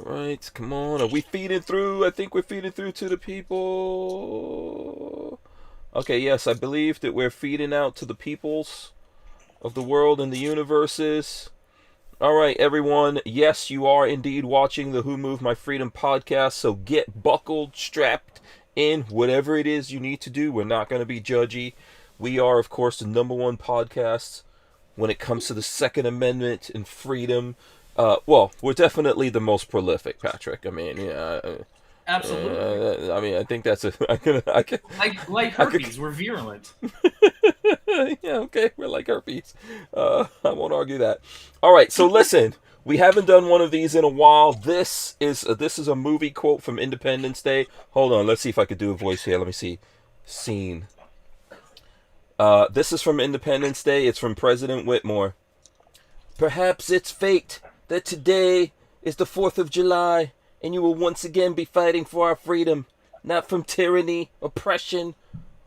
Alright, come on. Are we feeding through? I think we're feeding through to the people. Okay, yes, I believe that we're feeding out to the peoples of the world and the universes. Alright, everyone. Yes, you are indeed watching the Who Moved My Freedom podcast, so get buckled, strapped in, whatever it is you need to do. We're not going to be judgy. We are, of course, the #1 podcast when it comes to the Second Amendment and freedom. Well, we're definitely the most prolific, Patrick. I mean, yeah. Absolutely. I mean, I think that's a. I can. Like herpes, we're virulent. Yeah, okay, we're like herpes. I won't argue that. All right, so listen, we haven't done one of these in a while. This is a movie quote from Independence Day. Hold on, let's see if I could do a voice here. Let me see. Scene. This is from Independence Day. It's from President Whitmore. Perhaps it's fate that today is the 4th of July, and you will once again be fighting for our freedom, not from tyranny, oppression,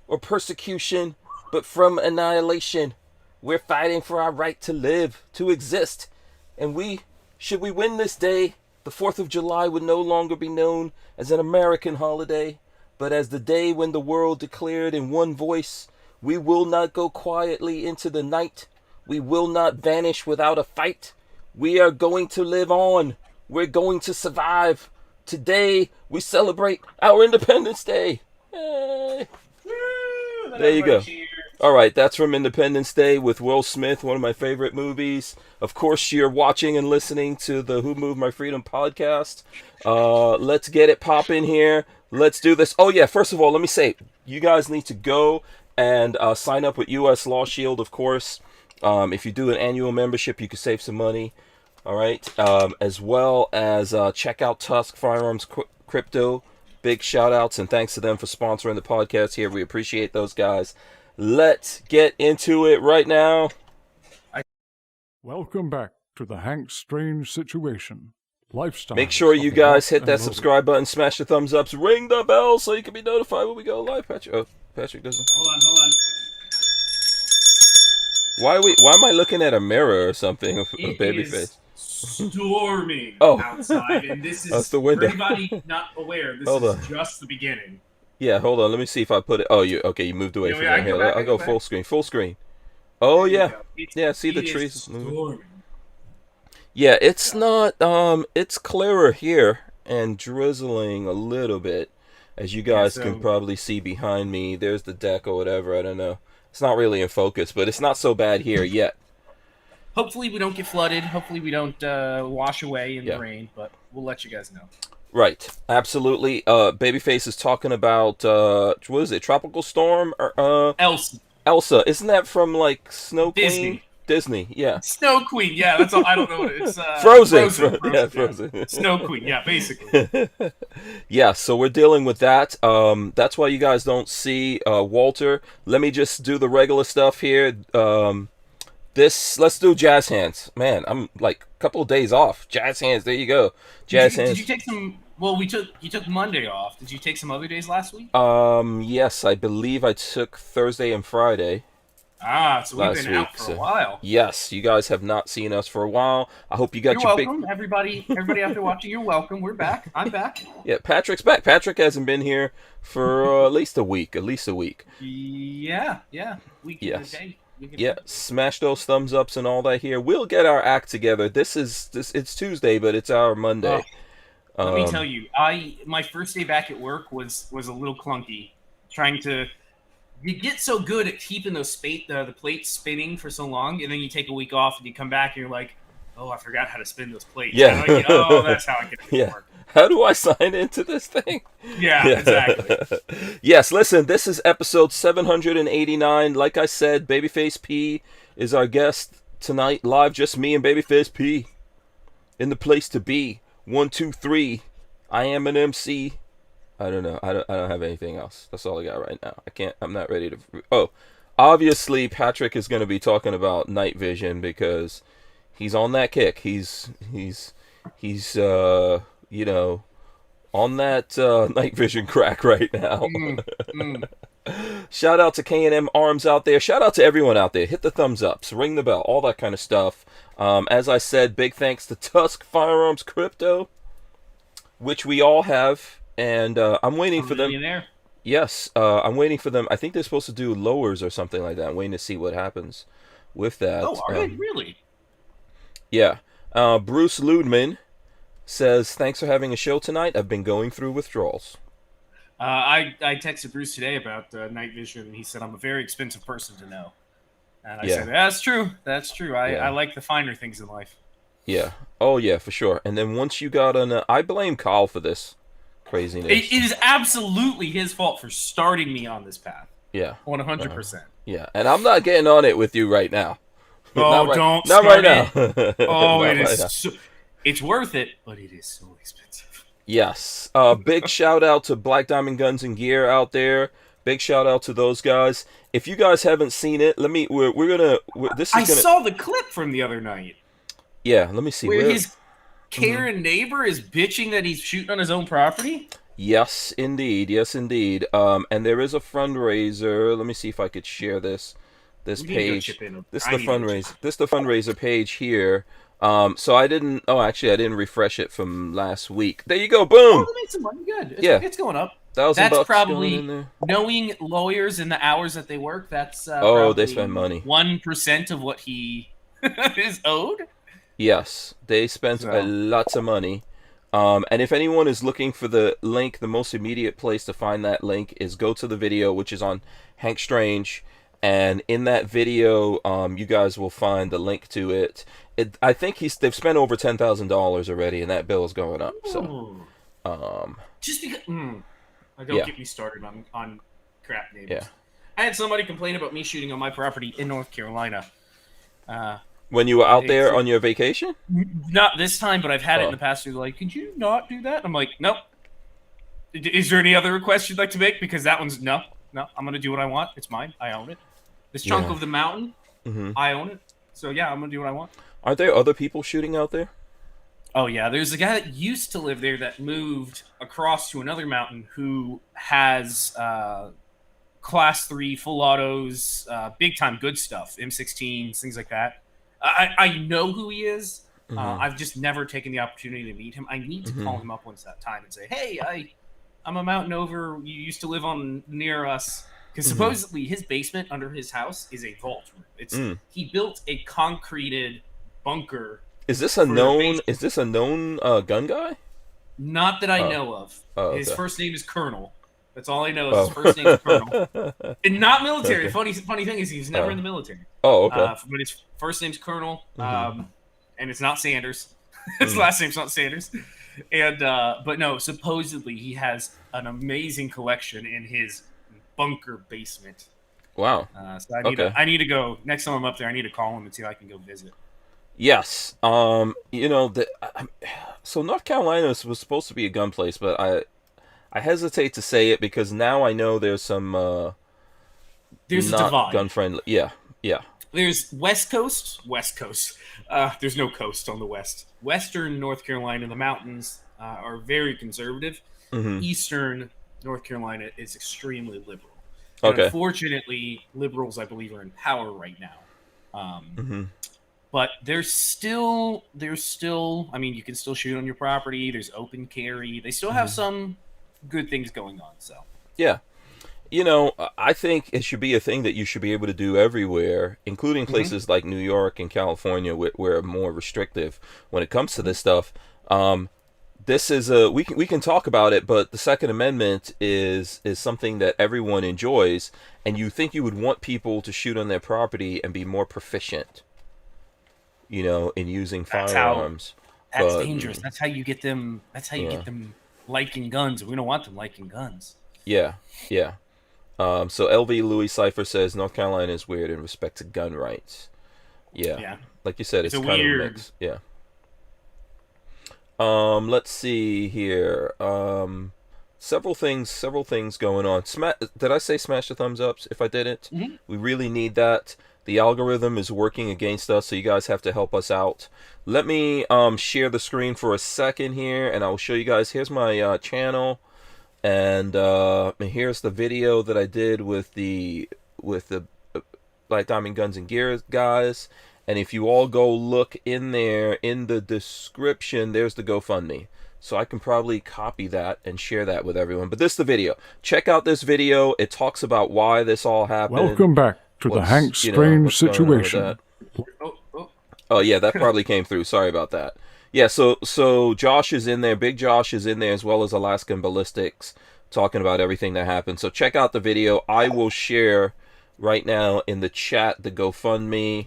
or persecution, but from annihilation. We're fighting for our right to live, to exist, and should we win this day, the 4th of July would no longer be known as an American holiday, but as the day when the world declared in one voice, we will not go quietly into the night. We will not vanish without a fight. We are going to live on. We're going to survive. Today, we celebrate our Independence Day. Yay. Woo, There you go. cheers. All right, that's from Independence Day with Will Smith, one of my favorite movies. Of course, you're watching and listening to the Who Moved My Freedom podcast. Let's get it popping here. Let's do this. Oh, yeah, first of all, let me say, you guys need to go and sign up with U.S. Law Shield, of course. If you do an annual membership, you can save some money. All right, as well as check out TUSC Firearms Crypto. Big shout outs and thanks to them for sponsoring the podcast here. We appreciate those guys. Let's get into it right now. Welcome back to the Hank Strange Situation. Lifestyle. Make sure you guys hit that subscribe button, smash the thumbs ups, ring the bell so you can be notified when we go live. Patrick, Patrick doesn't. Hold on. Why am I looking at a mirror or something? A baby It face. is storming Oh. outside, and this is That's the window. for anybody not aware. This Hold is on. just the beginning. Yeah, hold on. Let me see if I put it. Oh, you moved away Yeah, from yeah, I there. go Here, back, I'll I go go full back. screen. Full screen. Oh There you yeah, go. yeah. See the It is trees moving. storming. Yeah, it's not. It's clearer here and drizzling a little bit, as you guys can so- probably see behind me. There's the deck or whatever. I don't know. It's not really in focus, but it's not so bad here yet. Hopefully we don't get flooded. Hopefully we don't wash away in Yeah. the rain, but we'll let you guys know. Right, absolutely. Babyface is talking about what is it? Tropical storm? Elsa. Elsa. Isn't that from like Snow Queen? Disney. Disney, yeah. Snow Queen, yeah, that's all. I don't know what it is. Frozen. Yeah, yeah. Frozen. Snow Queen, yeah, basically. Yeah, so we're dealing with that. That's why you guys don't see Walter. Let me just do the regular stuff here. Let's do jazz hands. Man, I'm like a couple of days off. Jazz hands, there you go. Jazz hands. Did you take some? Well, you took Monday off. Did you take some other days last week? Yes, I believe I took Thursday and Friday. So we've last been out week, for so- a while. Yes, you guys have not seen us for a while. I hope you got You're your welcome, everybody. Everybody out there watching, you're welcome. We're back. I'm back. Yeah, Patrick's back. Patrick hasn't been here for at least a week. Yeah. Week and Yes. a day. Yeah, smash those thumbs ups and all that here. We'll get our act together. It's Tuesday, but it's our Monday. Let me tell you, my first day back at work was a little clunky. You get so good at keeping the plates spinning for so long, and then you take a week off and you come back and you're like, oh, I forgot how to spin those plates. Yeah. That's how I get it to Yeah. work. How do I sign into this thing? Yeah, exactly. Yes, listen, this is episode 789. Like I said, Babyface P is our guest tonight. Live, just me and Babyface P. In the place to be. 1, 2, 3. I am an MC. I don't know. I don't have anything else. That's all I got right now. I'm not ready to. Oh, obviously Patrick is going to be talking about night vision because he's on that kick. He's on that night vision crack right now. Shout out to K&M Arms out there. Shout out to everyone out there. Hit the thumbs ups, ring the bell, all that kind of stuff. As I said, big thanks to TUSC Firearms Crypto. which we all have, and I'm waiting I'm for a them. millionaire. Yes, I'm waiting for them. I think they're supposed to do lowers or something like that. I'm waiting to see what happens with Oh, that. are they really? Yeah. Bruce Ludman says, "Thanks for having a show tonight. I've been going through withdrawals." I texted Bruce today about night vision, and he said I'm a very expensive person to know. And I Yeah. said, that's true. That's true. I Yeah. like the finer things in life. Yeah. Oh yeah, for sure. And then once you got on, I blame Kyle for this craziness. It is absolutely his fault for starting me on this path. Yeah. 100%. Yeah. And I'm not getting on it with you right now. Oh, not don't not start right it. now. Oh, Not it is. right now. So, it's worth it, but it is so expensive. Yes. Big shout out to Black Diamond Guns and Gear out there. Big shout out to those guys. If you guys haven't seen it, this is I gonna. saw the clip from the other night Yeah. Let me see. where his Karen neighbor is bitching that he's shooting on his own property. Yes, indeed. Yes, indeed. And there is a fundraiser. Let me see if I could share this We need to go page. chip in. This is I the need to go chip fundraiser. This is the fundraiser page here. So I didn't. Oh, actually, I didn't refresh it from last week. There you go. Oh, Boom. that makes some money. Good. Yeah. It's going up. $1,000 That's going in probably there. knowing lawyers and the hours that they work. That's Oh, they spend money. 1% of what he is owed. Yes, they spent a lots of money. And if anyone is looking for the link, the most immediate place to find that link is go to the video, which is on Hank Strange. And in that video, you guys will find the link to it. I think they've spent over $10,000 already, and that bill is going up. So, just because, don't get me started on crap names. Yeah. I had somebody complain about me shooting on my property in North Carolina. When you were out there on your vacation? Not this time, but I've had it in the past. They're like, could you not do that? I'm like, nope. Is there any other request you'd like to make? Because that one's no. I'm gonna do what I want. It's mine. I own it. This chunk of the mountain, I own it. So yeah, I'm gonna do what I want. Aren't there other people shooting out there? Oh yeah, there's a guy that used to live there that moved across to another mountain who has class 3 full autos, big time good stuff, M16s, things like that. I know who he is. I've just never taken the opportunity to meet him. I need to call him up once that time and say, hey, I'm a mountain over. You used to live on near us. Because supposedly his basement under his house is a vault room. He built a concreted bunker. Is this a known? Is this a known gun guy? Not that I know of. Oh, his okay. first name is Colonel. That's all I know. Is his first name is Colonel, and not military. Okay. Funny thing is, he's never in the military. Oh, okay. But his first name's Colonel, and it's not Sanders. His last name's not Sanders. And but no, supposedly he has an amazing collection in his bunker basement. Wow. So I need to go next time I'm up there. I need to call him and see if I can go visit. Yes. So North Carolina was supposed to be a gun place, but I hesitate to say it because now I know there's some there's not a divide. gun friendly. Yeah. There's West Coast. There's no coast on the west. Western North Carolina, the mountains are very conservative. Eastern North Carolina is extremely liberal. And unfortunately, liberals, I believe, are in power right now. But there's still. I mean, you can still shoot on your property. There's open carry. They still have some good things going on. So yeah. I think it should be a thing that you should be able to do everywhere, including places like New York and California, where are more restrictive when it comes to this stuff. This is we can talk about it, but the Second Amendment is something that everyone enjoys, and you think you would want people to shoot on their property and be more proficient, in using firearms. That's dangerous. That's how you get them. That's how you get them liking guns. We don't want them liking guns. Yeah. So LV Louis Cipher says North Carolina is weird in respect to gun rights. Yeah. Like you said, it's kind weird. of a mix. Yeah. Let's see here. Several things going on. Did I say smash the thumbs ups? If I didn't, we really need that. The algorithm is working against us, so you guys have to help us out. Let me share the screen for a second here, and I'll show you guys. Here's my channel. And here's the video that I did with the Black Diamond Guns and Gear guys. And if you all go look in there in the description, there's the GoFundMe. so I can probably copy that and share that with everyone. But this is the video. Check out this video. It talks about why this all happened. Welcome back to the Hank Strange situation. Oh yeah, that probably came through. Sorry about that. Yeah, so Josh is in there. Big Josh is in there, as well as Alaskan Ballistics, talking about everything that happened. So check out the video. I will share right now in the chat the GoFundMe.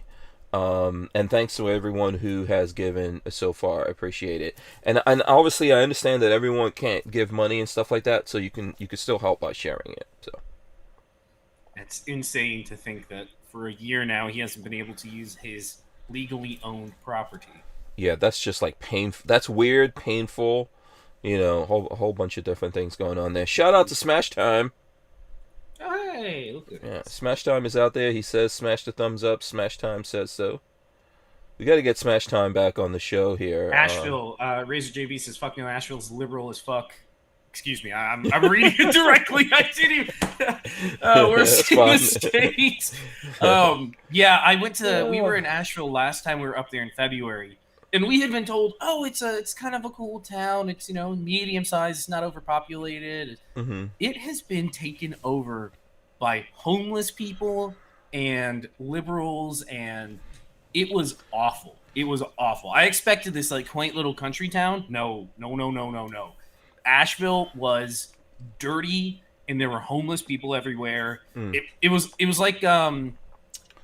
And thanks to everyone who has given so far. I appreciate it. And obviously I understand that everyone can't give money and stuff like that, so you can still help by sharing it. So it's insane to think that for a year now he hasn't been able to use his legally owned property. Yeah, that's just like painful. That's weird, painful. You know, a whole bunch of different things going on there. Shout out to Smash Time. Hey, look at Yeah, Smash Time is out there. He says smash the thumbs up. Smash Time says so. We got to get Smash Time back on the show here. Asheville, Razor JB says, "Fucking Asheville's liberal as fuck." Excuse me, I'm reading it directly. I didn't even. We're seeing the states. Yeah, I went to. We were in Asheville last time. We were up there in February, and we had been told, "Oh, it's kind of a cool town. It's medium sized. It's not overpopulated." Mm-hmm. It has been taken over by homeless people and liberals, and it was awful. It was awful. I expected this like quaint little country town. No. Asheville was dirty, and there were homeless people everywhere. It was like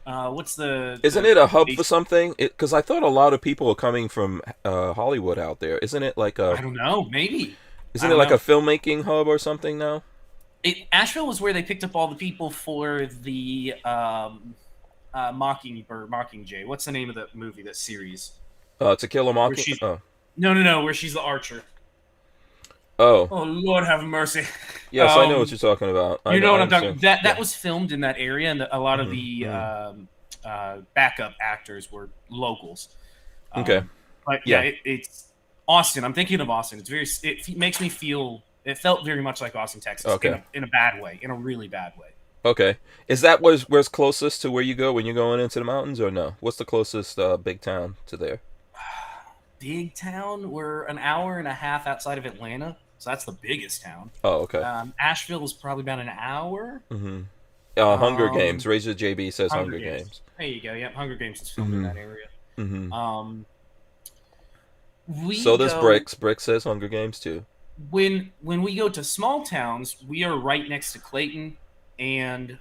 what's the? Isn't it a hub for something? Because I thought a lot of people are coming from Hollywood out there. Isn't it like a? I don't know. Maybe. Isn't it like a filmmaking hub or something now? Asheville was where they picked up all the people for the Mockingjay. What's the name of that movie? That series? To Kill a Mockingjay. Oh. No. Where she's the archer. Oh. Oh, Lord have mercy. Yes, I know what you're talking about. You know what I'm talking about. That was filmed in that area, and a lot of the backup actors were locals. Okay. But yeah, it's Austin. I'm thinking of Austin. It makes me feel. It felt very much like Austin, Texas. Okay. In a bad way. In a really bad way. Okay. Is that where's closest to where you go when you're going into the mountains, or no? What's the closest big town to there? Big town? We're an hour and a half outside of Atlanta, so that's the biggest town. Oh, okay. Asheville is probably about an hour. Mm-hmm. Hunger Games. Razor JB says Hunger Games. There you go. Yep, Hunger Games is filmed in that area. Mm-hmm. So does Bricks. Bricks says Hunger Games too. When we go to small towns, we are right next to Clayton and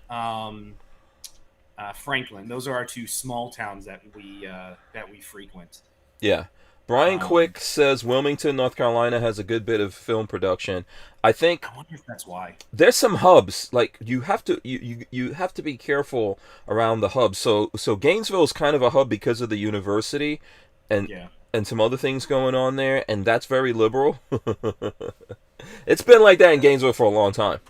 Franklin. Those are our two small towns that we frequent. Yeah. Brian Quick says Wilmington, North Carolina has a good bit of film production. I wonder if that's why. There's some hubs. Like you have to be careful around the hubs. So Gainesville is kind of a hub because of the university and some other things going on there, and that's very liberal. It's been like that in Gainesville for a long time.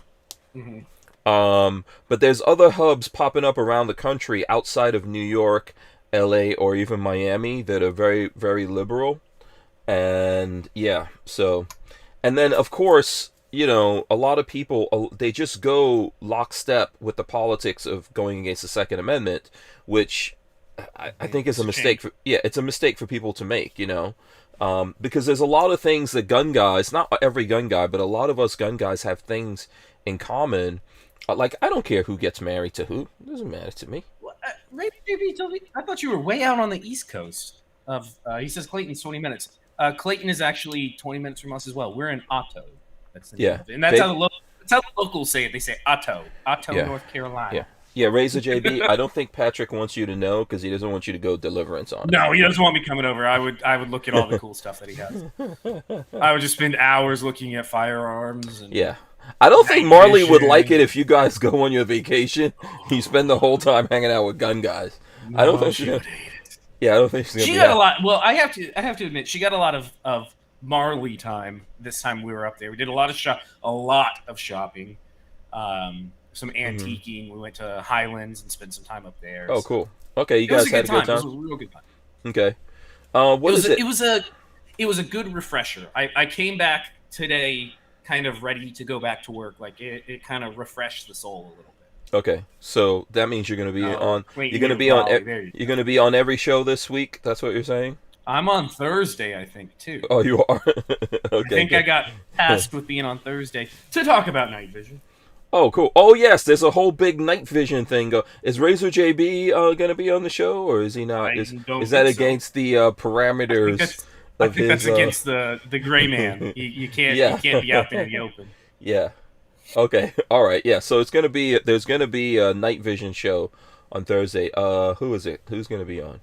Mm-hmm. But there's other hubs popping up around the country outside of New York, LA, or even Miami that are very, very liberal. And yeah, so, and then of course, a lot of people, they just go lockstep with the politics of going against the Second Amendment, which I think is a mistake. It's a mistake for people to make, because there's a lot of things that gun guys, not every gun guy, but a lot of us gun guys have things in common. Like, I don't care who gets married to who. It doesn't matter to me. Ray JB told me, I thought you were way out on the East Coast. He says Clayton's 20 minutes. Clayton is actually 20 minutes from us as well. We're in Otto. That's the name of it. And that's how the locals say it. They say Otto, North Carolina. Yeah, Razor JB, I don't think Patrick wants you to know because he doesn't want you to go Deliverance on it. No, he doesn't want me coming over. I would look at all the cool stuff that he has. I would just spend hours looking at firearms. And I don't think Marley would like it if you guys go on your vacation. You spend the whole time hanging out with gun guys. I don't think she would hate it. Yeah, I don't think she's gonna. She got a lot. Well, I have to admit, she got a lot of Marley time this time we were up there. We did a lot of shopping. Some antiquing. We went to Highlands and spent some time up there. Oh, cool. Okay, you guys had a good time. It was a real good time. Okay. What is it? It was a good refresher. I came back today kind of ready to go back to work. Like it kind of refreshed the soul a little bit. Okay, so that means you're going to be on. You're going to be on. You're going to be on every show this week. That's what you're saying. I'm on Thursday, I think, too. Oh, you are. I Okay, think I good. got tasked with being on Thursday to talk about night vision. Oh, cool. Oh, yes, there's a whole big night vision thing. Is Razor JB gonna be on the show, or is he not? I Is don't that think so. against the I think parameters that's I of think that's his? against the gray man. You Yeah, can't be out there in the open. yeah. Okay, all right, yeah. So there's gonna be a night vision show on Thursday. Who is it? Who's gonna be on?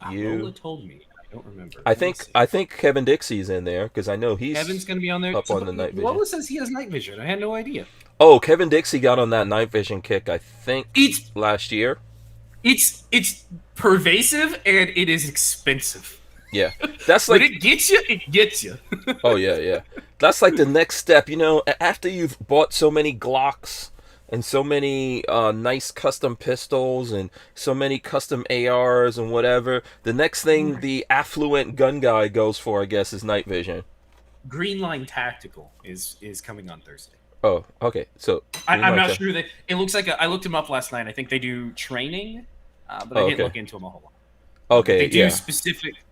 Lola You? told me. I don't remember. I Let me think see. I think Kevin Dixie's in there because I know Kevin's he's gonna be on there. up So, on but the night vision. Lola says he has night vision. I had no idea. Oh, Kevin Dixie got on that night vision kick, I think, It's last year. it's pervasive and it is expensive. Yeah, that's When like, it gets you, it gets you. oh yeah, yeah, that's like the next step. After you've bought so many Glocks and so many nice custom pistols and so many custom ARs and whatever, the next thing the affluent gun guy goes for, I guess, is night vision. Green Line Tactical is coming on Thursday. Oh, okay. So I'm not sure that it looks like I looked him up last night. I think they do training, but I Oh, didn't okay. look into them a whole lot. Okay, They do yeah.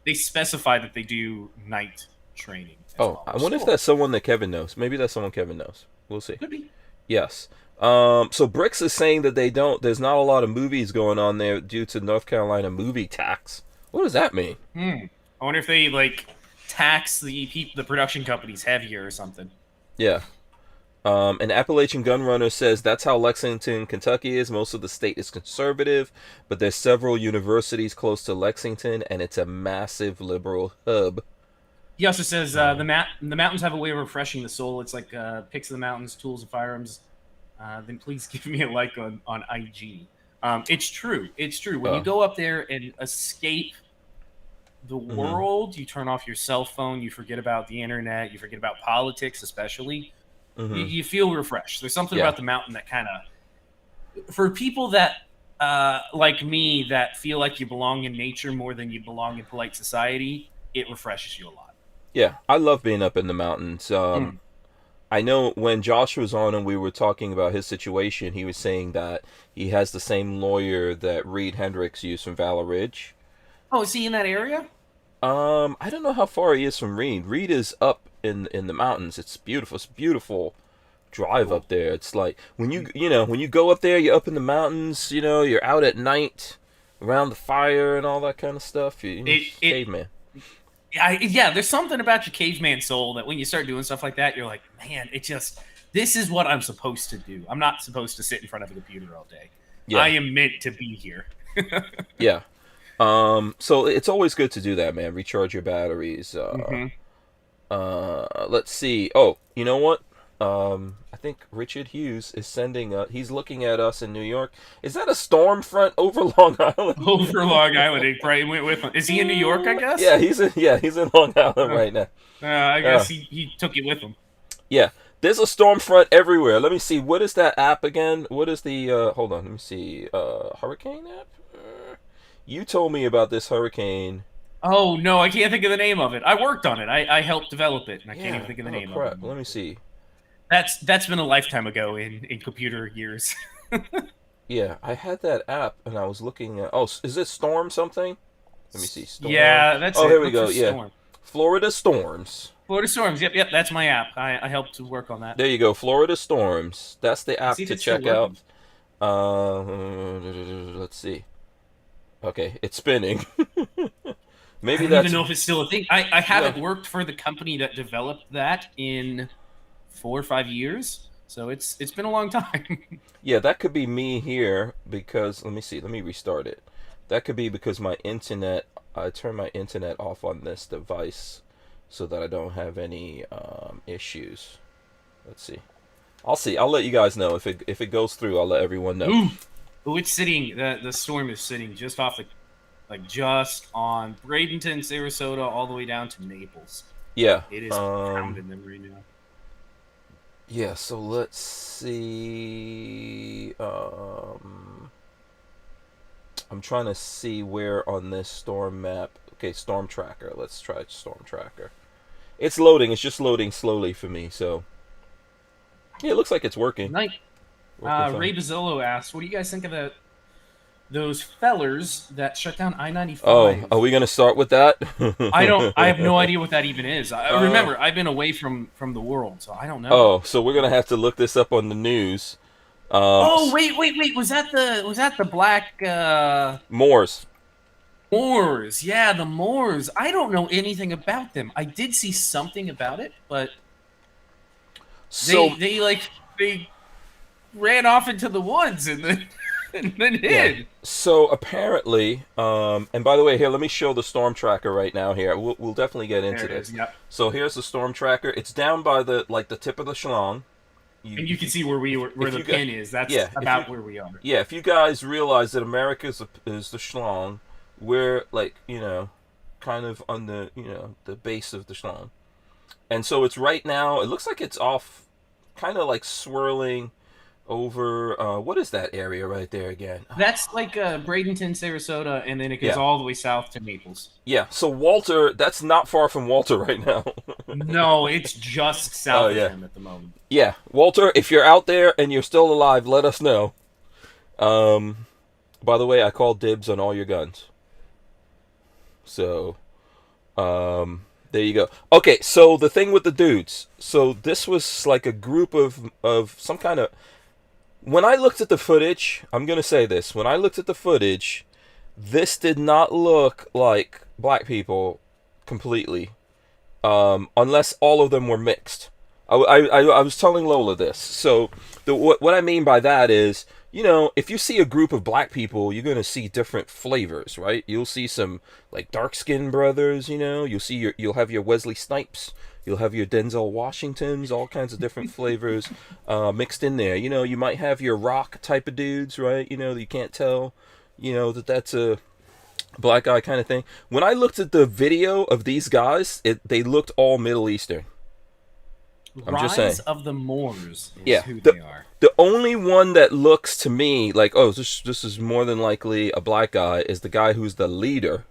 They specify that they do night training as Oh, well. I which wonder is if cool. that's someone that Kevin knows. Maybe that's someone Kevin knows. We'll see. Could be. Yes. So Bricks is saying that there's not a lot of movies going on there due to North Carolina movie tax. What does that mean? I wonder if they like tax the production companies heavier or something. Yeah. An Appalachian Gunrunner says that's how Lexington, Kentucky is. Most of the state is conservative, but there's several universities close to Lexington, and it's a massive liberal hub. He also says the mountains have a way of refreshing the soul. It's like pics of the mountains, tools and firearms. Then please give me a like on IG. It's true. It's true. When you go up there and escape the world, you turn off your cell phone, you forget about the internet, you forget about politics, especially. You feel refreshed. There's something about the mountain that kind of, for people that like me, that feel like you belong in nature more than you belong in polite society, it refreshes you a lot. Yeah, I love being up in the mountains. I know when Josh was on and we were talking about his situation, he was saying that he has the same lawyer that Reed Hendricks used from Valor Ridge. Oh, is he in that area? I don't know how far he is from Reed. Reed is up in the mountains. It's beautiful. It's a beautiful drive up there. It's like when you go up there, you're up in the mountains. You're out at night around the fire and all that kind of stuff. Caveman. Yeah, there's something about your caveman soul that when you start doing stuff like that, you're like, man, this is what I'm supposed to do. I'm not supposed to sit in front of a computer all day. Yeah. I am meant to be here. Yeah. So it's always good to do that, man. Recharge your batteries. Let's see. Oh, you know what? I think Richard Hughes is he's looking at us in New York. Is that a storm front over Long Island? Over Long Island. He probably went with him. Is he in New York, I guess? Yeah, he's in Long Island right now. I guess he took it with him. Yeah. There's a storm front everywhere. Let me see. What is that app again? What is the hold on, let me see. Hurricane app? You told me about this hurricane. Oh no, I can't think of the name of it. I worked on it. I helped develop it, and I can't even think of the name of it. Let me see. That's been a lifetime ago in computer years. Yeah, I had that app, and I was looking at. Oh, is it Storm something? Let me see. Storm. Yeah, that's it. Oh, here we Look go. for Yeah, Storm. Florida Storms. Florida Storms. Yep. That's my app. I helped to work on that. There you go, Florida Storms. That's the app See if to it's still check out. working. Let's see. Okay, it's spinning. Maybe I don't even know if it's still a thing. I haven't worked for the company that developed that in 4 or 5 years, so it's been a long time. Yeah, that could be me here because let me see. Let me restart it. That could be because my internet. I turned my internet off on this device so that I don't have any issues. Let's see. I'll see. I'll let you guys know if it goes through. I'll let everyone know. Ooh, it's sitting. The storm is sitting just off just on Bradenton, Sarasota, all the way down to Naples. Yeah. It is pounding them right now. Yeah, so let's see. I'm trying to see where on this storm map. Okay, Storm Tracker. Let's try Storm Tracker. It's loading. It's just loading slowly for me, so. Yeah, it looks like it's working. Ray Bazzillo asked, what do you guys think of those fellers that shut down Oh, I-95. are we gonna start with that? I have no idea what that even is. Remember, I've been away from the world, so I don't know. Oh, so we're gonna have to look this up on the news. Oh, wait. Was that the black Moors. Moors? Yeah, the Moors. I don't know anything about them. I did see something about it, but So they ran off into the woods and then hid. yeah. So apparently, and by the way, here let me show the storm tracker right now. Here, we'll definitely get into There it this. is. Yep. So here's the storm tracker. It's down by the tip of the schlong. And you can see where the pin is. That's about where we are. Yeah, if you guys realize that America is the schlong, we're like, kind of on the, the base of the schlong. And so it's right now, it looks like it's off, kind of like swirling over, what is that area right there again? That's like Bradenton, Sarasota, and then it goes all the way south to Naples. Yeah, so Walter, that's not far from Walter right now. No, it's just south of him at the moment. Yeah, Walter, if you're out there and you're still alive, let us know. By the way, I called dibs on all your guns. So, there you go. Okay, so the thing with the dudes. So this was like a group of some kind of... When I looked at the footage, I'm going to say this. When I looked at the footage, this did not look like black people completely. Unless all of them were mixed. I was telling Lola this. So what I mean by that is, if you see a group of black people, you're going to see different flavors, right? You'll see some like dark-skinned brothers, you'll have your Wesley Snipes, you'll have your Denzel Washingtons, all kinds of different flavors mixed in there. You might have your rock type of dudes, right? You can't tell, that's a black guy kind of thing. When I looked at the video of these guys, they looked all Middle Eastern. I'm just saying. Rise of the Moors is who they are. The only one that looks to me like, oh, this is more than likely a black guy is the guy who's the leader.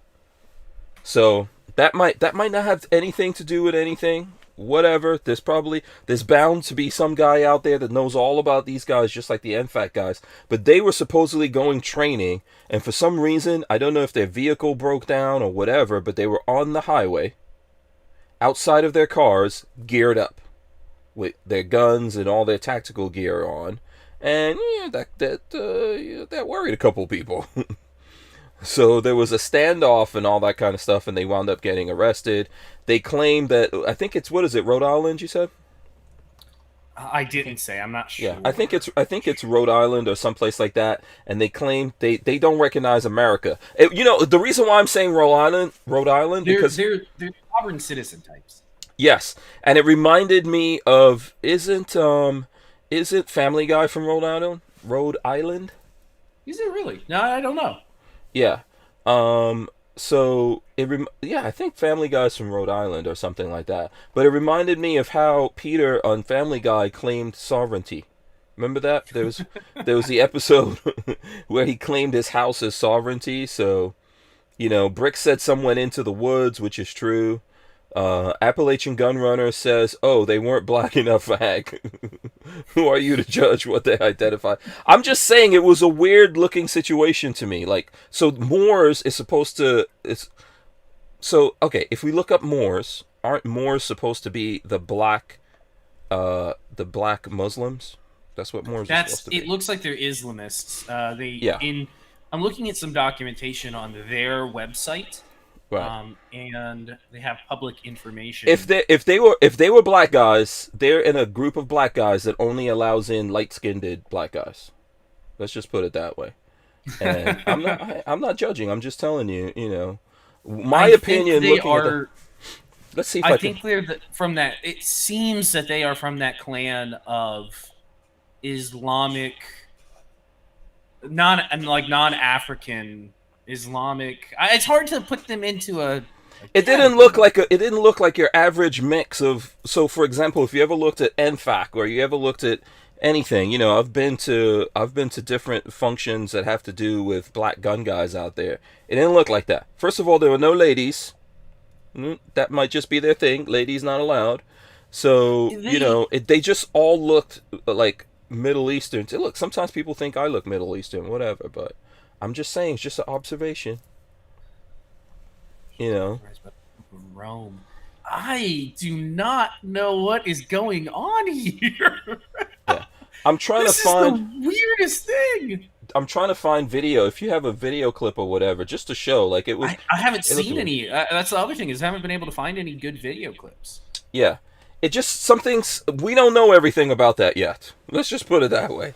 So that might not have anything to do with anything. Whatever. There's bound to be some guy out there that knows all about these guys, just like the NFAC guys. But they were supposedly going training, and for some reason, I don't know if their vehicle broke down or whatever, but they were on the highway, outside of their cars, geared up, with their guns and all their tactical gear on, and that worried a couple people. So there was a standoff and all that kind of stuff, and they wound up getting arrested. They claimed that, I think it's, what is it, Rhode Island, you said? I didn't say. I'm not sure. Yeah, I think it's Rhode Island or someplace like that, and they claim they don't recognize America. The reason why I'm saying Rhode Island, because they're sovereign citizen types. Yes, and it reminded me of isn't Family Guy from Rhode Island? Is it really? No, I don't know. Yeah. So I think Family Guy's from Rhode Island or something like that. But it reminded me of how Peter on Family Guy claimed sovereignty. Remember that? There was the episode where he claimed his house as sovereignty. So, Brick said some went into the woods, which is true. Appalachian Gunrunner says, oh, they weren't black enough for Hank. Who are you to judge what they identify? I'm just saying it was a weird looking situation to me. Like, so Moors is supposed to... okay, if we look up Moors, aren't Moors supposed to be the black Muslims? That's what Moors are supposed to be. It looks like they're Islamists. I'm looking at some documentation on their website. Right. And they have public information. If they were black guys, they're in a group of black guys that only allows in light-skinned black guys. Let's just put it that way. And I'm not judging. I'm just telling you, my opinion. Let's see if I think they're from that. It seems that they are from that clan of Islamic, non-African. Islamic. It's hard to put them into a. It didn't look like your average mix of. So, for example, if you ever looked at NFAC or you ever looked at anything, I've been to different functions that have to do with black gun guys out there. It didn't look like that. First of all, there were no ladies. That might just be their thing. Ladies not allowed. So they just all looked like Middle Eastern. Look, sometimes people think I look Middle Eastern, whatever, but. I'm just saying, it's just an observation. You know. Rome. I do not know what is going on here. Yeah. I'm trying This to find is the weirdest thing. I'm trying to find video. If you have a video clip or whatever, just to show, like, it was. I haven't it looked seen weird. any. That's the other thing is I haven't been able to find any good video clips. Yeah, it just something's. We don't know everything about that yet. Let's just put it that way.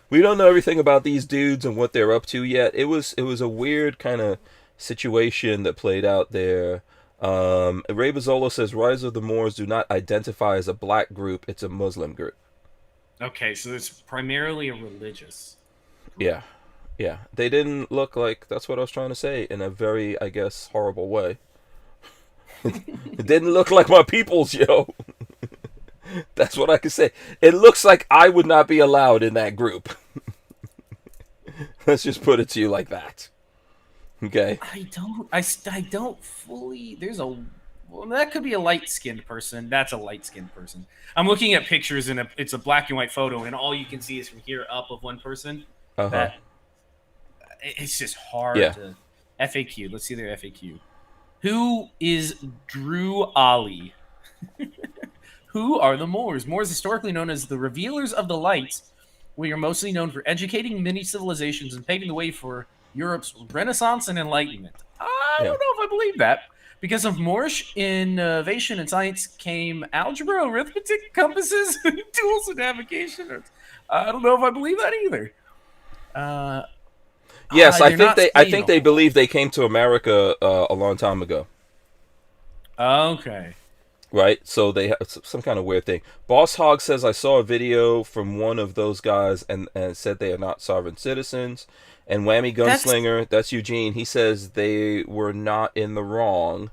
We don't know everything about these dudes and what they're up to yet. It was a weird kind of situation that played out there. Ray Bazzolo says Rise of the Moors do not identify as a black group; it's a Muslim group. Okay, so it's primarily a religious. Yeah, yeah. They didn't look like. That's what I was trying to say in a very, I guess, horrible way. It didn't look like my peoples, yo. That's what I can say. It looks like I would not be allowed in that group. Let's just put it to you like that. Okay. I don't fully. There's a. Well, that could be a light-skinned person. That's a light-skinned person. I'm looking at pictures, and it's a black and white photo, and all you can see is from here up of one person. That it's just hard to FAQ. Let's see their FAQ. Who is Drew Ali? Who are the Moors? Moors, historically known as the revealers of the light, we are mostly known for educating many civilizations and paving the way for Europe's Renaissance and Enlightenment. I don't know if I believe that. Because of Moorish innovation in science came algebra, arithmetic, compasses, tools of navigation. I don't know if I believe that either. Yes, I think they believe they came to America a long time ago. Okay. Right, so they have some kind of weird thing. Boss Hog says I saw a video from one of those guys and said they are not sovereign citizens. And Whammy Gunslinger, that's Eugene. He says they were not in the wrong.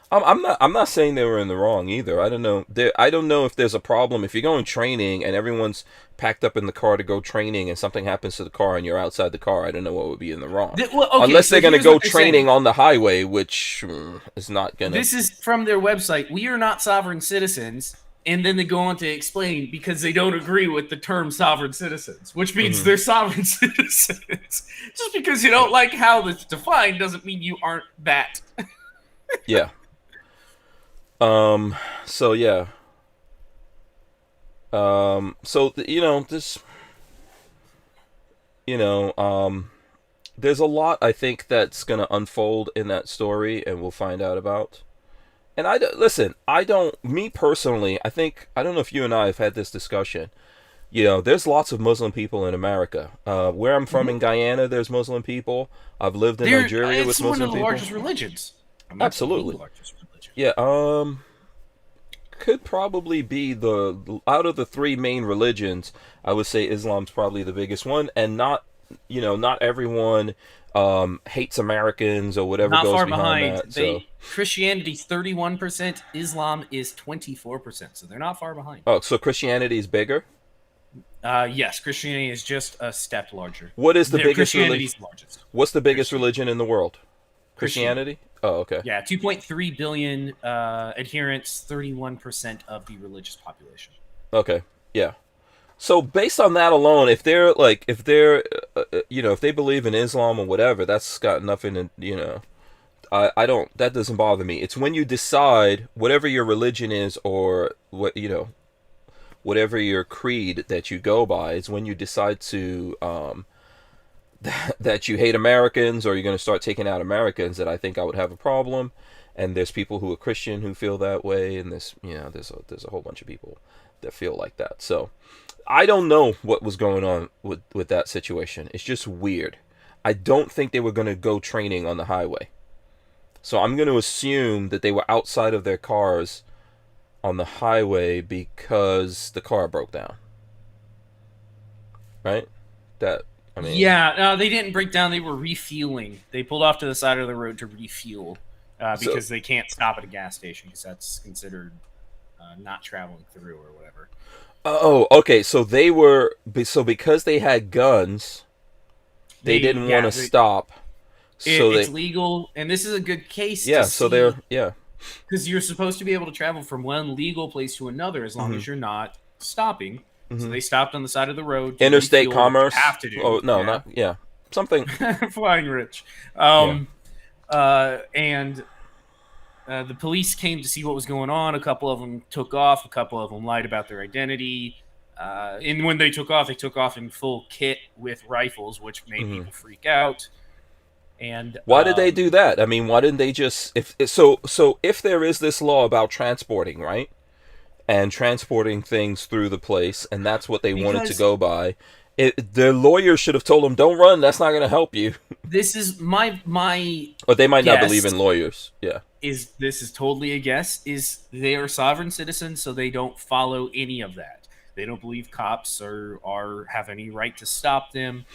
I'm not saying they were in the wrong either. I don't know. I don't know if there's a problem if you're going training and everyone's packed up in the car to go training and something happens to the car and you're outside the car. I don't know what would be in the wrong. Unless they're going to go training on the highway, which is not going to. This is from their website. We are not sovereign citizens. And then they go on to explain because they don't agree with the term sovereign citizens, which means they're sovereign citizens. Just because you don't like how it's defined doesn't mean you aren't that. Yeah. So yeah. There's a lot I think that's going to unfold in that story and we'll find out about. And me personally, I don't know if you and I have had this discussion. There's lots of Muslim people in America. Where I'm from in Guyana, there's Muslim people. I've lived in Nigeria with Muslim people. It's one of the largest religions. Absolutely. Yeah, could probably be out of the three main religions, I would say Islam's probably the biggest one, and not everyone hates Americans or whatever goes behind that. Christianity's 31%, Islam is 24%, so they're not far behind. Oh, so Christianity is bigger? Yes, Christianity is just a step larger. What is the biggest religion? What's the biggest religion in the world? Christianity? Oh, okay. Yeah, 2.3 billion adherents, 31% of the religious population. Okay, yeah. So based on that alone, if they believe in Islam or whatever, that's got nothing to, that doesn't bother me. It's when you decide whatever your religion is or whatever your creed that you go by, is when you decide to that you hate Americans or you're going to start taking out Americans, that I think I would have a problem. And there's people who are Christian who feel that way, and there's a whole bunch of people that feel like that. So I don't know what was going on with that situation. It's just weird. I don't think they were going to go training on the highway. So I'm going to assume that they were outside of their cars on the highway because the car broke down. Right? Yeah, no, they didn't break down. They were refueling. They pulled off to the side of the road to refuel because they can't stop at a gas station because that's considered not traveling through or whatever. Oh, okay. So because they had guns, they didn't want to stop. It's legal, and this is a good case. Yeah. Because you're supposed to be able to travel from one legal place to another as long as you're not stopping. So they stopped on the side of the road. Interstate commerce. Have to do. Oh no, not. something. Flying rich. Yeah. And the police came to see what was going on. A couple of them took off. A couple of them lied about their identity. And when they took off in full kit with rifles, which made people freak out. And Why did they do that? I mean, why didn't they just if there is this law about transporting, right? And transporting things through the place, and that's what they wanted to go by. Their lawyer should have told them, "Don't run. That's not going to help you." This is my But they might not guess believe in lawyers. Yeah. This is totally a guess. Is they are sovereign citizens, so they don't follow any of that. They don't believe cops are have any right to stop them.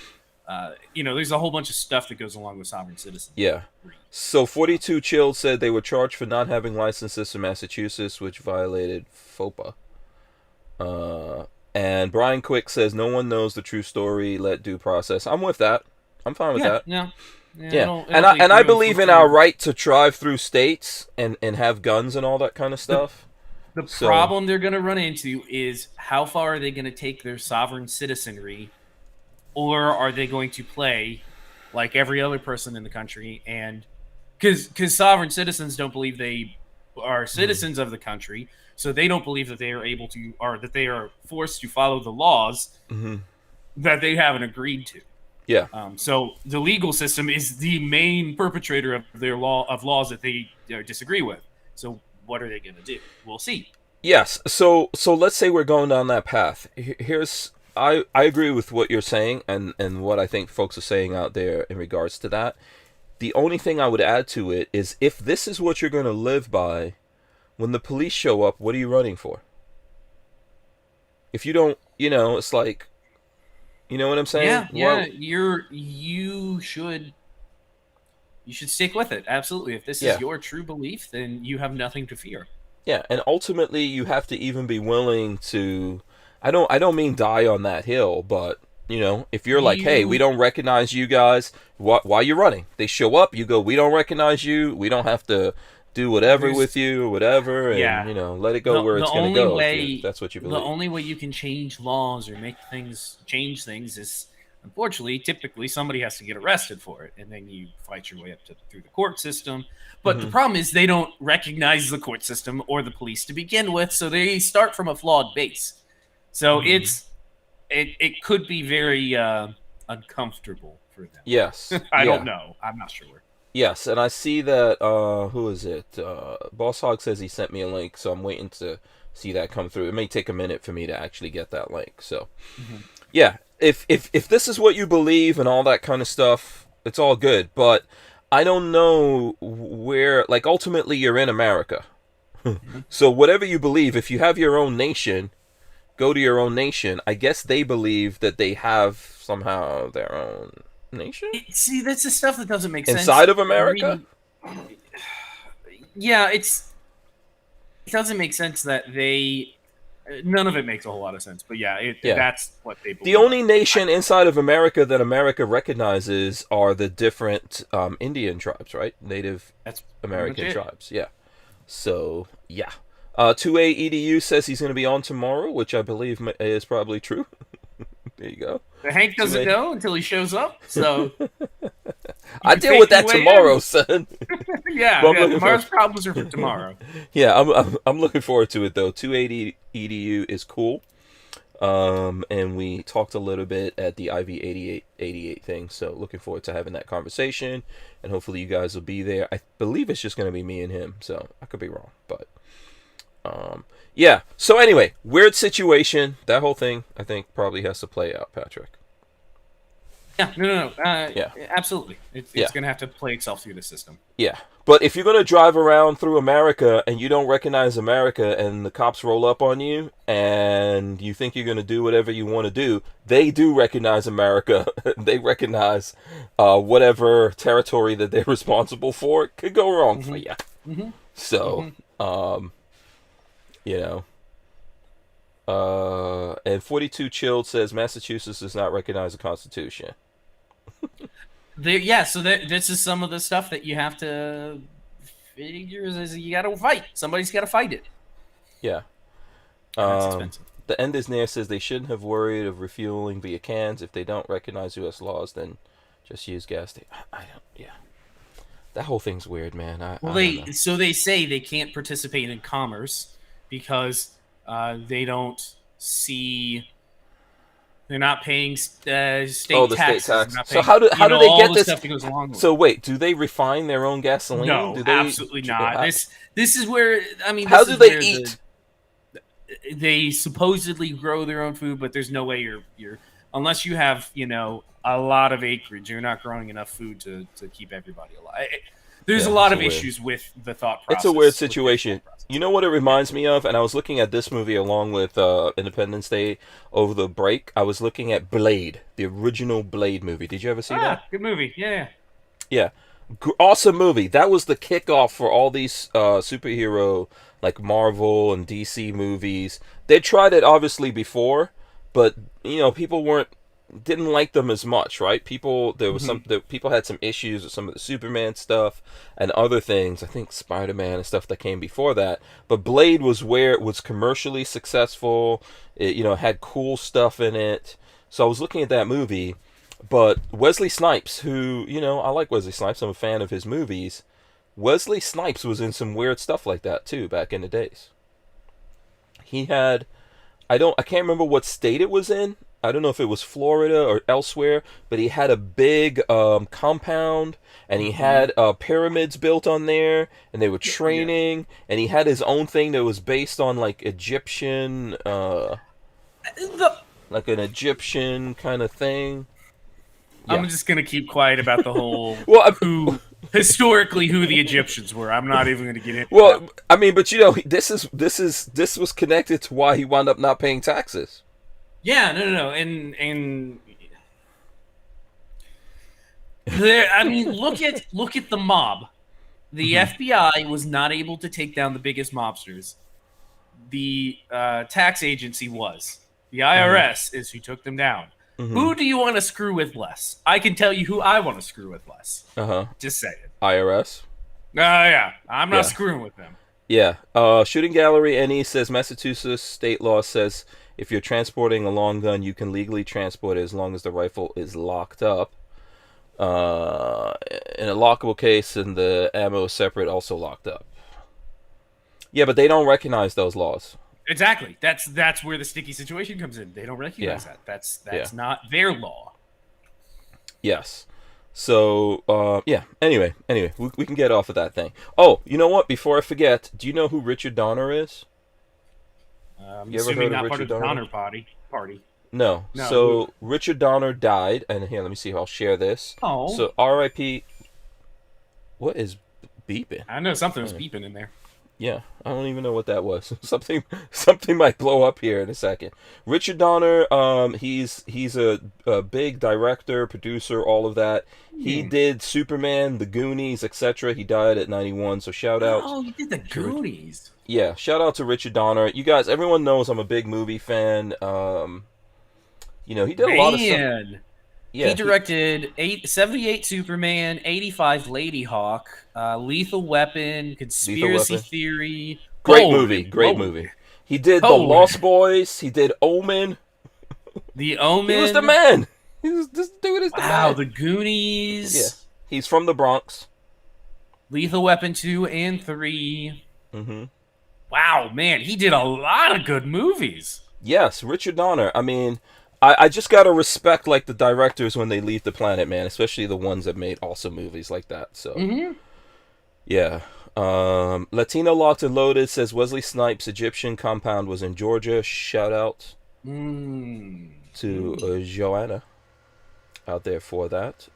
There's a whole bunch of stuff that goes along with sovereign citizens. Yeah. So 42 Chilled said they were charged for not having licenses in Massachusetts, which violated FOPA. And Brian Quick says no one knows the true story. Let due process. I'm with that. I'm fine with that. Yeah. Yeah. I believe in our right to drive through states and have guns and all that kind of stuff. The problem they're going to run into is how far are they going to take their sovereign citizenry, or are they going to play like every other person in the country? And because sovereign citizens don't believe they are citizens of the country, so they don't believe that they are able to, or that they are forced to follow the laws that they haven't agreed to. Yeah. So the legal system is the main perpetrator of their laws that they disagree with. So what are they going to do? We'll see. Yes. So let's say we're going down that path. I agree with what you're saying and what I think folks are saying out there in regards to that. The only thing I would add to it is, if this is what you're going to live by, when the police show up, what are you running for? If you don't, it's like, you know what I'm saying? Yeah. You should stick with it. Absolutely. If this is your true belief, then you have nothing to fear. Yeah, and ultimately you have to even be willing to, I don't mean die on that hill, but if you're like, hey, we don't recognize you guys, why are you running? They show up, you go, we don't recognize you, we don't have to do whatever with you or whatever, and let it go where it's going to go. If that's what you believe. The only way you can change laws or change things is, unfortunately, typically somebody has to get arrested for it, and then you fight your way up through the court system. But the problem is they don't recognize the court system or the police to begin with, so they start from a flawed base. So it could be very uncomfortable for them. Yes. I don't know. I'm not sure. Yes, and I see that, who is it? Boss Hog says he sent me a link, so I'm waiting to see that come through. It may take a minute for me to actually get that link. So, yeah, if this is what you believe and all that kind of stuff, it's all good. But I don't know where, like, ultimately you're in America. So whatever you believe, if you have your own nation, go to your own nation. I guess they believe that they have somehow their own nation? See, that's the stuff that doesn't make sense. Inside of America? It doesn't make sense that they... None of it makes a whole lot of sense, but that's what they believe. The only nation inside of America that America recognizes are the different Indian tribes, right? Native American tribes, yeah. So, yeah. 2A EDU says he's going to be on tomorrow, which I believe is probably true. There you go. Hank doesn't know until he shows up, so... I deal with that tomorrow, son. Tomorrow's problems are for tomorrow. Yeah, I'm looking forward to it, though. 280 EDU is cool. And we talked a little bit at the IV88 thing, so looking forward to having that conversation, and hopefully you guys will be there. I believe it's just going to be me and him, so I could be wrong, but... yeah, so anyway, weird situation. That whole thing, I think, probably has to play out, Patrick. Yeah, no. Absolutely. It's going to have to play itself through the system. Yeah, but if you're going to drive around through America and you don't recognize America and the cops roll up on you and you think you're going to do whatever you want to do, they do recognize America. They recognize whatever territory that they're responsible for. It could go wrong for you. So, and 42 Chilled says Massachusetts does not recognize the Constitution. So this is some of the stuff that you have to figure is you got to fight. Somebody's got to fight it. Yeah. That's expensive. The End is Near says they shouldn't have worried of refueling via cans. If they don't recognize U.S. laws, then Just use gas station. I don't. Yeah, that whole thing's weird, man. Well, I don't know. so they say they can't participate in commerce because they don't see. They're not paying state The taxes. state tax. Not So paying, how do they all get the this? stuff that goes along with So wait, do they refine their own gasoline? No, Do they, absolutely not. This is where How do they eat? They supposedly grow their own food, but there's no way you're unless you have a lot of acreage, you're not growing enough food to keep everybody alive. There's a lot of issues with the thought process. It's a weird situation. You know what it reminds me of? And I was looking at this movie along with Independence Day over the break. I was looking at Blade, the original Blade movie. Did you ever see that? Good movie. Yeah. Yeah. Awesome movie. That was the kickoff for all these superhero, like Marvel and DC movies. They tried it obviously before, but people didn't like them as much, right? People people had some issues with some of the Superman stuff and other things. I think Spider-Man and stuff that came before that. But Blade was where it was commercially successful. It had cool stuff in it. So I was looking at that movie, but Wesley Snipes, who I like Wesley Snipes. I'm a fan of his movies. Wesley Snipes was in some weird stuff like that too back in the days. He had I can't remember what state it was in. I don't know if it was Florida or elsewhere, but he had a big compound, and he had pyramids built on there, and they were training, and he had his own thing that was based on like Egyptian, like an Egyptian kind of thing. Yeah. I'm just gonna keep quiet about the whole historically who the Egyptians were. I'm not even gonna get into. Well, that. I mean, but this was connected to why he wound up not paying taxes. Yeah, no, and there. I mean, look at the mob. The FBI was not able to take down the biggest mobsters. The tax agency was. The IRS is who took them down. Who do you want to screw with less? I can tell you who I want to screw with less. Just say it. IRS. Yeah, I'm not screwing with them. Yeah. Shooting Gallery NE says Massachusetts state law says if you're transporting a long gun, you can legally transport it as long as the rifle is locked up. In a lockable case, and the ammo is separate, also locked up. Yeah, but they don't recognize those laws. Exactly. That's where the sticky situation comes in. They don't recognize that. That's not their law. Yes. So, Anyway, we can get off of that thing. Oh, you know what? Before I forget, do you know who Richard Donner is? You ever heard of Richard Donner Party? No. So Richard Donner died, and here, let me see if I'll share this. Oh. So R.I.P. What is beeping? I know something was beeping in there. Yeah, I don't even know what that was. Something might blow up here in a second. Richard Donner, he's a big director, producer, all of that. He did Superman, The Goonies, etc. He died at 91, so shout out. Oh, he did The Goonies. Yeah, shout out to Richard Donner. You guys, everyone knows I'm a big movie fan. He did a lot of stuff. Yeah, he directed 78 Superman, 85 Lady Hawk, Lethal Weapon, Conspiracy Theory. Great movie. He did The Lost Boys. He did Omen. The Omen. He was the man. This dude is the man. Wow, The Goonies. Yeah, he's from the Bronx. Lethal Weapon 2 and 3. Mm-hmm. Wow, man, he did a lot of good movies. Yes, Richard Donner. I mean, I just gotta respect like the directors when they leave the planet, man. Especially the ones that made awesome movies like that. So, yeah. Latino Locked and Loaded says Wesley Snipes' Egyptian compound was in Georgia. Shout out to Joanna out there for that.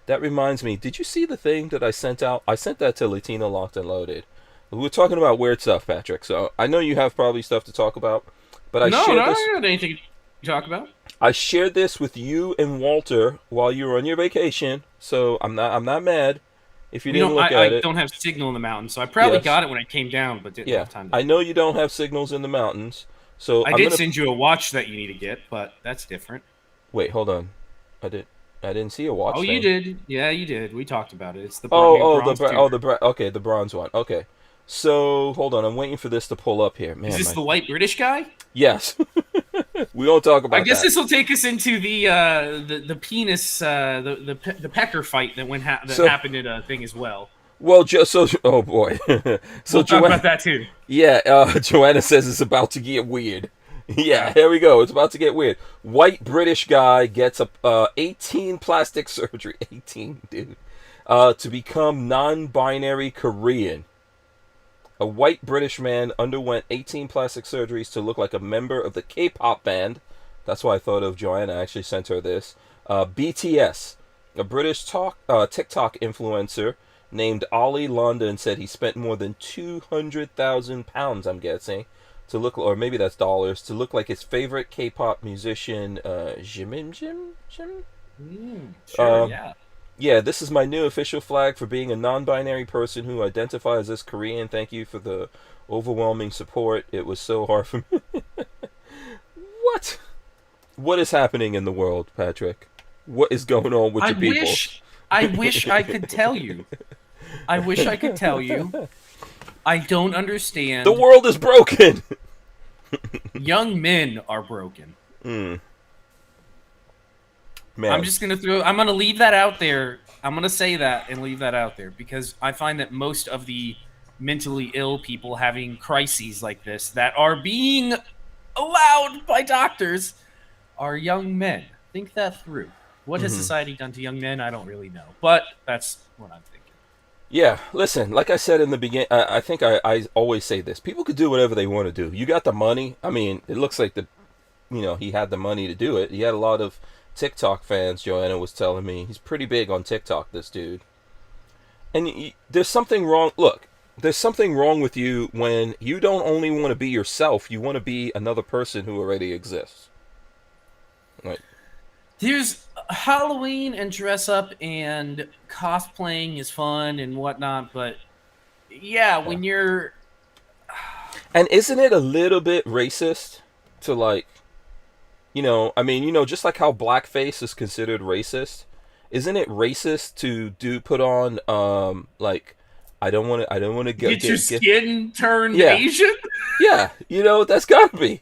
That reminds me. Did you see the thing that I sent out? I sent that to Latino Locked and Loaded. We were talking about weird stuff, Patrick. So I know you have probably stuff to talk about. But I don't have anything to talk about. I shared this with you and Walter while you were on your vacation, so I'm not mad if you didn't look at it. I don't have signal in the mountains, so I probably got it when I came down, but didn't have time to. I know you don't have signals in the mountains, so I did send you a watch that you need to get, but that's different. Wait, hold on. I didn't see a watch. Oh, you did. Yeah, you did. We talked about it. It's the the bronze one. Okay. So, hold on, I'm waiting for this to pull up here. Man, is this the white British guy? Yes. We don't talk about that. I guess this will take us into the penis the pecker fight that happened at a thing as well. Well, just so oh boy, so We'll talk about that too. Yeah, Joanna says it's about to get weird. Yeah, here we go. It's about to get weird. White British guy gets 18 plastic surgery. 18, dude. To become non-binary Korean. A white British man underwent 18 plastic surgeries to look like a member of the K-pop band. That's why I thought of Joanna. I actually sent her this. BTS. A British TikTok influencer named Ollie London said he spent more than £200,000, I'm guessing, to look, or maybe that's dollars, to look like his favorite K-pop musician, Jimin. Sure, yeah. Yeah, this is my new official flag for being a non-binary person who identifies as Korean. Thank you for the overwhelming support. It was so hard for me. What? What is happening in the world, Patrick? What is going on with your people? I wish I could tell you. I wish I could tell you. I don't understand. The world is broken. Young men are broken. Man. I'm gonna leave that out there. I'm gonna say that and leave that out there because I find that most of the mentally ill people having crises like this that are being allowed by doctors are young men. Think that through. What has society done to young men? I don't really know, but that's what I'm thinking. Yeah, listen, like I said in the beginning, I think I always say this. People could do whatever they want to do. You got the money. I mean, it looks like he had the money to do it. He had a lot of TikTok fans, Joanna was telling me. He's pretty big on TikTok, this dude. And there's something wrong. Look, there's something wrong with you when you don't only want to be yourself, you want to be another person who already exists. Right. There's Halloween and dress up and cosplaying is fun and whatnot, but yeah, when you're... And isn't it a little bit racist to just like how blackface is considered racist, isn't it racist to put on I don't want to get your skin turned Asian? Yeah, that's gotta be.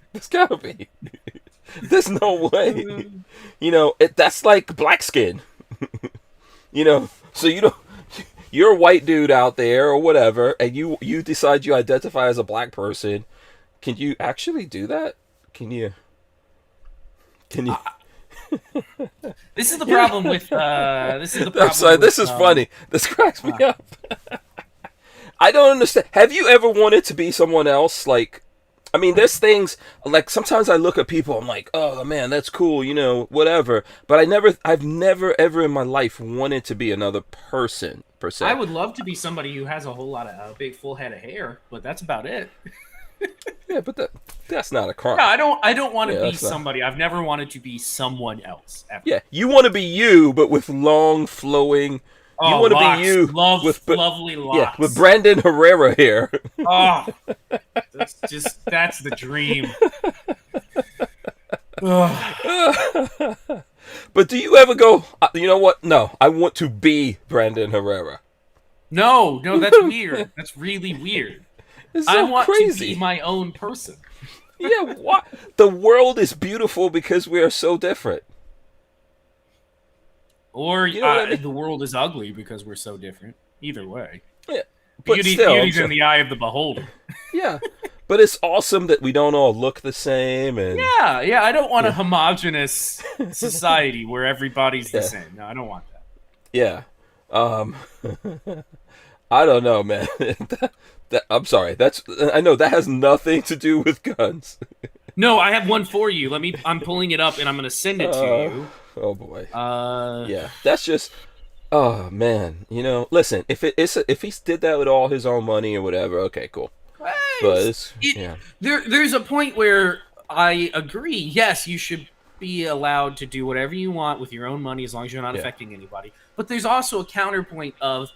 There's no way. That's like black skin. So you're a white dude out there or whatever, and you decide you identify as a black person. Can you actually do that? Can you? This is the problem with. This is the problem. I'm sorry. This is funny. This cracks me up. I don't understand. Have you ever wanted to be someone else? There's things like sometimes I look at people. I'm like, oh man, that's cool. Whatever. But I've never ever in my life wanted to be another person per se. I would love to be somebody who has a whole lot of big full head of hair, but that's about it. Yeah, but that's not a crime. No, I don't want to be somebody. I've never wanted to be someone else. Ever. Yeah, you want to be you, but with long, flowing. Oh, you want to be you with lovely locks. Yeah, with Brandon Herrera hair. Oh, that's the dream. But do you ever go? You know what? No, I want to be Brandon Herrera. No, that's weird. That's really weird. I want crazy. to be my own person. Yeah, what? The world is beautiful because we are so different. Or the world is ugly because we're so different. Either way. Yeah. But Beauty's in the eye of the beholder. Yeah. But it's awesome that we don't all look the same. And Yeah. I don't want a homogenous society where everybody's the same. No, I don't want that. Yeah. I don't know, man. I'm sorry. I know that has nothing to do with guns. No, I have one for you. I'm pulling it up and I'm going to send it to you. Oh boy. Yeah. That's just. Oh man. Listen. If he did that with all his own money or whatever, okay, cool. But there's a point where I agree. Yes, you should be allowed to do whatever you want with your own money as long as you're not affecting anybody. But there's also a counterpoint of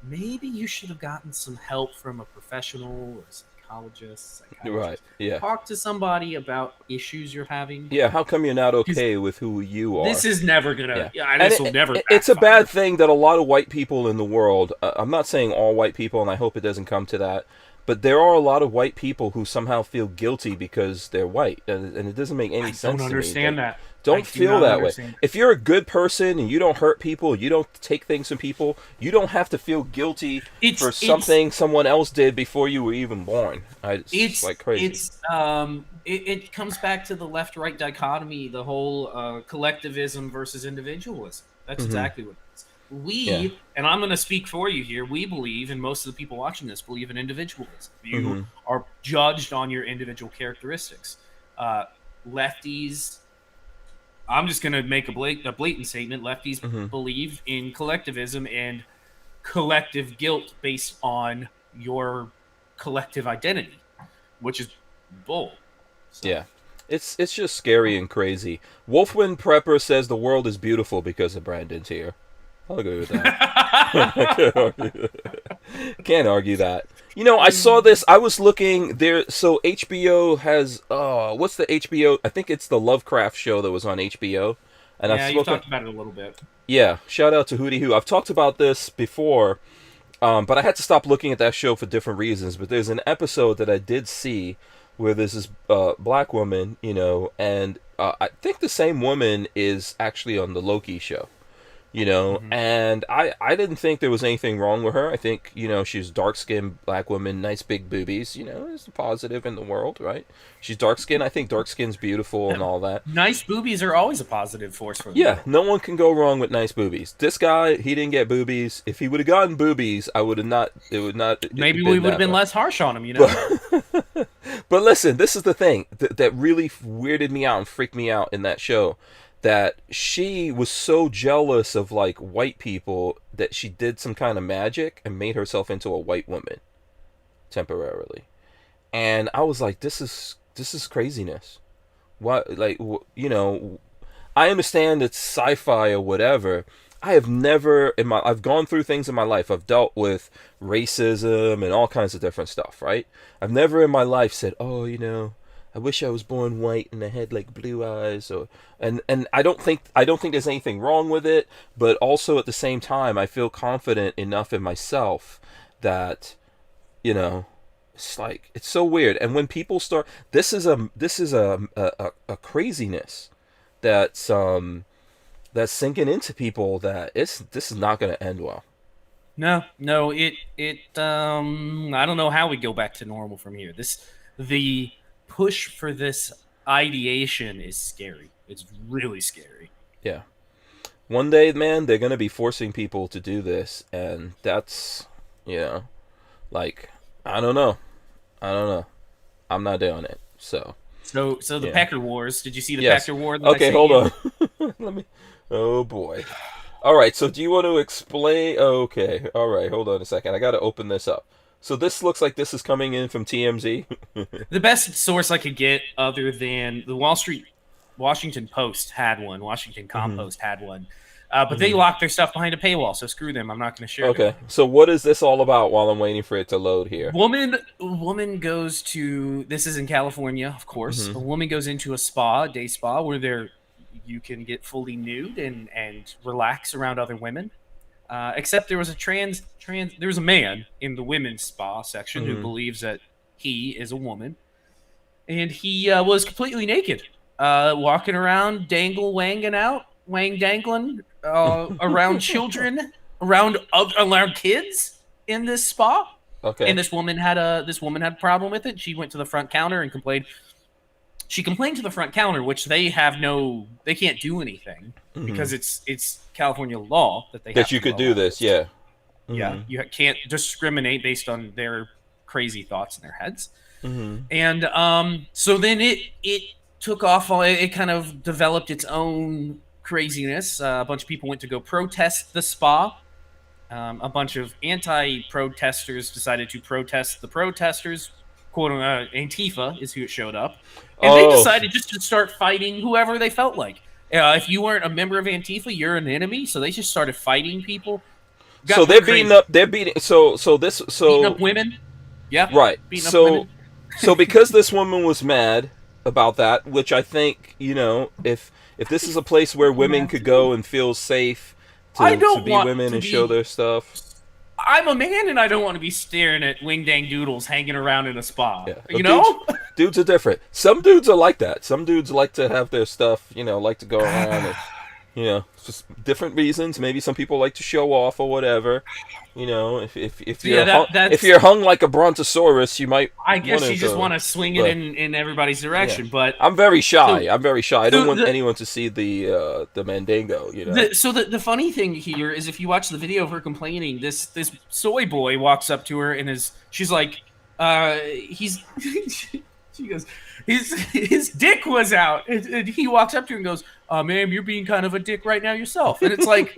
maybe you should have gotten some help from a professional or psychologist. Right. Yeah. Talk to somebody about issues you're having. Yeah. How come you're not okay with who you are? This is never gonna. This will never. It's a bad thing that a lot of white people in the world. I'm not saying all white people, and I hope it doesn't come to that. But there are a lot of white people who somehow feel guilty because they're white, and it doesn't make any sense to me. I don't understand that. Don't feel that way. If you're a good person and you don't hurt people, you don't take things from people, you don't have to feel guilty for something someone else did before you were even born. It's like crazy. It comes back to the left-right dichotomy, the whole collectivism versus individualism. That's exactly what it is. And I'm going to speak for you here, we believe, and most of the people watching this believe in individualism. You are judged on your individual characteristics. Lefties, I'm just going to make a blatant statement. Lefties believe in collectivism and collective guilt based on your collective identity, which is bull. So. Yeah. It's just scary and crazy. Wolfwind Prepper says the world is beautiful because of Brandon's here. I'll agree with that. Can't argue that. You know, I saw this. I was looking there. So HBO has what's the HBO? I think it's the Lovecraft show that was on HBO. And yeah, you talked about it a little bit. Yeah, shout out to Hootie Hoo. I've talked about this before, but I had to stop looking at that show for different reasons. But there's an episode that I did see where there's this black woman, you know, and I think the same woman is actually on the Loki show. You know, and I didn't think there was anything wrong with her. I think, you know, she's dark-skinned black woman, nice big boobies, you know, is a positive in the world, right? She's dark-skinned. I think dark-skin's beautiful and all that. Nice boobies are always a positive force for them. Yeah, no one can go wrong with nice boobies. This guy, he didn't get boobies. If he would have gotten boobies, I would have not, it would not. Maybe we would have been less harsh on him, you know? But listen, this is the thing that really weirded me out and freaked me out in that show. That she was so jealous of like white people that she did some kind of magic and made herself into a white woman temporarily. And I was like, this is craziness. What, like, you know, I understand it's sci-fi or whatever. I have never I've gone through things in my life. I've dealt with racism and all kinds of different stuff, right? I've never in my life said, oh, you know, I wish I was born white and I had like blue eyes, and I don't think there's anything wrong with it, but also at the same time I feel confident enough in myself that, you know, it's like, it's so weird. And when people start, this is a craziness that's sinking into people that this is not going to end well. No, it I don't know how we go back to normal from here. The push for this ideation is scary. It's really scary. Yeah. One day, man, they're going to be forcing people to do this, and that's, you know, like, I don't know. I'm not doing it. So the Pecker Wars. Did you see the Yes. Pecker War? Okay, hold on. Let me. Oh boy. All right. So do you want to explain? Okay. All right. Hold on a second. I got to open this up. So this looks like this is coming in from TMZ. The best source I could get, other than the Washington Post had one. Washington Compost had one. But they locked their stuff behind a paywall, so screw them. I'm not going to share it. Okay. So what is this all about while I'm waiting for it to load here? Woman goes to, this is in California, of course. A woman goes into a day spa, where you can get fully nude and relax around other women. Except there was there was a man in the women's spa section who believes that he is a woman, and he was completely naked, walking around, dangling around children, around kids in this spa. Okay. And this woman had a problem with it. She went to the front counter and complained. She complained to the front counter, which they can't do anything because it's California law that you could do this. Yeah. Yeah, you can't discriminate based on their crazy thoughts in their heads. And so then it took off. It kind of developed its own craziness. A bunch of people went to go protest the spa. A bunch of anti-protesters decided to protest the protesters. Quote, Antifa is who showed up. And they decided just to start fighting whoever they felt like. If you weren't a member of Antifa, you're an enemy. So they just started fighting people. So they're beating up. They're beating. So beating up women. Yeah. Right. Beating up women. So because this woman was mad about that, which I think, you know, if this is a place where women could go and feel safe to be women and show their stuff. I'm a man and I don't want to be staring at wing dang doodles hanging around in a spa. Yeah. You know? Dudes are different. Some dudes are like that. Some dudes like to have their stuff, like to go around and, just different reasons. Maybe some people like to show off or whatever. If you're hung like a brontosaurus, you might. I guess you just want to swing it in everybody's direction. Yeah. But I'm very shy. I don't want anyone to see the Mandingo. So the funny thing here is, if you watch the video of her complaining, this soy boy walks up to her and she's like, she goes, his dick was out, and he walks up to her and goes, ma'am, you're being kind of a dick right now yourself. And it's like,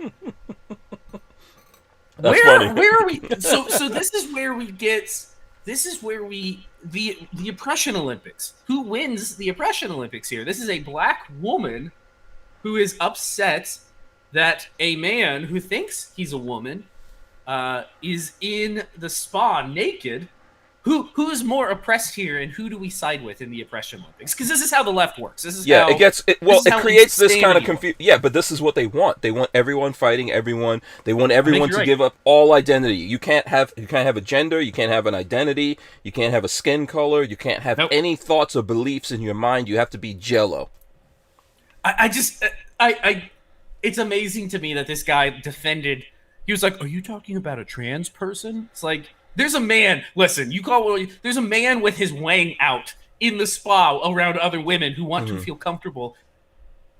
where are we? So this is where we get. This is where the oppression Olympics. Who wins the oppression Olympics here? This is a black woman who is upset that a man who thinks he's a woman is in the spa naked. Who is more oppressed here, and who do we side with in the oppression Olympics? Because this is how the left works. This is how it creates this kind of confusion. Yeah, but this is what they want. They want everyone fighting everyone. They want everyone to give up all identity. You can't have a gender. You can't have an identity. You can't have a skin color. You can't have any thoughts or beliefs in your mind. You have to be Jello. It's amazing to me that this guy defended. He was like, "Are you talking about a trans person?" It's like, there's a man. Listen, there's a man with his wang out in the spa around other women who want to feel comfortable.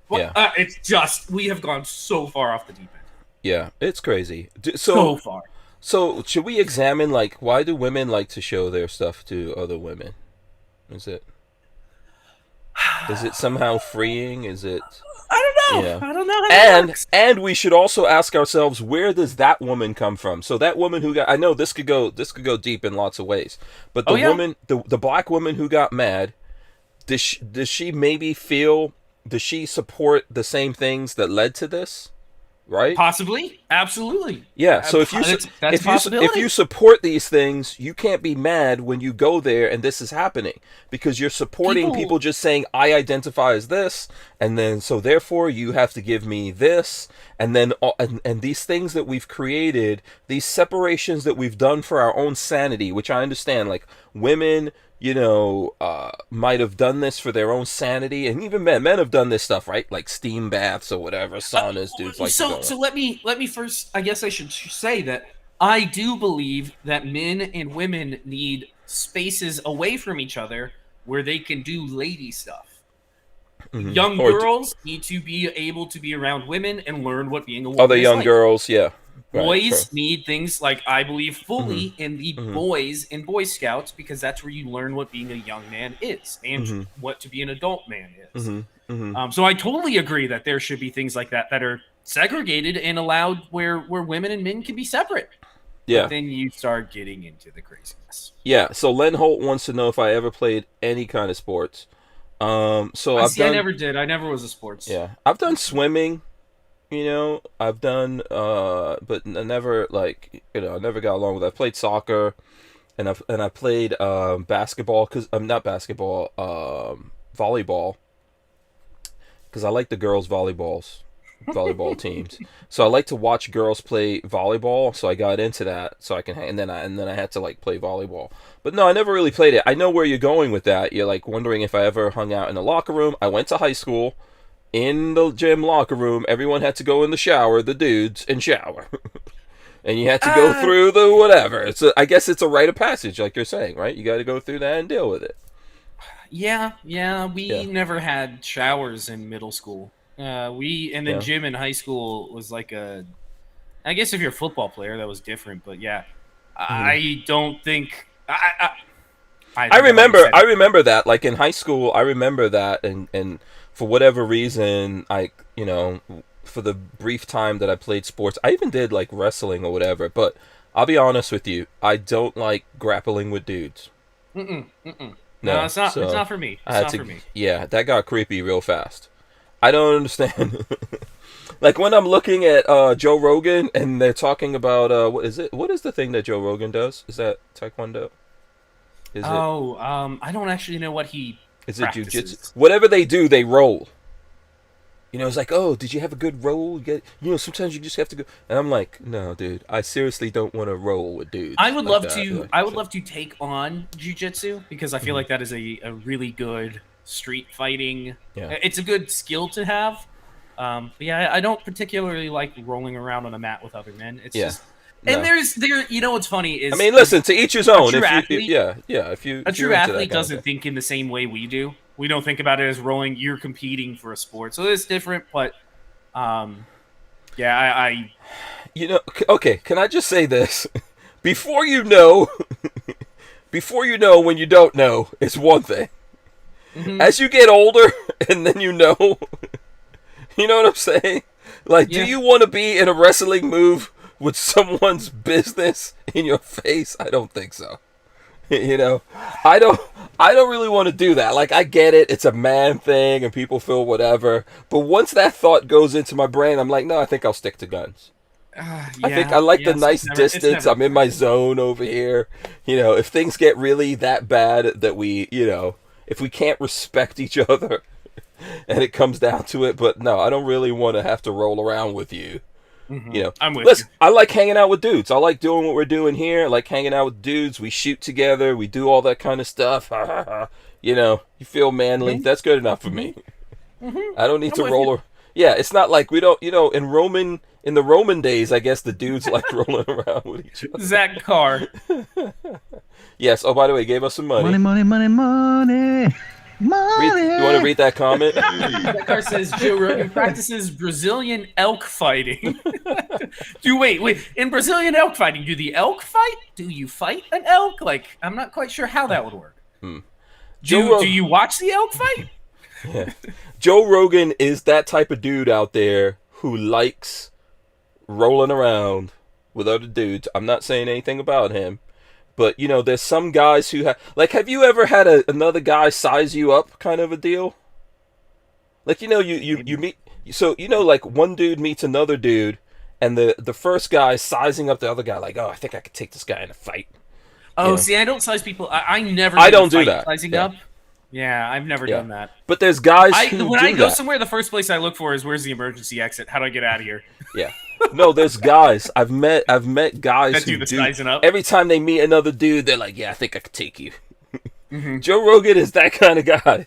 Well, it's just, we have gone so far off the deep end. Yeah, it's crazy. So far. So should we examine, why do women like to show their stuff to other women? Is it somehow freeing? Is it? I don't know. Yeah. I don't know how that works. And we should also ask ourselves, where does that woman come from? So that woman who got, I know this could go deep in lots of ways, but the woman, the black woman who got mad, does she maybe feel, does she support the same things that led to this? Right? Possibly, absolutely. Yeah. So if you support these things, you can't be mad when you go there and this is happening, because you're supporting people just saying, I identify as this, and then so therefore you have to give me this, and then and these things that we've created, these separations that we've done for our own sanity, which I understand, like women, might have done this for their own sanity, and even men have done this stuff, right? Like steam baths or whatever, saunas, dudes like. So let me first, I guess I should say that I do believe that men and women need spaces away from each other where they can do lady stuff. Mm-hmm. Young girls need to be able to be around women and learn what being a woman is. Other young girls, yeah. Boys need things like, I believe fully in the boys in Boy Scouts, because that's where you learn what being a young man is and what to be an adult man is. So I totally agree that there should be things like that are segregated and allowed where women and men can be separate. Yeah. But then you start getting into the craziness. Yeah. So Len Holt wants to know if I ever played any kind of sports. I never did. I never was a sports. Yeah. I've done swimming. I've done, but I never I never got along with it. I've played soccer, and I played basketball, volleyball, because I like the girls' volleyball teams. So I like to watch girls play volleyball. So I got into that, so I can, and then I had to play volleyball. But no, I never really played it. I know where you're going with that. You're wondering if I ever hung out in the locker room. I went to high school. In the gym locker room, everyone had to go in the shower, the dudes, and shower. And you had to go through the whatever. I guess it's a rite of passage, like you're saying, right? You got to go through that and deal with it. Yeah. We never had showers in middle school. Gym in high school was I guess if you're a football player, that was different. But yeah, I don't think... I remember that. Like in high school, I remember that, and for whatever reason, for the brief time that I played sports, I even did wrestling or whatever. But I'll be honest with you, I don't like grappling with dudes. No, it's not. It's not for me. For me. Yeah, that got creepy real fast. I don't understand. When I'm looking at Joe Rogan and they're talking about what is it? What is the thing that Joe Rogan does? Is that Taekwondo? I don't actually know what he. Is it jiu-jitsu? Whatever they do, they roll. It's like, oh, did you have a good roll? Sometimes you just have to go. And I'm like, no, dude, I seriously don't want to roll with dudes. I would like love that. to. Like, I would love to take on jiu-jitsu because I feel like that is a really good street fighting. Yeah. It's a good skill to have. But yeah, I don't particularly like rolling around on a mat with other men. It's just. And what's funny is. I mean, listen, to each his own. A true athlete doesn't think in the same way we do. We don't think about it as rolling. You're competing for a sport, so it's different. But, I. Okay. Can I just say this? Before you know when you don't know, it's one thing. Mm-hmm. As you get older, and then you know what I'm saying? Like, do you want to be in a wrestling move with someone's business in your face? I don't think so. I don't really want to do that. Like, I get it, it's a man thing and people feel whatever, but once that thought goes into my brain, I'm like, no, I think I'll stick to guns. I think I like the nice distance. I'm in my zone over here. If things get really that bad that we, if we can't respect each other and it comes down to it, but no, I don't really want to have to roll around with you. Mm-hmm. I'm with you. I like hanging out with dudes. I like doing what we're doing here. I like hanging out with dudes. We shoot together. We do all that kind of stuff. You feel manly. Mm-hmm. That's good enough for me. Mm-hmm. I don't need to roll. Yeah, it's not like we don't. In the Roman days, I guess the dudes like rolling around with each other. Zach Carr. Yes. Oh, by the way, gave us some money. Money, money, money, money. You want to read that comment? That car says Joe Rogan practices Brazilian elk fighting. Wait. In Brazilian elk fighting, do the elk fight? Do you fight an elk? Like, I'm not quite sure how that would work. Do you watch the elk fight? Yeah. Joe Rogan is that type of dude out there who likes rolling around with other dudes. I'm not saying anything about him. But, there's some guys who have you ever had another guy size you up kind of a deal? Like, you meet, so, like one dude meets another dude and the first guy sizing up the other guy like, oh, I think I could take this guy in a fight. See, I don't size people. I never do that. Sizing up. Yeah, I've never done that. But there's guys who when do I go that. somewhere, the first place I look for is where's the emergency exit? How do I get out of here? Yeah. No, there's guys. I've met guys that who do the sizing up. Every time they meet another dude, they're like, yeah, I think I could take you. Mm-hmm. Joe Rogan is that kind of guy.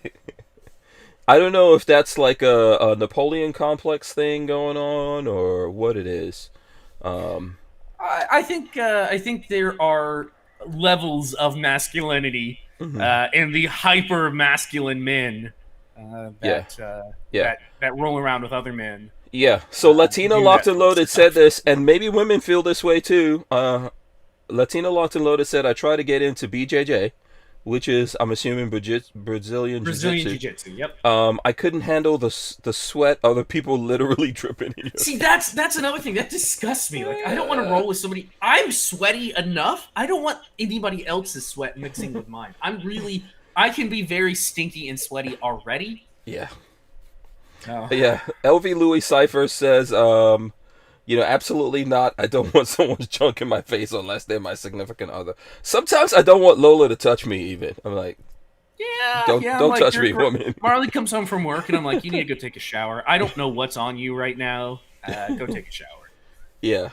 I don't know if that's like a Napoleon complex thing going on or what it is. I think there are levels of masculinity in the hyper masculine men that roll around with other men. Yeah, so Latina Locked and Loaded said this, and maybe women feel this way too. Latina Locked and Loaded said, I try to get into BJJ, which is, I'm assuming, Brazilian Jiu-Jitsu. Yep. I couldn't handle the sweat, other people literally dripping in your See, that's another thing. That disgusts me. Like, I don't want to roll with somebody. I'm sweaty enough. I don't want anybody else's sweat mixing with mine. I can be very stinky and sweaty already. Yeah. Oh. Yeah, LV Louis Cypher says, absolutely not. I don't want someone's junk in my face unless they're my significant other. Sometimes I don't want Lola to touch me even. I'm like, don't touch me, woman. Marley comes home from work and I'm like, you need to go take a shower. I don't know what's on you right now. Go take a shower. Yeah.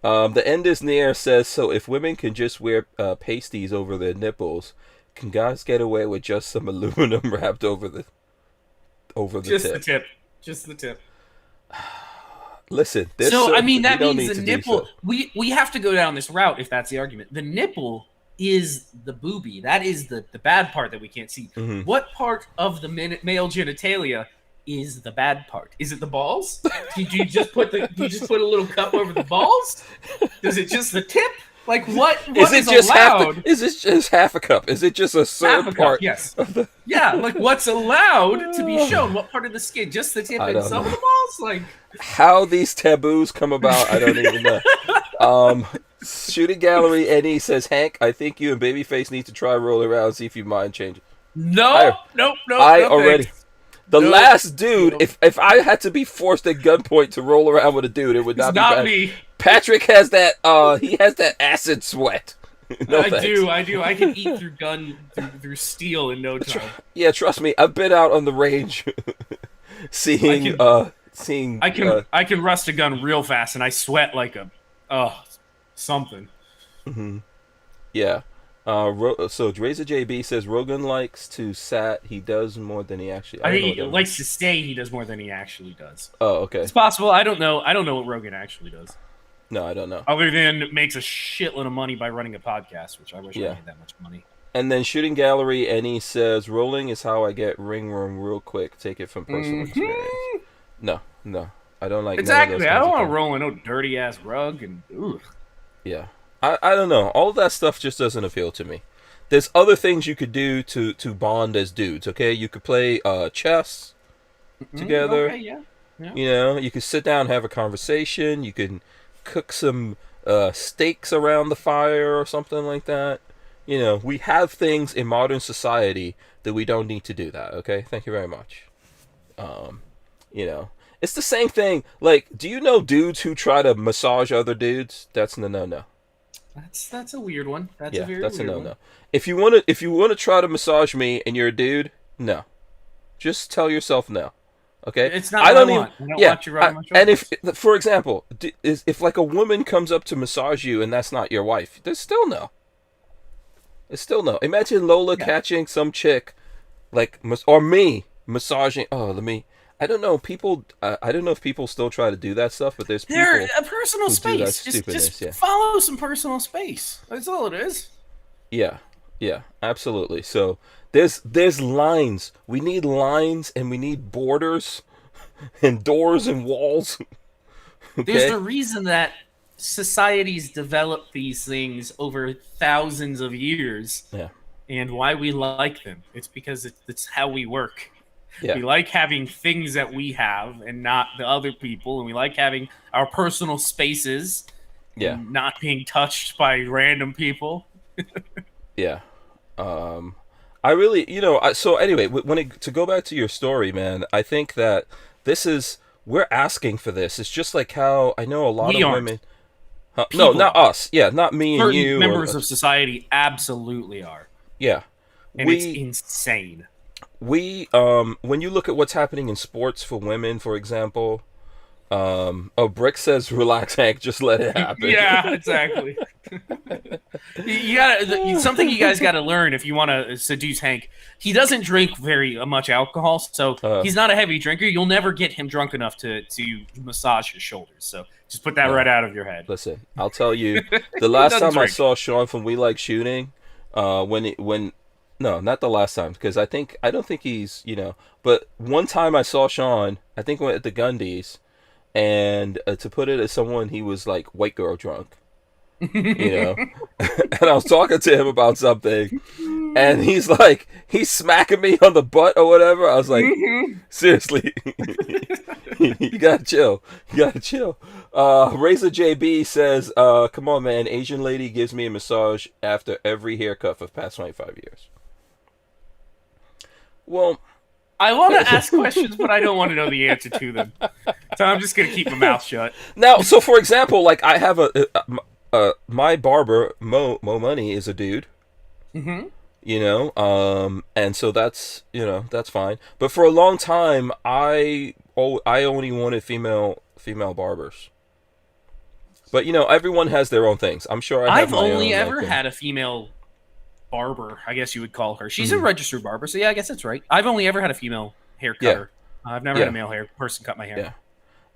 The end is near says, so if women can just wear pasties over their nipples, can guys get away with just some aluminum wrapped over the tip? Just the tip. Listen, that means the nipple. We have to go down this route if that's the argument. The nipple is the boobie. That is the bad part that we can't see. Mm-hmm. What part of the male genitalia is the bad part? Is it the balls? Did you just put a little cup over the balls? Is it just the tip? Like what is allowed? Is it just half a cup? Is it just a certain part? Yes. Yeah, like what's allowed to be shown? What part of the skin? Just the tip and some of the balls? Like how these taboos come about, I don't even know. Shooting Gallery NE says, Hank, I think you and Babyface need to try roll around and see if you mind changing. Nope. The last dude, if I had to be forced at gunpoint to roll around with a dude, it would not be me. Patrick has that. He has that acid sweat. I do. I can eat through steel in no time. Yeah, trust me. I've been out on the range seeing I can rust a gun real fast, and I sweat like something. Yeah. So Razor JB says Rogan likes to sat. He does more than he actually. I think he likes to say he does more than he actually does. Oh, okay. It's possible. I don't know. I don't know what Rogan actually does. No, I don't know. Other than makes a shitload of money by running a podcast, which I wish I made that much money. And then Shooting Gallery, and he says rolling is how I get ring room real quick. Take it from personal experience. No, I don't like exactly. I don't want to roll in no dirty ass rug and ooh. Yeah. I don't know. All of that stuff just doesn't appeal to me. There's other things you could do to bond as dudes, okay? You could play chess together. Okay, yeah. You know, you could sit down and have a conversation. You can cook some steaks around the fire or something like that. You know, we have things in modern society that we don't need to do that, okay? Thank you very much. You know, it's the same thing. Like, do you know dudes who try to massage other dudes? That's no. That's a weird one. That's a no. one. If you wanna try to massage me and you're a dude, no. Just tell yourself no. Okay? It's not what I want. I don't want you rubbing my shoulders. And if, for example, if like a woman comes up to massage you and that's not your wife, there's still no. It's still no. Imagine Lola catching some chick, like or me massaging. I don't know. People. I don't know if people still try to do that stuff, but there's people. They're a personal space. Just follow some personal space. That's all it is. Yeah, absolutely. So there's lines. We need lines, and we need borders, and doors and walls. Okay? There's the reason that societies develop these things over thousands of years. Yeah. And why we like them. It's because it's how we work. Yeah. We like having things that we have and not the other people, and we like having our personal spaces and not being touched by random people. Yeah. I really, so anyway, to go back to your story, man, I think that we're asking for this. It's just like how I know a lot of women. No, not us. Yeah, not me and you. Members of society absolutely are. Yeah. And it's insane. When you look at what's happening in sports for women, for example, Brick says, "Relax, Hank, just let it happen." Yeah, exactly. Something you guys got to learn if you want to seduce Hank. He doesn't drink very much alcohol, so he's not a heavy drinker. You'll never get him drunk enough to massage his shoulders. So just put that right out of your head. Listen, I'll tell you, the last time I saw Sean from We Like Shooting, no, not the last time, because I don't think he's, but one time I saw Sean, I think at the Gundies, and to put it as someone, he was like white girl drunk, and I was talking to him about something, and he's smacking me on the butt or whatever. I was like, seriously, you gotta chill. Razor JB says, come on, man, Asian lady gives me a massage after every haircut for the past 25 years. Well, I want to ask questions, but I don't want to know the answer to them. So I'm just going to keep my mouth shut. Now, so for example, like I have my barber, Mo Money, is a dude. And so that's fine. But for a long time, I only wanted female barbers. But everyone has their own things. I'm sure I've only ever had a female barber, I guess you would call her. She's a registered barber, so yeah, I guess that's right. I've only ever had a female hair cutter. I've never had a male person cut my hair. Yeah.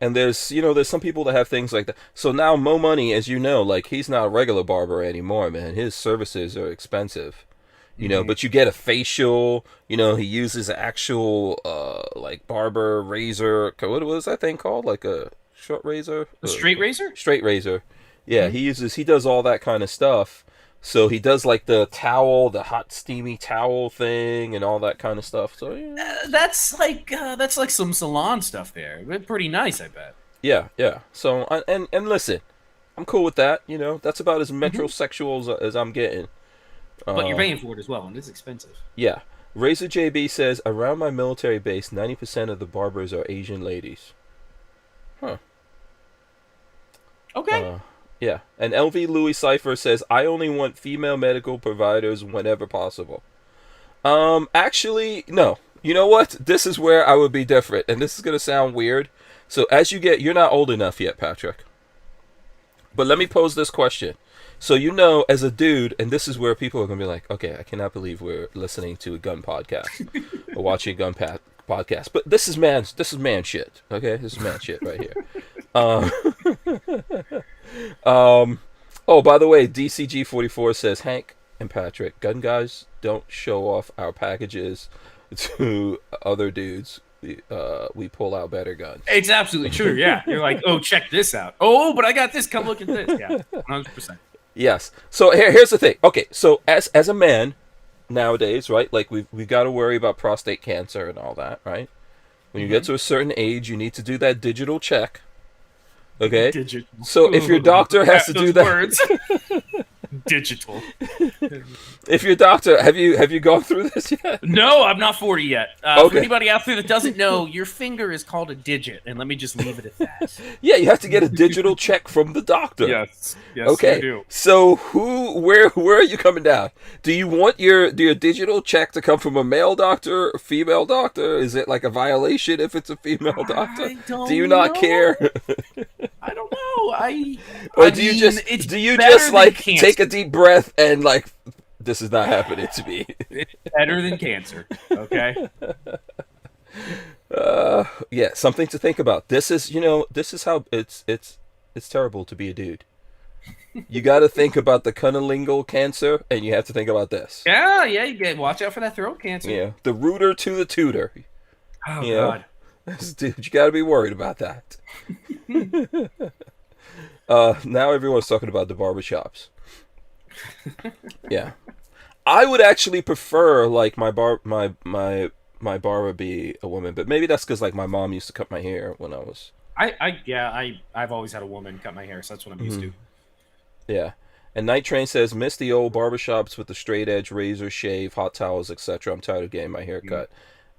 And there's some people that have things like that. So now Mo Money, as you know, like he's not a regular barber anymore, man. His services are expensive. But you get a facial, he uses actual like barber razor. What was that thing called? Like a short razor? A straight razor? Straight razor. Yeah, he does all that kind of stuff. So he does like the towel, the hot steamy towel thing, and all that kind of stuff. So that's like some salon stuff there. Pretty nice, I bet. Yeah. So and listen, I'm cool with that. That's about as metrosexual as I'm getting. But you're paying for it as well, and it's expensive. Yeah. Razor JB says, around my military base, 90% of the barbers are Asian ladies. Huh. Okay. Yeah, and LV Louis Cypher says, I only want female medical providers whenever possible. Actually, no. You know what? This is where I would be different, and this is gonna sound weird. So as you're not old enough yet, Patrick. But let me pose this question. So as a dude, and this is where people are gonna be like, okay, I cannot believe we're listening to a gun podcast or watching a gun podcast. But this is man shit. Okay, this is man shit right here. Oh, by the way, DCG44 says Hank and Patrick, gun guys don't show off our packages to other dudes. We pull out better guns. It's absolutely true. Yeah, you're like, oh, check this out. Oh, but I got this. Come look at this. Yeah, 100%. Yes. So here's the thing. Okay, so as a man nowadays, right? Like we've got to worry about prostate cancer and all that, right? When you get to a certain age, you need to do that digital check. Okay. Digital. So if your doctor has to do that, words. Digital. If your doctor, have you gone through this yet? No, I'm not 40 yet. Okay. For anybody out there that doesn't know, your finger is called a digit, and let me just leave it at that. Yeah, you have to get a digital check from the doctor. Yes, okay. You do. So where are you coming down? Do you want your digital check to come from a male doctor, a female doctor? Is it like a violation if it's a female doctor? Do you not care? I don't know. Or do you just take a deep breath and like, this is not happening to me? It's better than cancer. Okay. Yeah, something to think about. This is how it's terrible to be a dude. You got to think about the cunnilingual cancer, and you have to think about this. Yeah, you get watch out for that throat cancer. Yeah, the rooter to the tutor. Oh God, dude, you got to be worried about that. Now everyone's talking about the barbershops. Yeah, I would actually prefer like my barber be a woman, but maybe that's because like my mom used to cut my hair when I was. I've always had a woman cut my hair, so that's what I'm used to. Yeah, and Night Train says, miss the old barbershops with the straight edge razor shave, hot towels, etc. I'm tired of getting my hair cut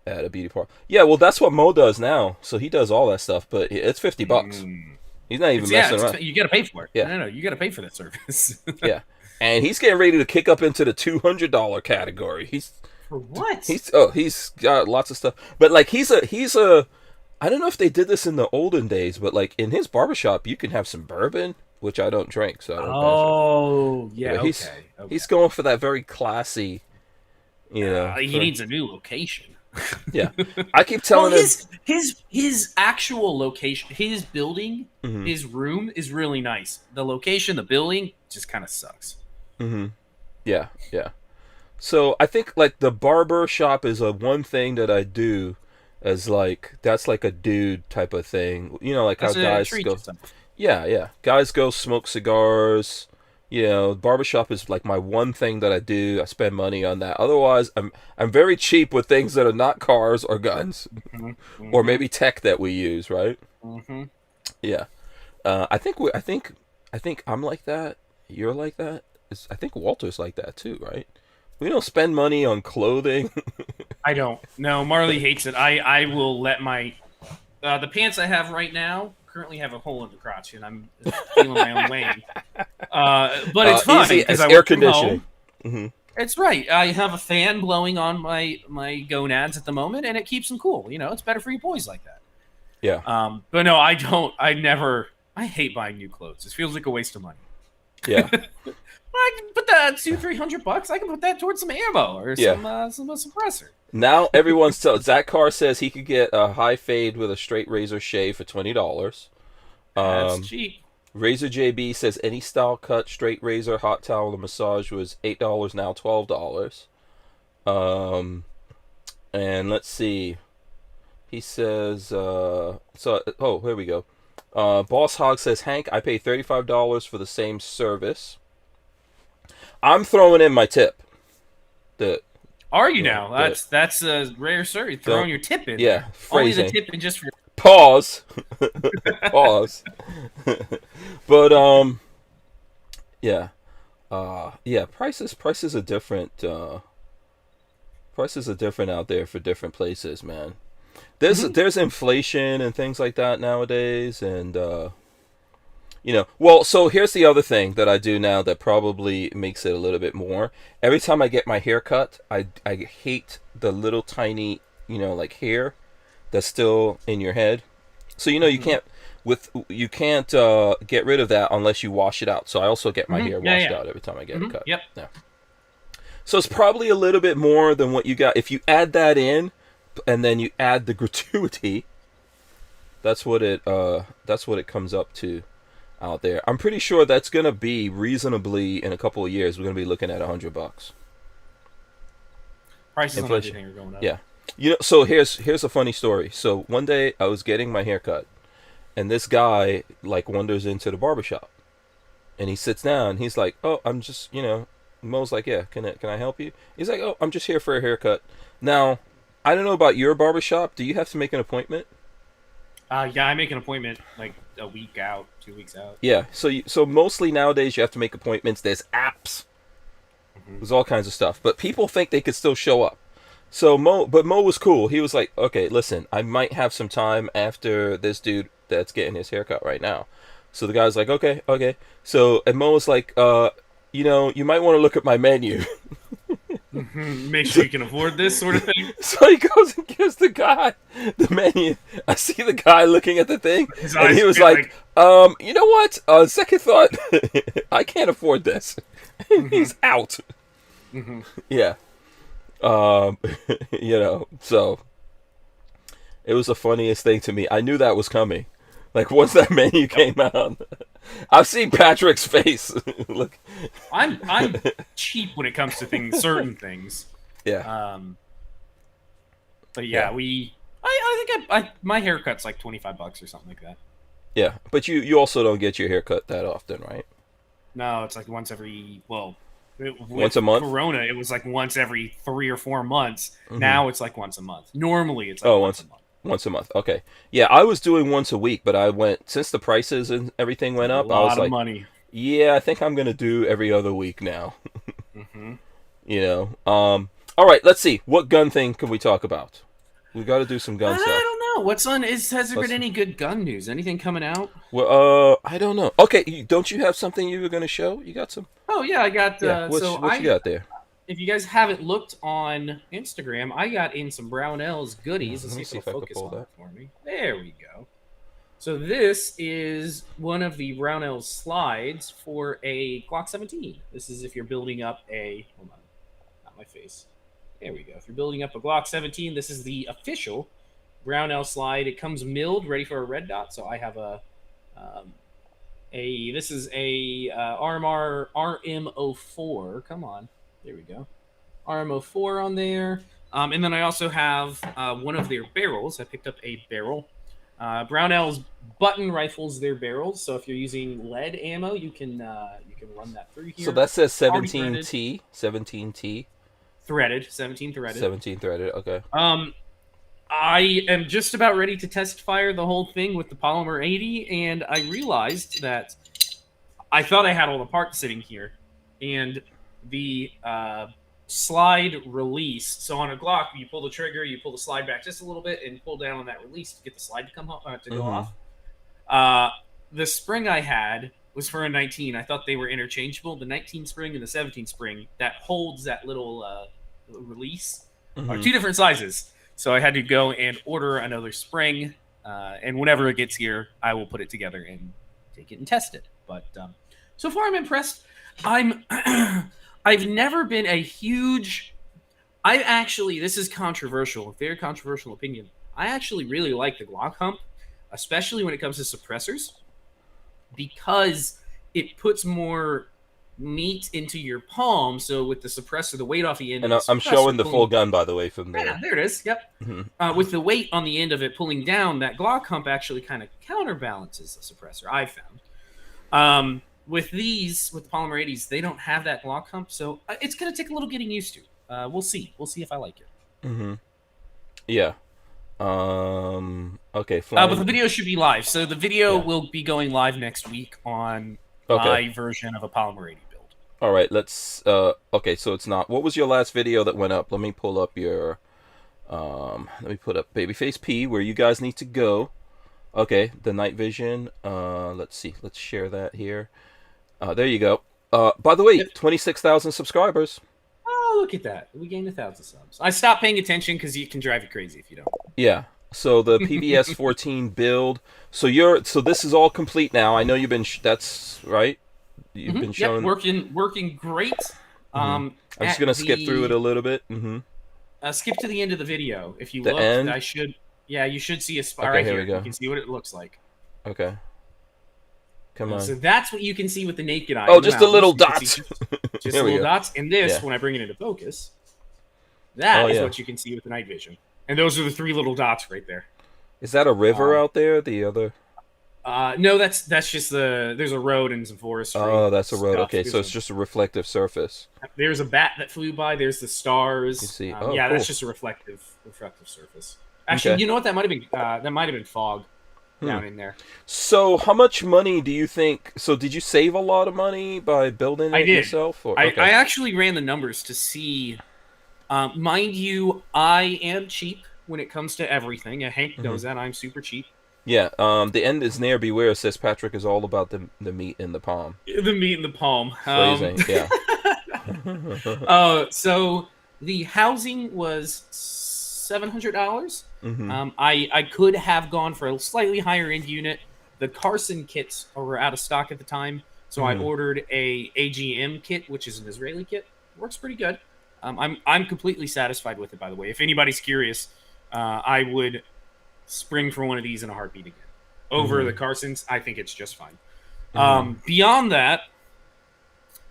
at a beauty parlor. Yeah, well, that's what Mo does now. So he does all that stuff, but it's $50. He's not even messing around. You got to pay for it. Yeah. No, you got to pay for that service. Yeah, and he's getting ready to kick up into the $200 category. For what? He's got lots of stuff, but like he's a. I don't know if they did this in the olden days, but like in his barbershop, you can have some bourbon, which I don't drink, so I don't. Yeah. Okay. He's going for that very classy. He needs a new location. Yeah, I keep telling him his actual location, his building, his room is really nice. The location, the building, just kind of sucks. Yeah. So I think like the barber shop is one thing that I do as like that's like a dude type of thing. Like how guys go. Yeah. Guys go smoke cigars. Barbershop is like my one thing that I do. I spend money on that. Otherwise, I'm very cheap with things that are not cars or guns, or maybe tech that we use, right? Yeah. I think I'm like that. You're like that. I think Walter's like that too, right? We don't spend money on clothing. I don't. No, Marley hates it. I will let my the pants I have right now currently have a hole in the crotch, and I'm feeling my own lane. But it's fine because I air work from conditioning. home. It's right. I have a fan blowing on my gonads at the moment, and it keeps them cool. It's better for you boys like that. Yeah. But no, I don't. I hate buying new clothes. It feels like a waste of money. Yeah. I can put that $200-300. I can put that towards some ammo or some suppressor. Now everyone's Zach Carr says he could get a high fade with a straight razor shave for $20. That's cheap. Razor JB says any style cut, straight razor, hot towel, and massage was $8, now $12. And let's see. He says here we go. Boss Hog says, Hank, I pay $35 for the same service. I'm throwing in my tip. Are you now? That's a rare sir. You're throwing your tip in. Yeah, only the tip in just for pause. Pause. But yeah. Prices are different. Prices are different out there for different places, man. There's inflation and things like that nowadays, and so here's the other thing that I do now that probably makes it a little bit more. Every time I get my hair cut, I hate the little tiny like hair that's still in your head. So you can't get rid of that unless you wash it out. So I also get my hair washed out every time I get a cut. Yep. Yeah. So it's probably a little bit more than what you got. If you add that in, and then you add the gratuity, that's what it comes up to out there. I'm pretty sure that's gonna be reasonably in a couple of years. We're gonna be looking at $100. Prices on everything are going up. Yeah. So here's a funny story. So one day I was getting my hair cut, and this guy like wanders into the barbershop, and he sits down. He's like, "Oh, I'm just Mo's like, "Yeah, can I help you?" He's like, "Oh, I'm just here for a haircut." Now, I don't know about your barbershop. Do you have to make an appointment? Yeah, I make an appointment like a week out, 2 weeks out. Yeah. So mostly nowadays you have to make appointments. There's apps. There's all kinds of stuff, but people think they could still show up. So Mo was cool. He was like, "Okay, listen, I might have some time after this dude that's getting his haircut right now." So the guy's like, "Okay." So and Mo was like, you might want to look at my menu." Make sure you can afford this sort of thing. So he goes and gives the guy the menu. I see the guy looking at the thing, and he was like, "You know what? Second thought, I can't afford this." He's out. Yeah. So it was the funniest thing to me. I knew that was coming. Like once that menu came out, I've seen Patrick's face. Look, I'm cheap when it comes to certain things. Yeah. But yeah, I think my haircut's like $25 or something like that. Yeah, but you also don't get your haircut that often, right? No, it's like once every once a month. Corona, it was like once every 3 or 4 months. Now it's like once a month. Normally, it's like once a month. Once a month. Okay. Yeah, I was doing once a week, but I went since the prices and everything went up. I was like, money. Yeah, I think I'm gonna do every other week now. All right. Let's see. What gun thing can we talk about? We got to do some gun stuff. I don't know. What's on? Has there been any good gun news? Anything coming out? Well, I don't know. Okay, don't you have something you were gonna show? You got some? Oh yeah, I got. What you got there? If you guys haven't looked on Instagram, I got in some Brownells goodies. Let's see if it'll focus on it for me. There we go. So this is one of the Brownells slides for a Glock 17. This is if you're building up a... Hold on. Not my face. There we go. If you're building up a Glock 17, this is the official Brownell slide. It comes milled, ready for a red dot. So I have this is a Armory RM04. Come on. There we go. RM04 on there. And then I also have one of their barrels. I picked up a barrel. Brownell's button rifles their barrels. So if you're using lead ammo, you can run that through here. So that says 17T. 17T. Threaded. 17 threaded. 17 threaded. Okay. I am just about ready to test fire the whole thing with the Polymer 80, and I realized that I thought I had all the parts sitting here, and the slide release. So on a Glock, you pull the trigger, you pull the slide back just a little bit, and pull down on that release to get the slide to come go off. The spring I had was for a 19. I thought they were interchangeable. The 19 spring and the 17 spring that holds that little release are two different sizes. So I had to go and order another spring, and whenever it gets here, I will put it together and take it and test it. But so far, I'm impressed. I've never been a huge... this is controversial, a very controversial opinion. I actually really like the Glock hump, especially when it comes to suppressors, because it puts more meat into your palm. So with the suppressor, the weight off the end... And I'm showing the full gun, by the way, from there. Yeah, there it is. Yep. With the weight on the end of it pulling down, that Glock hump actually kind of counterbalances the suppressor, I've found. With the Polymer 80s, they don't have that Glock hump, so it's going to take a little getting used to. We'll see. We'll see if I like it. Yeah. Okay. But the video should be live. So the video will be going live next week on my version of a Polymer 80 build. All right. Let's. Okay. So it's not. What was your last video that went up? Let me pull up your. Let me put up Babyface P where you guys need to go. Okay. The night vision. Let's see. Let's share that here. There you go. By the way, 26,000 subscribers. Oh, Oh, look at that. We gained 1,000 subs. I stopped paying attention because it can drive you crazy if you don't. Yeah. So the PVS 14 build. So this is all complete now. I know you've been. That's right. You've been showing. Yep, working great. I'm just gonna skip through it a little bit. Skip to the end of the video. If you The look, end? you should see a spot Okay, right here here. we go. You can see what it looks like. Okay. Come on. So that's what you can see with the naked eye. Oh, in just the mountains. little You can dots. see Just There we little go. dots. And this, Yeah. when I bring it into focus, that is yeah. what you can see with the night vision. And those are the 3 little dots right there. Is that a river out there? The other. No, that's just there's a road and some forestry. Oh, that's a road. stuff. Okay, so it's just a reflective surface. There's a bat that flew by. There's the stars. You see. Yeah, Cool. that's just a reflective surface. Actually, Okay. you know what? That might have been fog down in there. So, how much money do you think? So, did you save a lot of money by building it I did. yourself? Or, I okay. actually ran the numbers to see. Mind you, I am cheap when it comes to everything. Hank knows that. I'm super cheap. Yeah. The end is near. Beware, says Patrick is all about the meat in the palm. The meat in the palm. Phrasing. Yeah. So the housing was $700. I could have gone for a slightly higher end unit. The Carson kits were out of stock at the time, so I ordered a AGM kit, which is an Israeli kit. Works pretty good. I'm completely satisfied with it. By the way, if anybody's curious, I would spring for one of these in a heartbeat again. Over the Carsons, I think it's just fine. Beyond that,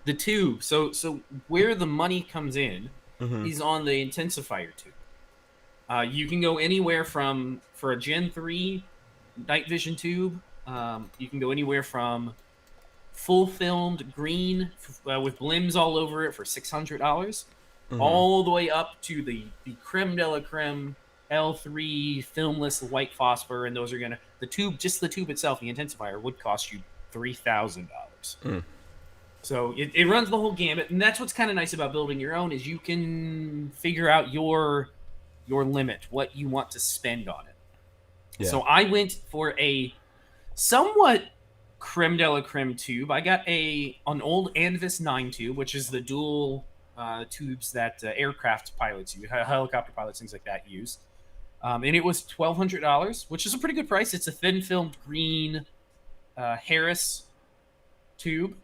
the tube. So where the money comes in is on the intensifier tube. You can go anywhere from, for a Gen 3 night vision tube, you can go anywhere from full filmed green with blims all over it for $600, all the way up to the creme de la creme L3 filmless white phosphor, and those are gonna the tube itself, the intensifier would cost you $3,000. So it runs the whole gamut, and that's what's kind of nice about building your own is you can figure out your limit, what you want to spend on it. Yeah. So I went for a somewhat creme de la creme tube. I got an old Anvis 9 tube, which is the dual tubes that aircraft pilots use, helicopter pilots, things like that use. And it was $1,200, which is a pretty good price. It's a thin filmed green Harris tube.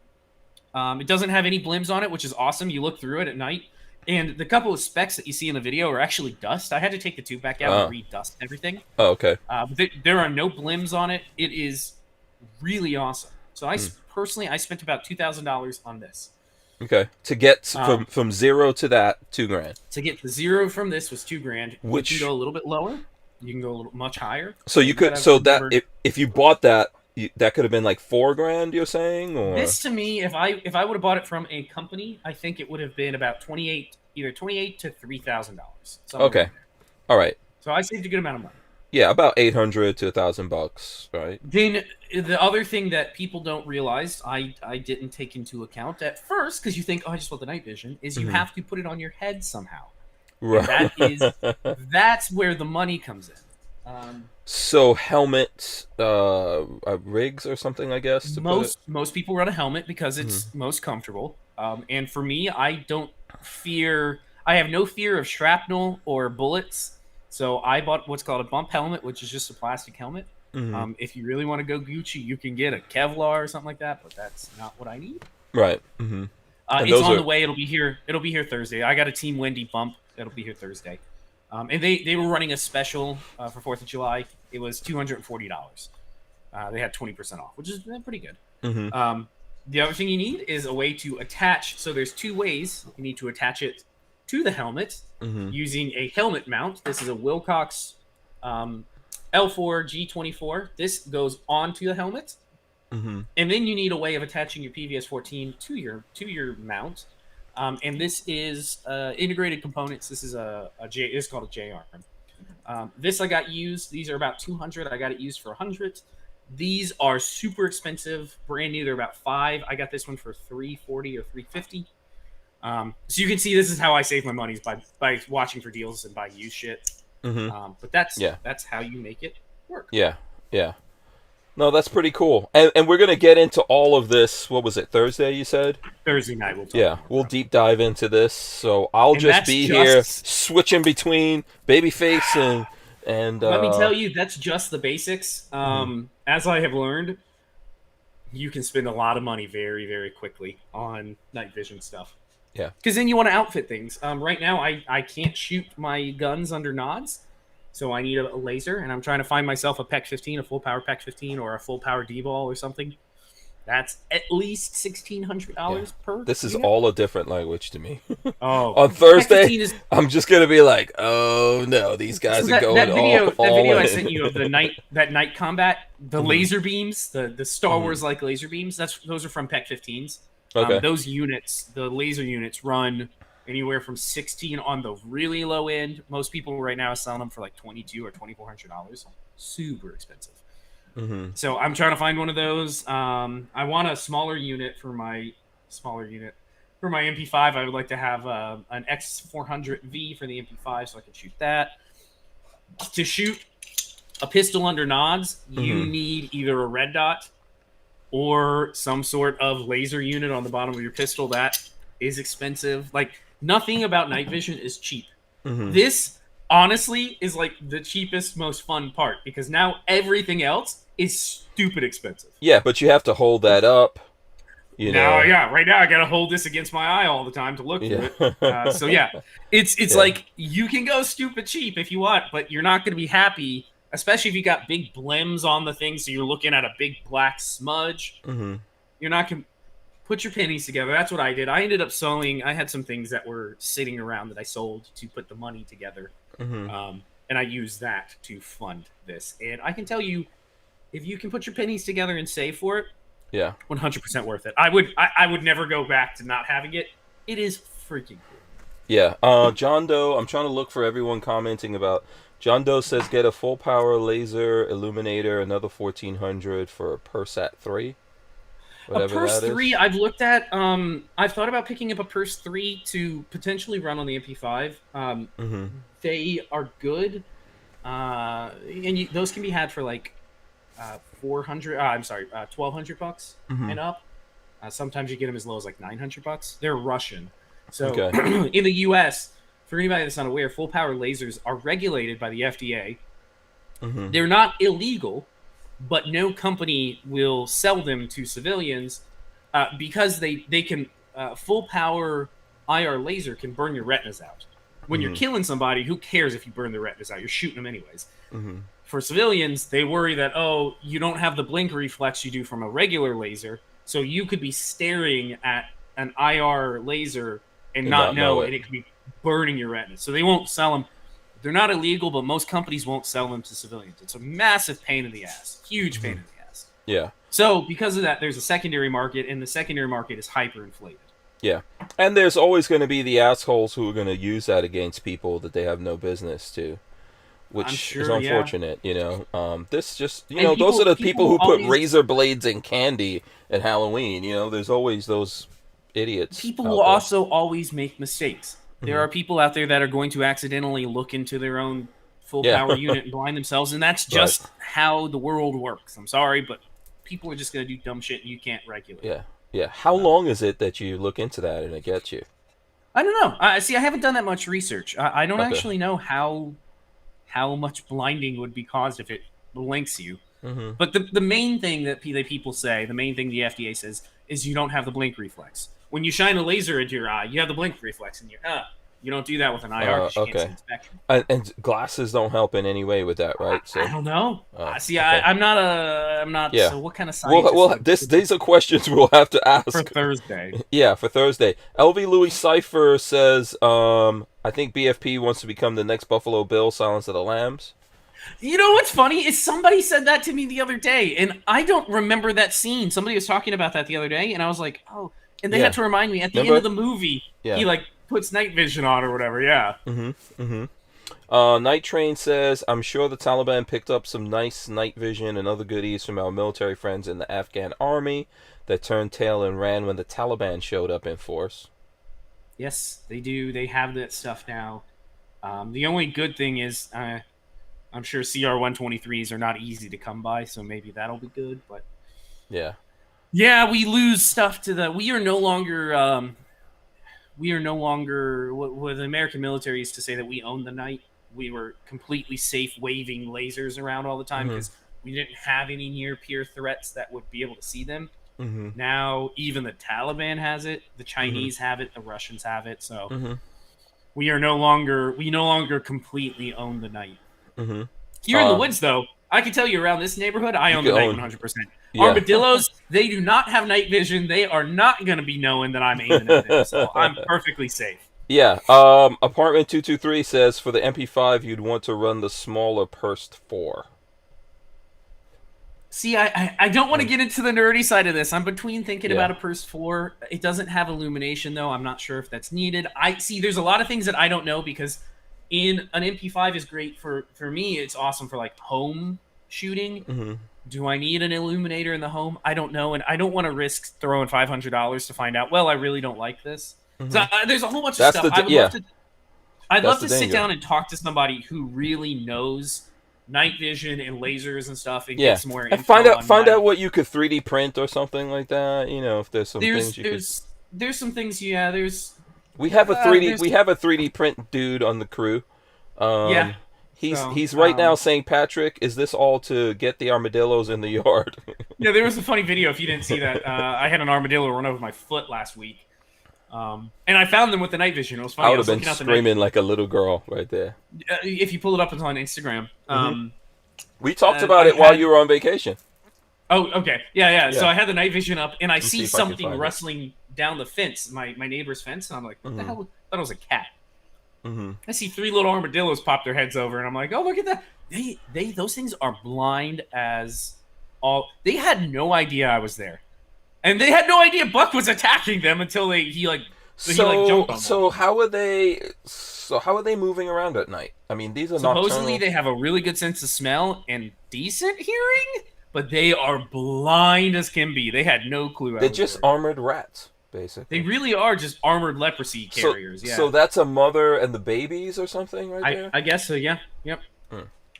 It doesn't have any blims on it, which is awesome. You look through it at night. And the couple of specs that you see in the video are actually dust. I had to take the tube back out and re-dust everything. Oh, okay. But there are no blims on it. It is really awesome. So I personally spent about $2,000 on this. Okay. To get from zero to that, $2,000. To get the zero from this was $2,000. Which you can go a little bit lower. You can go a little much higher. So you could. So that if you bought that, that could have been like $4,000. You're saying, or this to me, if I would have bought it from a company, I think it would have been about either $2,800 to $3,000. Okay. All right. So I saved a good amount of money. Yeah, about $800 to $1,000, right? Then the other thing that people don't realize, I didn't take into account at first, because you think, oh, I just want the night vision, is you have to put it on your head somehow. Right. That's where the money comes in. So helmet rigs or something, I guess. Most people run a helmet because it's most comfortable. And for me, I have no fear of shrapnel or bullets. So I bought what's called a bump helmet, which is just a plastic helmet. If you really want to go Gucci, you can get a Kevlar or something like that, but that's not what I need. Right. It's on the way. It'll be here Thursday. I got a Team Wendy bump. That'll be here Thursday. And they were running a special for 4th of July. It was $240. They had 20% off, which is pretty good. The other thing you need is a way to attach. So there's 2 ways you need to attach it to the helmet using a helmet mount. This is a Wilcox L4 G24. This goes onto the helmet. And then you need a way of attaching your PVS 14 to your mount. And this is integrated components. This is it's called a J-arm. This I got used. These are about $200. I got it used for $100. These are super expensive, brand new. They're about $5. I got this one for $340 or $350. So you can see this is how I save my money, is by watching for deals and buying used shit. But that's how you make it work. Yeah. No, that's pretty cool. And we're going to get into all of this. What was it, Thursday, you said? Thursday night we'll talk. Yeah, we'll deep dive into this. So I'll just be here switching between Babyface and let me tell you, that's just the basics. As I have learned, you can spend a lot of money very, very quickly on night vision stuff. Yeah. Because then you want to outfit things. Right now, I can't shoot my guns under nods, so I need a laser, and I'm trying to find myself a PEC 15, a full power PEC 15, or a full power D-ball or something. That's at least $1,600 per. This is all a different language to me. Oh, on Thursday, I'm just gonna be like, oh no, these guys are going that video, all that video in. I sent you of the night combat, the laser beams, the Star Wars like laser beams. Those are from PEC 15s. Okay. Those units, the laser units, run anywhere from 16 on the really low end. Most people right now are selling them for like $2,200 or $2,400. Super expensive. So I'm trying to find one of those. I want a smaller unit for my MP5. I would like to have an X400V for the MP5 so I can shoot that. To shoot a pistol under nods, you need either a red dot or some sort of laser unit on the bottom of your pistol. That is expensive. Like, nothing about night vision is cheap. This, honestly, is like the cheapest, most fun part, because now everything else is stupid expensive. Yeah, but you have to hold that up. You know. Right now I gotta hold this against my eye all the time to look through it. So yeah, it's like you can go stupid cheap if you want, but you're not gonna be happy, especially if you got big blems on the thing, so you're looking at a big black smudge. You're not gonna put your pennies together. That's what I did. I ended up selling. I had some things that were sitting around that I sold to put the money together, and I used that to fund this. And I can tell you, if you can put your pennies together and save for it, 100% worth it. I would never go back to not having it. It is freaking cool. Yeah. John Doe, I'm trying to look for everyone commenting about. John Doe says get a full power laser illuminator, another $1,400 for a PERSAT 3. Whatever a Purse that 3 is. I've looked at. I've thought about picking up a Purse 3 to potentially run on the MP5. They are good, and those can be had for like $1,200 and up. Sometimes you get them as low as like $900. They're Russian, so in the U.S., for anybody that's not aware, full power lasers are regulated by the FDA. They're not illegal, but no company will sell them to civilians because they can full power IR laser can burn your retinas out. When you're killing somebody, who cares if you burn their retinas out? You're shooting them anyways. For civilians, they worry that, oh, you don't have the blink reflex you do from a regular laser, so you could be staring at an IR laser and not know it, and it could be burning your retinas. So they won't sell them. They're not illegal, but most companies won't sell them to civilians. It's a massive pain in the ass. Huge pain in the ass. Yeah. So because of that, there's a secondary market, and the secondary market is hyperinflated. Yeah. And there's always going to be the assholes who are going to use that against people that they have no business to. Which is unfortunate, you know. This just, you know, those are the people who put razor blades in candy at Halloween. You know, there's always those idiots. People will also always make mistakes. There are people out there that are going to accidentally look into their own full power unit and blind themselves, and that's just how the world works. I'm sorry, but people are just going to do dumb shit and you can't regulate. Yeah. How long is it that you look into that and it gets you? I don't know. I haven't done that much research. I don't actually know how much blinding would be caused if it blinks you. But the main thing that people say, the main thing the FDA says, is you don't have the blink reflex. When you shine a laser into your eye, you have the blink reflex in your eye. You don't do that with an IR because you can't see the spectrum. And glasses don't help in any way with that, right? So I don't know. I'm not. Yeah. So what kind of science? Well, these are questions we'll have to ask for Thursday. Yeah, for Thursday. LV Louis Cipher says, I think BFP wants to become the next Buffalo Bill, Silence of the Lambs. You know what's funny is somebody said that to me the other day, and I don't remember that scene. Somebody was talking about that the other day, and I was like, oh. And they had to remind me at the end of the movie, he like puts night vision on or whatever. Yeah. Night Train says, I'm sure the Taliban picked up some nice night vision and other goodies from our military friends in the Afghan army that turned tail and ran when the Taliban showed up in force. Yes, they do. They have that stuff now. The only good thing is I'm sure CR123s are not easy to come by, so maybe that'll be good. But Yeah. yeah, we lose stuff to the. We are no longer. We are no longer what the American military used to say that we own the night. We were completely safe waving lasers around all the time because we didn't have any near peer threats that would be able to see them. Mm-hmm. Now even the Taliban has it, the Chinese have it, the Russians have it. So we no longer completely own the night. Mm-hmm. Here in the woods, though, I can tell you around this neighborhood, I own the night 100%. Yeah. Armadillos, they do not have night vision. They are not going to be knowing that I'm aiming at them, so I'm perfectly safe. Yeah. Apartment 223 says for the MP5, you'd want to run the smaller Purst 4. See, I don't want to get into the nerdy side of this. I'm between thinking about a Purse 4. It doesn't have illumination, though. I'm not sure if that's needed. There's a lot of things that I don't know because an MP5 is great for me. It's awesome for like home shooting. Do I need an illuminator in the home? I don't know, and I don't want to risk throwing $500 to find out, well, I really don't like this. So there's a whole bunch of stuff. I'd love to sit down and talk to somebody who really knows night vision and lasers and stuff and get some more info. And find out what you could 3D print or something like that. You know, if there's some things you could. There's some things. We have a 3D print dude on the crew. He's right now saying, Patrick, is this all to get the armadillos in the yard? Yeah, there was a funny video if you didn't see that. I had an armadillo run over my foot last week. And I found them with the night vision. It was funny. I would have been screaming like a little girl right there. If you pull it up, it's on Instagram. We talked about it while you were on vacation. Oh, okay. Yeah. So I had the night vision up, and I see something rustling down the fence, my neighbor's fence, and I'm like, what the hell? I thought it was a cat. I see 3 little armadillos pop their heads over, and I'm like, oh, look at that. Those things are blind as all. They had no idea I was there. And they had no idea Buck was attacking them until he jumped on them. So how are they moving around at night? I mean, these are supposedly they have a really good sense of smell and decent hearing, but they are blind as can be. They had no clue. They're just armored rats, basically. They really are just armored leprosy carriers. So that's a mother and the babies or something right there? I guess so, yeah. Yep.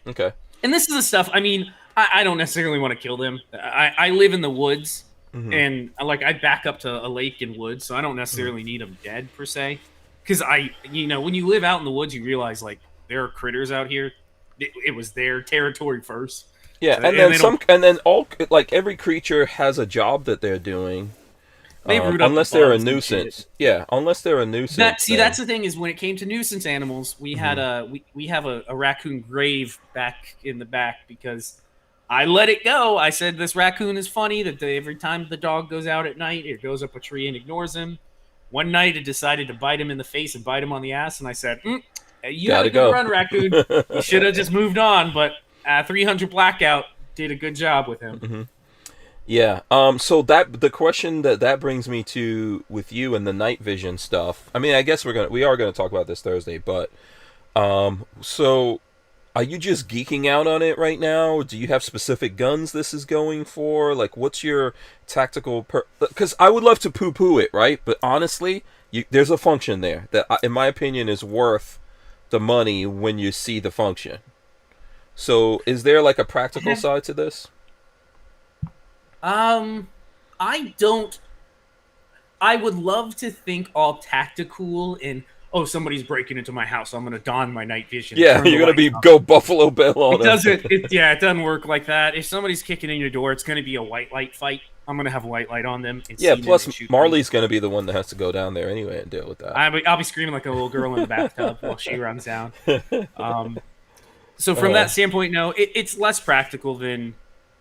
Okay. And this is the stuff, I mean, I don't necessarily want to kill them. I live in the woods. And I back up to a lake and woods, so I don't necessarily need them dead per se. Because when you live out in the woods, you realize like there are critters out here. It was their territory first. Yeah, so, and then all every creature has a job that they're doing. Unless they're a nuisance. Yeah, unless they're a nuisance. That's the thing is when it came to nuisance animals, we had we have a raccoon grave back in the back because I let it go. I said this raccoon is funny that every time the dog goes out at night, it goes up a tree and ignores him. One night it decided to bite him in the face and bite him on the ass, and I said, you had a good run, raccoon. You should have just moved on, but 300 Blackout did a good job with him. Yeah. So the question that brings me to with you and the night vision stuff. I mean, I guess we are gonna talk about this Thursday, but so are you just geeking out on it right now? Do you have specific guns this is going for? Like, what's your tactical? Because I would love to poo-poo it, right? But honestly, there's a function there that, in my opinion, is worth the money when you see the function. So, is there like a practical side to this? I don't. I would love to think all tactical and somebody's breaking into my house, so I'm gonna don my night vision. Yeah, you're gonna go Buffalo Bill on it. It doesn't work like that. If somebody's kicking in your door, it's gonna be a white light fight. I'm gonna have a white light on them. Yeah, plus Marley's gonna be the one that has to go down there anyway and deal with that. I'll be screaming like a little girl in the bathtub while she runs down. So from that standpoint, no, it's less practical than.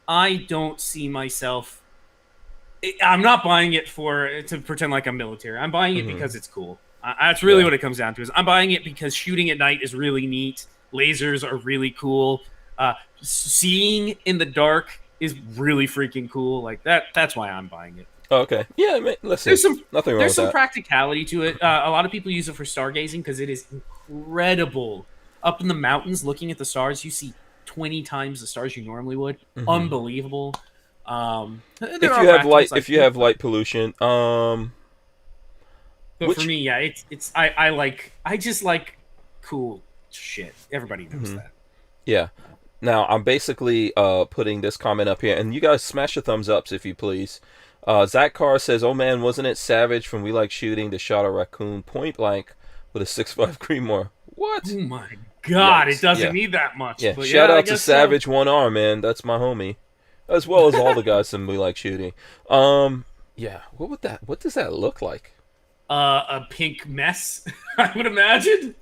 I don't see myself. I'm not buying it to pretend like I'm military. I'm buying it because it's cool. That's really what it comes down to. Is I'm buying it because shooting at night is really neat. Lasers are really cool. Seeing in the dark is really freaking cool. Like that. That's why I'm buying it. Oh, okay. Yeah. I mean, listen. Nothing wrong with that. There's some practicality to it. A lot of people use it for stargazing because it is incredible. Up in the mountains, looking at the stars, you see 20 times the stars you normally would. Unbelievable. If you have light pollution, but for me, yeah, I just like cool shit. Everybody knows that. Yeah. Now, I'm basically putting this comment up here, and you guys smash the thumbs ups if you please. Zach Carr says, "Oh man, wasn't it savage from We Like Shooting to shot a raccoon point blank with a 6.5 Creedmoor?" What? Oh my God, Yikes. it doesn't Yeah. need that much. Yeah, But shout yeah, I out to guess Savage One Arm, man. That's my homie, as well as all the guys from We Like Shooting. Yeah. What does that look like? A pink mess, I would imagine.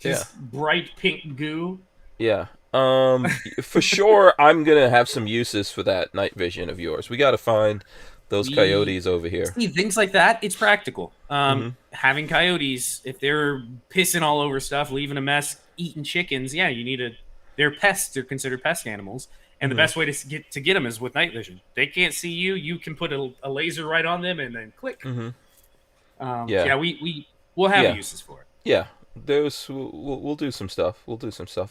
Yeah. Just bright pink goo. Yeah. For sure, I'm gonna have some uses for that night vision of yours. We got to find those coyotes over here. See, things like that, it's practical. Mhm. Having coyotes, if they're pissing all over stuff, leaving a mess, eating chickens, yeah, you need they're pests. They're considered pest animals, and the best way to get them is with night vision. They can't see you. You can put a laser right on them and then click. Yeah, we'll have uses for it. Yeah. We'll do some stuff. We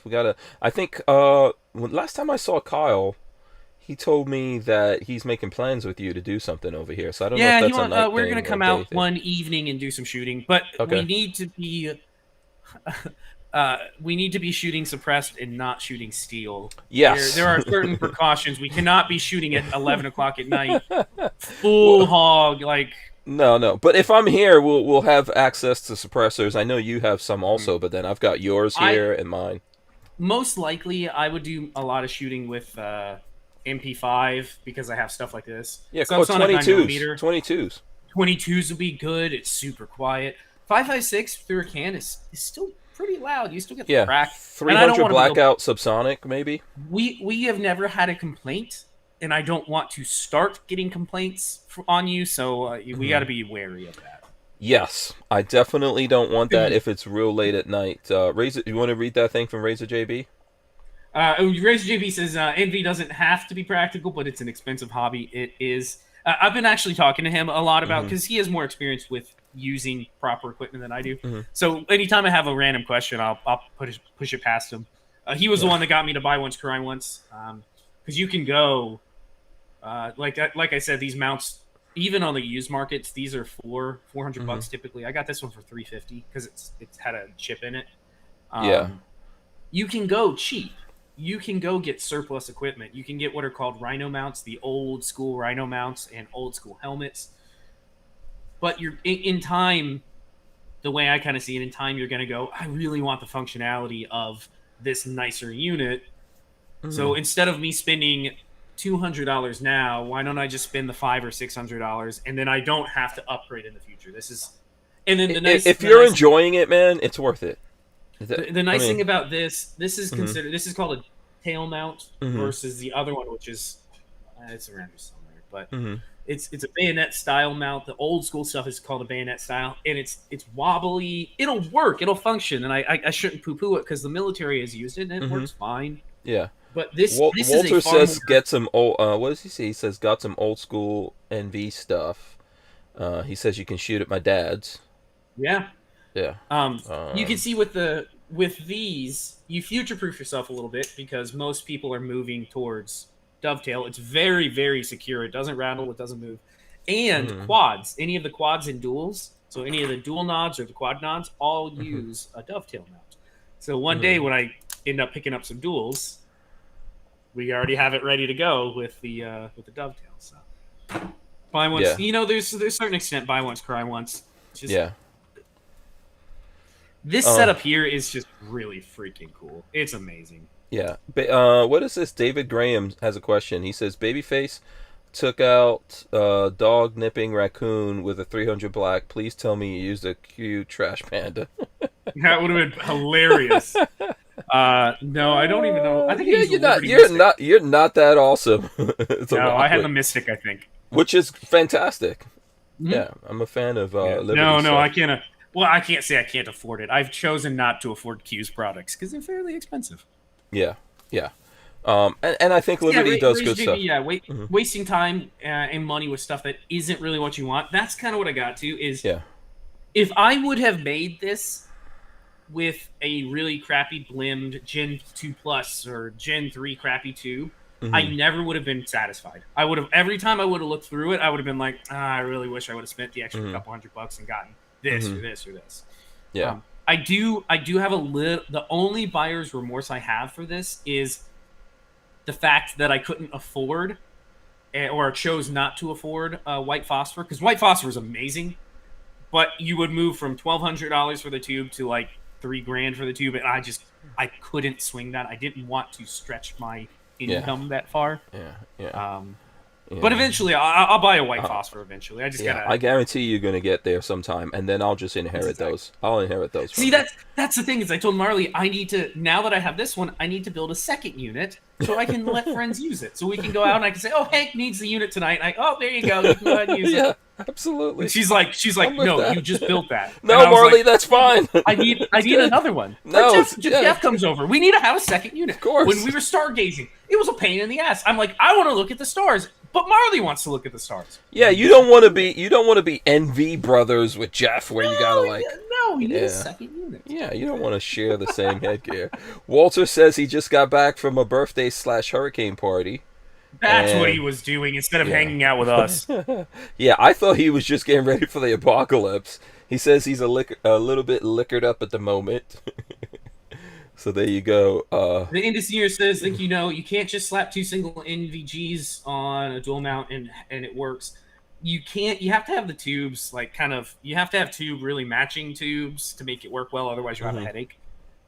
gotta. I think last time I saw Kyle, he told me that he's making plans with you to do something over here. So I don't know if that's a night we're thing gonna or come day out thing. one evening and do some shooting, but Okay. we need to be shooting suppressed and not shooting steel. Yes. There are certain precautions. We cannot be shooting at 11 o'clock at night, full hog like. No. But if I'm here, we'll have access to suppressors. I know you have some also, but then I've got yours here and mine. Most likely, I would do a lot of shooting with MP5 because I have stuff like this. Yeah, so 22s. 22s. 22s would be good. It's super quiet. 5.56 through a can is still pretty loud. You still get the crack. 300 blackout subsonic, maybe. We have never had a complaint, and I don't want to start getting complaints on you, so we got to be wary of that. Yes, I definitely don't want that if it's real late at night. Razor, you want to read that thing from Razor JB? Razor JB says, Envy doesn't have to be practical, but it's an expensive hobby. It is. I've been actually talking to him a lot about, because he has more experience with using proper equipment than I do. So anytime I have a random question, I'll push it past him. He was the one that got me to buy once, cry once. Because you can go, like I said, these mounts, even on the used markets, these are $400 bucks typically. I got this one for $350 because it's had a chip in it. You can go cheap. You can go get surplus equipment. You can get what are called rhino mounts, the old school rhino mounts and old school helmets. But you're in time, the way I kind of see it, in time, you're going to go, I really want the functionality of this nicer unit. So instead of me spending $200 now, why don't I just spend the $500 or $600 and then I don't have to upgrade in the future? This is, and then if you're enjoying it, man, it's worth it. The nice thing about this is considered, this is called a tail mount versus the other one, which is it's around here somewhere, but it's a bayonet style mount. The old school stuff is called a bayonet style, and it's wobbly. It'll work, it'll function, and I shouldn't poo-poo it because the military has used it and it works fine. Yeah. But this Walter is says get some old. What does he say? He says got some old school NV stuff. He says you can shoot at my dad's. Yeah. Yeah. You can see with these, you future-proof yourself a little bit because most people are moving towards dovetail. It's very, very secure. It doesn't rattle. It doesn't move. And quads, any of the quads and duals, so any of the dual nods or the quad nods, all use a dovetail mount. So one day when I end up picking up some duals, we already have it ready to go with the dovetail. So buy once, there's a certain extent buy once, cry once. Just, this setup here is just really freaking cool. It's amazing. Yeah. What is this? David Graham has a question. He says, Babyface took out dog nipping raccoon with a 300 black. Please tell me you used a Q trash panda. That would have been hilarious. No, I don't even know. I think you're not that awesome. No, I have a Mystic, I think. Which is fantastic. Yeah, I'm a fan of Liberty. No, I can't. Well, I can't say I can't afford it. I've chosen not to afford Q's products because they're fairly expensive. Yeah. And I think Liberty does good stuff. Yeah, wasting time and money with stuff that isn't really what you want. That's kind of what I got to is if I would have made this with a really crappy blimmed Gen 2 Plus or Gen 3 crappy 2, I never would have been satisfied. I would have, every time I would have looked through it, I would have been like, I really wish I would have spent the extra couple $100 and gotten this or this or this. Yeah. I do have a little. The only buyer's remorse I have for this is the fact that I couldn't afford or chose not to afford white phosphor, because white phosphor is amazing, but you would move from $1,200 for the tube to like $3,000 for the tube, and I couldn't swing that. I didn't want to stretch my income that far. Yeah. But eventually, I'll buy a white phosphor. Eventually, I just gotta. I guarantee you're gonna get there sometime, and then I'll just inherit those. I'll inherit those. See, that's the thing is, I told Marley I need to, now that I have this one, I need to build a second unit so I can let friends use it. So we can go out and I can say, oh, Hank needs the unit tonight. And there you go. You can go ahead and use it. Absolutely. And she's like, no, you just built that. No, Marley, that's fine. I need another one. No, Jeff comes over. We need to have a second unit. Of course. When we were stargazing, it was a pain in the ass. I'm like, I want to look at the stars, but Marley wants to look at the stars. Yeah, you don't want to be NV brothers with Jeff, where you gotta we need a second unit. Yeah, you don't want to share the same headgear. Walter says he just got back from a birthday/hurricane party. That's what he was doing instead of hanging out with us. Yeah, I thought he was just getting ready for the apocalypse. He says he's a little bit liquored up at the moment. So there you go. The Indicier says, think you can't just slap 2 single NVGs on a dual mount and it works. You can't. You have to have the tubes, you have to have 2 really matching tubes to make it work well. Otherwise, you'll have a headache.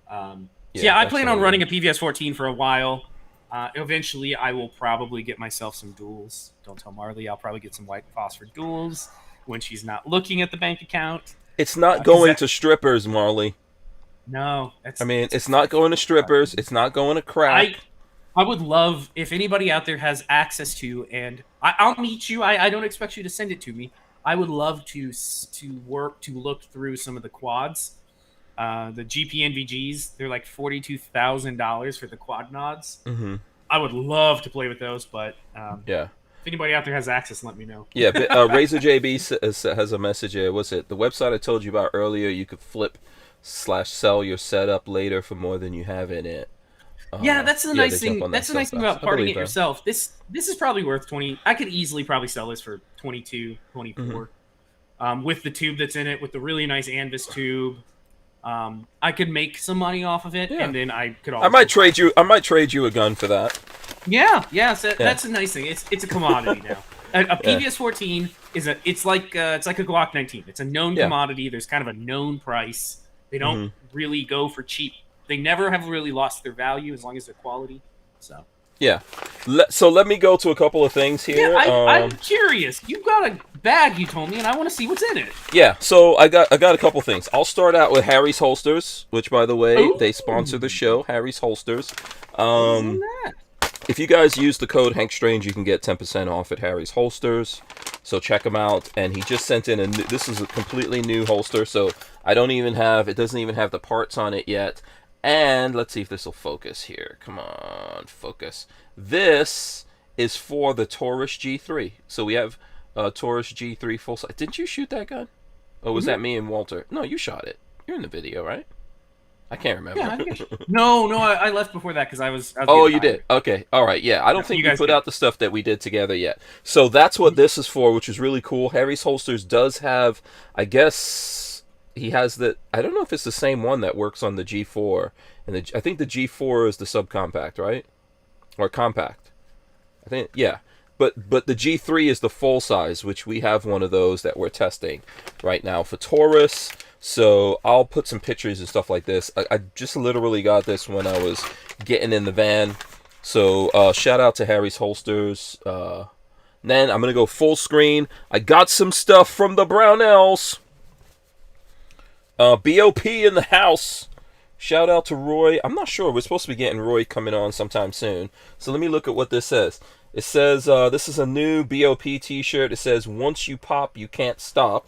I plan on running a PVS-14 for a while. Eventually, I will probably get myself some duals. Don't tell Marley. I'll probably get some white phosphor duals when she's not looking at the bank account. It's not going to strippers, Marley. No. It's not going to strippers. It's not going to crack. I would love, if anybody out there has access to, and I'll meet you. I don't expect you to send it to me. I would love to look through some of the quads. The GPNVGs, they're like $42,000 for the quad nods. Mm-hmm. I would love to play with those, but if anybody out there has access, let me know. Yeah, Razor JB has a message here. What's it? The website I told you about earlier, you could flip/sell your setup later for more than you have in it. That's the nice thing. That's the nice thing about parting it yourself. This is probably worth 20. I could easily probably sell this for 22, 24. With the tube that's in it, with the really nice Anvis tube. I could make some money off of it, and then I could. I might trade you a gun for that. That's a nice thing. It's a commodity now. A PVS-14 it's like a Glock 19. It's a known commodity. There's kind of a known price. They don't really go for cheap. They never have really lost their value as long as they're quality. So. Yeah. So let me go to a couple of things here. Yeah, I'm curious. You've got a bag, you told me, and I want to see what's in it. Yeah, so I got a couple things. I'll start out with Harry's Holsters, which, by the way, they sponsor the show, Harry's Holsters. If you guys use the code HankStrange, you can get 10% off at Harry's Holsters. So check them out. And he just sent in this is a completely new holster, so it doesn't even have the parts on it yet. And let's see if this will focus here. Come on, focus. This is for the Taurus G3. So we have Taurus G3 full size. Didn't you shoot that gun? Or was that me and Walter? No, you shot it. You're in the video, right? I can't remember. Yeah, no, I left before that because I was oh, you did? Okay. All right. Yeah, I don't think we put out the stuff that we did together yet. So that's what this is for, which is really cool. Harry's Holsters does have, I guess... He has the. I don't know if it's the same one that works on the G4, and I think the G4 is the subcompact, right? Or compact. I think but the G3 is the full size, which we have one of those that we're testing right now for Taurus. So I'll put some pictures and stuff like this. I just literally got this when I was getting in the van. So shout out to Harry's Holsters. Then I'm gonna go full screen. I got some stuff from the Barnauls. BOP in the house. Shout out to Roy. I'm not sure. We're supposed to be getting Roy coming on sometime soon. So let me look at what this says. It says, this is a new BOP t-shirt. It says, once you pop, you can't stop.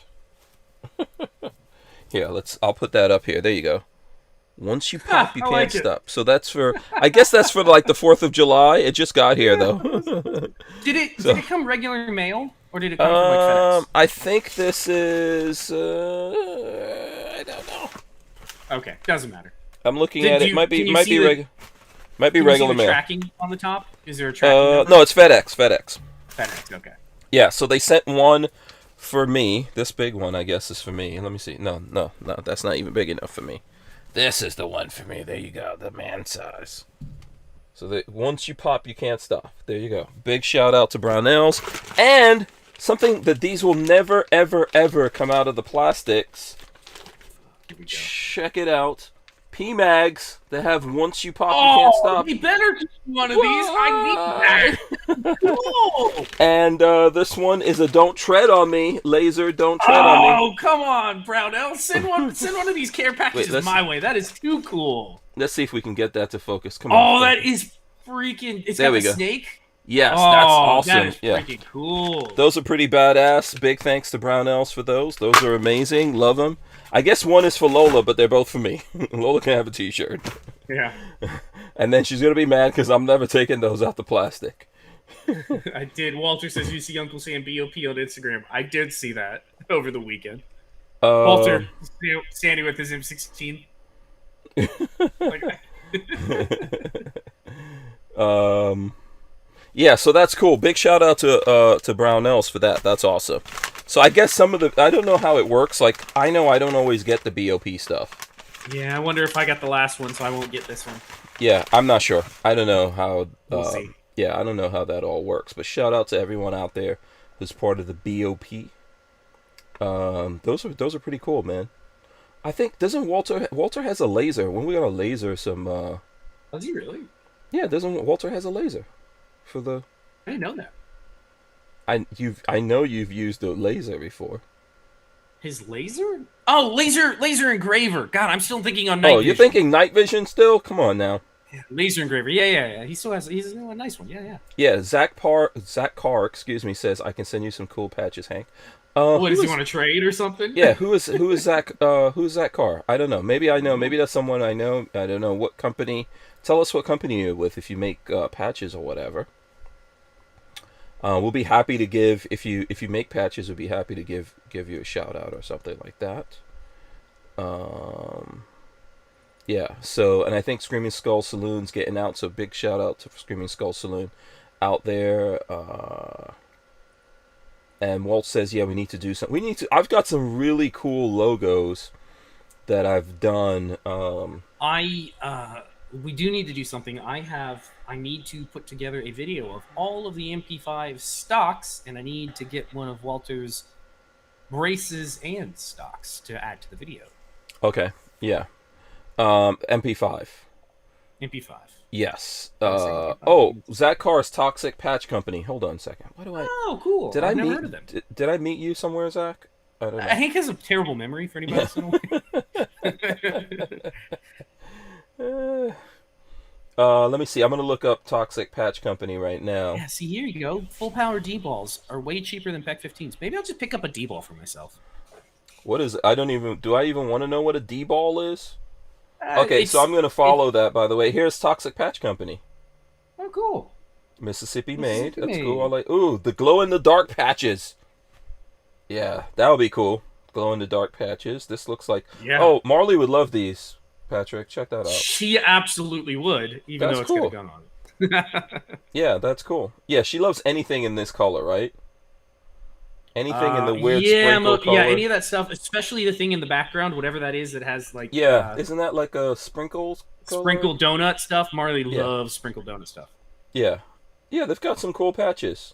Here, I'll put that up here. There you go. Once you pop, you can't stop. So that's for, I guess that's for like the 4th of July. It just got here, though. Did it come regular mail? Or did it come from like FedEx? I think this is, I don't know. Okay, doesn't matter. I'm looking at it. Might be regular mail. Tracking on the top? Is there a tracking number? No, it's FedEx. FedEx, okay. Yeah, so they sent one for me. This big one, I guess, is for me. Let me see. No, that's not even big enough for me. This is the one for me. There you go, the man size. So that once you pop, you can't stop. There you go. Big shout out to Barnauls. And something that these will never, ever, ever come out of the plastics. Here we go. Check it out. P-Mags that have once you pop, you can't stop. We better do one of these. I need that. Cool. And this one is a don't tread on me. Laser, don't tread on me. Oh, come on, Brownell. Send one of these care packages my way. That is too cool. Let's see if we can get that to focus. Come on. Oh, that is freaking... It's there got we the go. snake? Yes, that's awesome. That is freaking cool. Those are pretty badass. Big thanks to Barnauls for those. Those are amazing. Love them. I guess one is for Lola, but they're both for me. Lola can have a t-shirt. Yeah. And then she's going to be mad because I'm never taking those out the plastic. I did. Walter says you see Uncle Sam BOP on Instagram. I did see that over the weekend. Walter, standing with his M16. Yeah, so that's cool. Big shout out to Barnauls for that. That's awesome. So I guess some of the... I don't know how it works. Like, I know I don't always get the BOP stuff. Yeah, I wonder if I got the last one, so I won't get this one. Yeah, I'm not sure. I don't know how... We'll see. Yeah, I don't know how that all works. But shout out to everyone out there who's part of the BOP. Those are pretty cool, man. I think... Doesn't Walter has a laser. When we got a laser some... Does he really? Yeah, doesn't Walter has a laser for the... I didn't know that. I know you've used a laser before. His laser? Oh, laser engraver. God, I'm still thinking on night vision. Oh, you're thinking night vision still? Come on now. Yeah, laser engraver. Yeah. He still has. He's a nice one. Yeah. Yeah, Zach Carr, excuse me, says I can send you some cool patches, Hank. What does he want to trade or something? Yeah, who is Zach? Who's Zach Carr? I don't know. Maybe I know. Maybe that's someone I know. I don't know what company. Tell us what company you're with if you make patches or whatever. We'll be happy to give if you make patches. We'll be happy to give you a shout out or something like that. Yeah. So, and I think Screaming Skull Saloon's getting out. So big shout out to Screaming Skull Saloon out there. And Walt says, yeah, we need to do something. I've got some really cool logos that I've done. We do need to do something. I need to put together a video of all of the MP5 stocks, and I need to get one of Walter's braces and stocks to add to the video. Okay, yeah. MP5. MP5. Yes. MP5. Zach Carr's Toxic Patch Company. Hold on a second. What do I... Oh, cool. I've never heard of them. Did I meet you somewhere, Zach? I don't know. Hank has a terrible memory for anybody else in a way. Let me see. I'm gonna look up Toxic Patch Company right now. Yeah, see, here you go. Full power D-balls are way cheaper than PEC 15s. Maybe I'll just pick up a D-ball for myself. What is it? Do I even want to know what a D-ball is? Okay, so I'm gonna follow that. By the way, here's Toxic Patch Company. Oh, cool. Mississippi made. That's cool. I like. Ooh, the glow in the dark patches. Yeah, that would be cool. Glow in the dark patches. This looks like. Yeah. Oh, Marley would love these. Patrick, check that out. She absolutely would, even though it's got a gun on it. Yeah, that's cool. Yeah, she loves anything in this color, right? Anything in the weird sprinkle color. Yeah, any of that stuff, especially the thing in the background, whatever that is that has like... Yeah, isn't that like a sprinkles color? Sprinkle donut stuff? Marley loves sprinkle donut stuff. Yeah. Yeah, they've got some cool patches.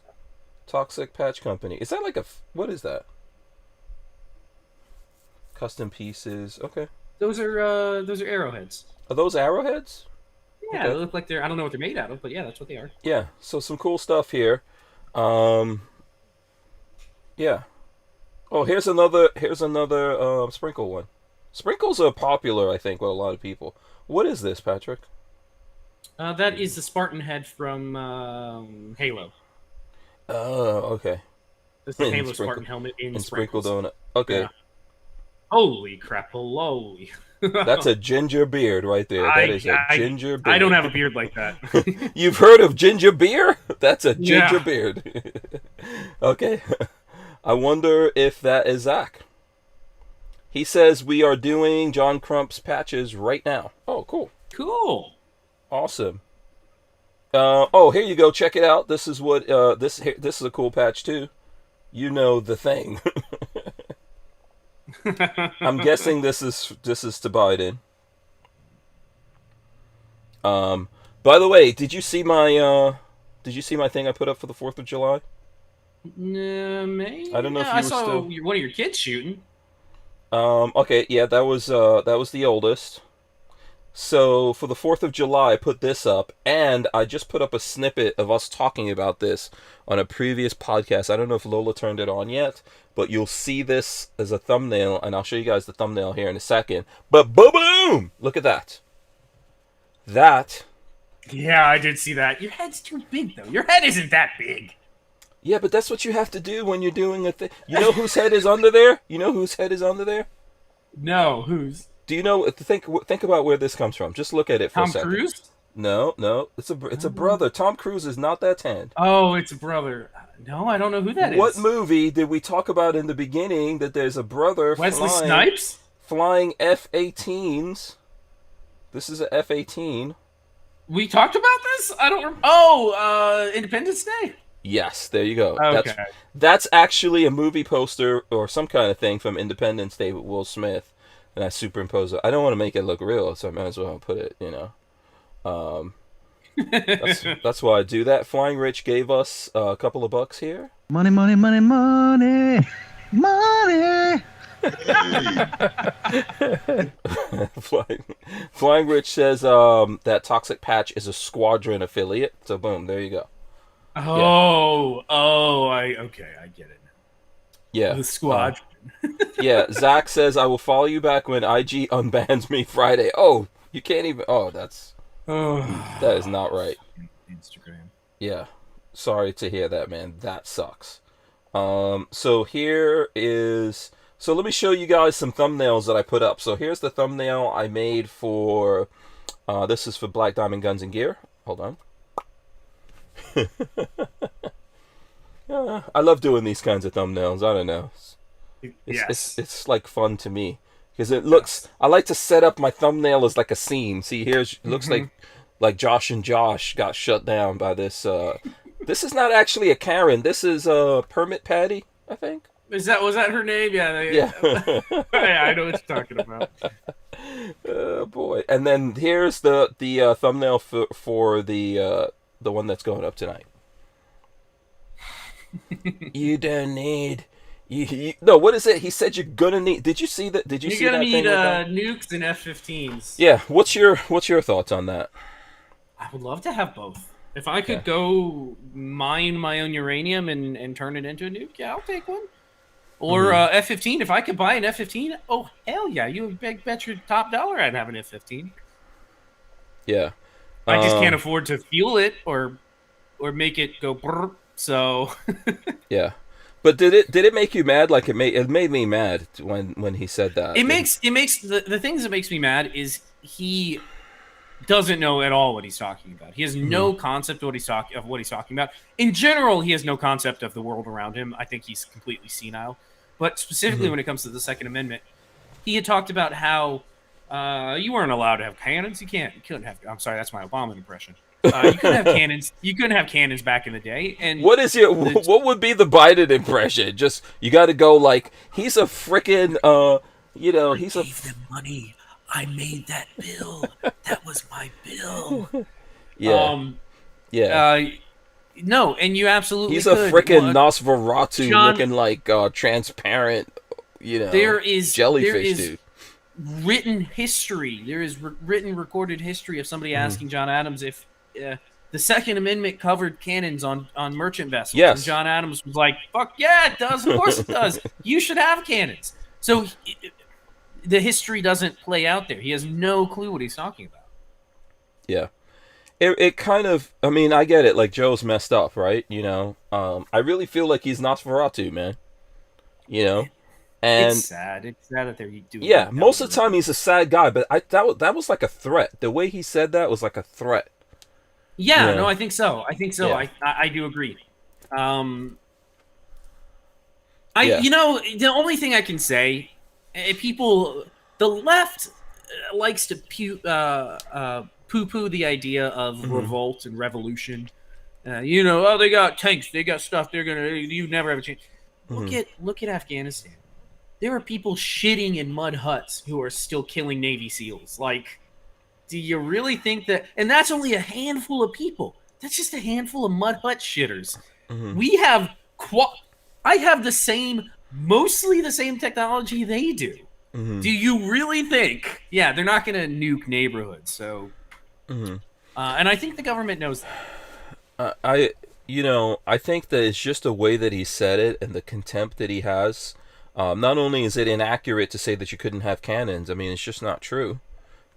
Toxic Patch Company. Is that like a... What is that? Custom pieces. Okay. Those are arrowheads. Are those arrowheads? Yeah, Okay. They look like they're... I don't know what they're made out of, but yeah, that's what they are. Yeah, so some cool stuff here. Yeah. Oh, here's another sprinkle one. Sprinkles are popular, I think, with a lot of people. What is this, Patrick? That is the Spartan head from Halo. Oh, okay. This is the Halo Spartan helmet in sprinkle donut. Okay. Yeah. Holy crap, holy. That's a ginger beard right there. That is a ginger beard. I don't have a beard like that. You've heard of ginger beer? That's a ginger beard. Okay. I wonder if that is Zach. He says we are doing John Crump's patches right now. Oh, cool. Cool. Awesome. Here you go. Check it out. This is what this is a cool patch too. You know the thing. I'm guessing this is to Biden. But By the way, did you see my thing I put up for the 4th of July? Maybe. I don't know if you I were saw still. one of your kids shooting. Okay, yeah, that was the oldest. So for the 4th of July, I put this up, and I just put up a snippet of us talking about this on a previous podcast. I don't know if Lola turned it on yet, but you'll see this as a thumbnail, and I'll show you guys the thumbnail here in a second. But boom! Look at that. That. Yeah, I did see that. Your head's too big, though. Your head isn't that big. Yeah, but that's what you have to do when you're doing a thing. You know whose head is under there? You know whose head is under there? No, whose? Do you know? Think about where this comes from. Just look at it for a second. Tom Cruise? No, it's a brother. Tom Cruise is not that tanned. Oh, it's a brother. No, I don't know who that is. What movie did we talk about in the beginning that there's a brother Wesley Snipes? flying F-18s? This is a F-18. We talked about this? I don't remember. Oh, Independence Day? Yes, there you go. Okay. That's actually a movie poster or some kind of thing from Independence Day with Will Smith. And I superimpose it. I don't want to make it look real, so I might as well put it, That's why I do that. Flying Rich gave us a couple of bucks here. Money, money, money, money, money. Flying Rich says that Toxic Patch is a Squadron affiliate. So boom, there you go. I get it now. Yeah. The Squadron. Yeah, Zach says I will follow you back when IG unbans me Friday. Oh, you can't even. Oh, that is not right. Instagram. Yeah, sorry to hear that, man. That sucks. So here is. So let me show you guys some thumbnails that I put up. So here's the thumbnail I made for. This is for Black Diamond Guns and Gear. Hold on. I love doing these kinds of thumbnails. I don't know. It's like fun to me because it looks. Yes. I like to set up my thumbnail as like a scene. See, here's it looks like Josh and Josh got shut down by this. This is not actually a Karen. This is Permit Patty, I think. Was that her name? Yeah. Yeah. I know what you're talking about. Oh boy! And then here's the thumbnail for the one that's going up tonight. You don't need. No, what is it? He said you're gonna need. Did you see that? Did you see that thing? You're gonna need nukes and F-15s. Yeah. What's your thoughts on that? I would love to have both. If I could go mine my own uranium and turn it into a nuke, yeah, I'll take one. Or F-15. If I could buy an F-15, oh hell yeah! You bet your top dollar I'd have an F-15. Yeah. I just can't afford to fuel it or make it go brrr, so. Yeah. But did it make you mad? Like it made me mad when he said that. It makes the things that makes me mad is he doesn't know at all what he's talking about. He has no concept of what he's talking about. In general, he has no concept of the world around him. I think he's completely senile. But specifically when it comes to the Second Amendment, he had talked about how you weren't allowed to have cannons. You couldn't have. I'm sorry, that's my Obama impression. You couldn't have cannons. You couldn't have cannons back in the day. And what would be the Biden impression? Just you got to go like he's a freaking he's a. Gave them money. I made that bill. That was my bill. Yeah. No, and you absolutely. He's a freaking Nosferatu looking like transparent. There is jellyfish dude. Written history. There is written recorded history of somebody asking John Adams if the Second Amendment covered cannons on merchant vessels. Yes. And John Adams was like, "Fuck yeah, it does. Of course it does. You should have cannons." So the history doesn't play out there. He has no clue what he's talking about. Yeah. It kind of, I mean, I get it. Like Joe's messed up, right? I really feel like he's Nosferatu, man. And it's sad. It's sad that they're doing. Yeah, most of the time he's a sad guy, but that was like a threat. The way he said that was like a threat. Yeah, no, I think so. Yeah. I do agree. The only thing I can say, the left likes to poo-poo the idea of revolt and revolution. They got tanks, they got stuff. You never have a chance. Look at Afghanistan. There are people shitting in mud huts who are still killing Navy SEALs. Like, Do you really think that? And that's only a handful of people. That's just a handful of mud hut shitters. We have I have mostly the same technology they do. Do you really think? Yeah, they're not going to nuke neighborhoods. So, and I think the government knows that. I think that it's just the way that he said it and the contempt that he has. Not only is it inaccurate to say that you couldn't have cannons, I mean, it's just not true,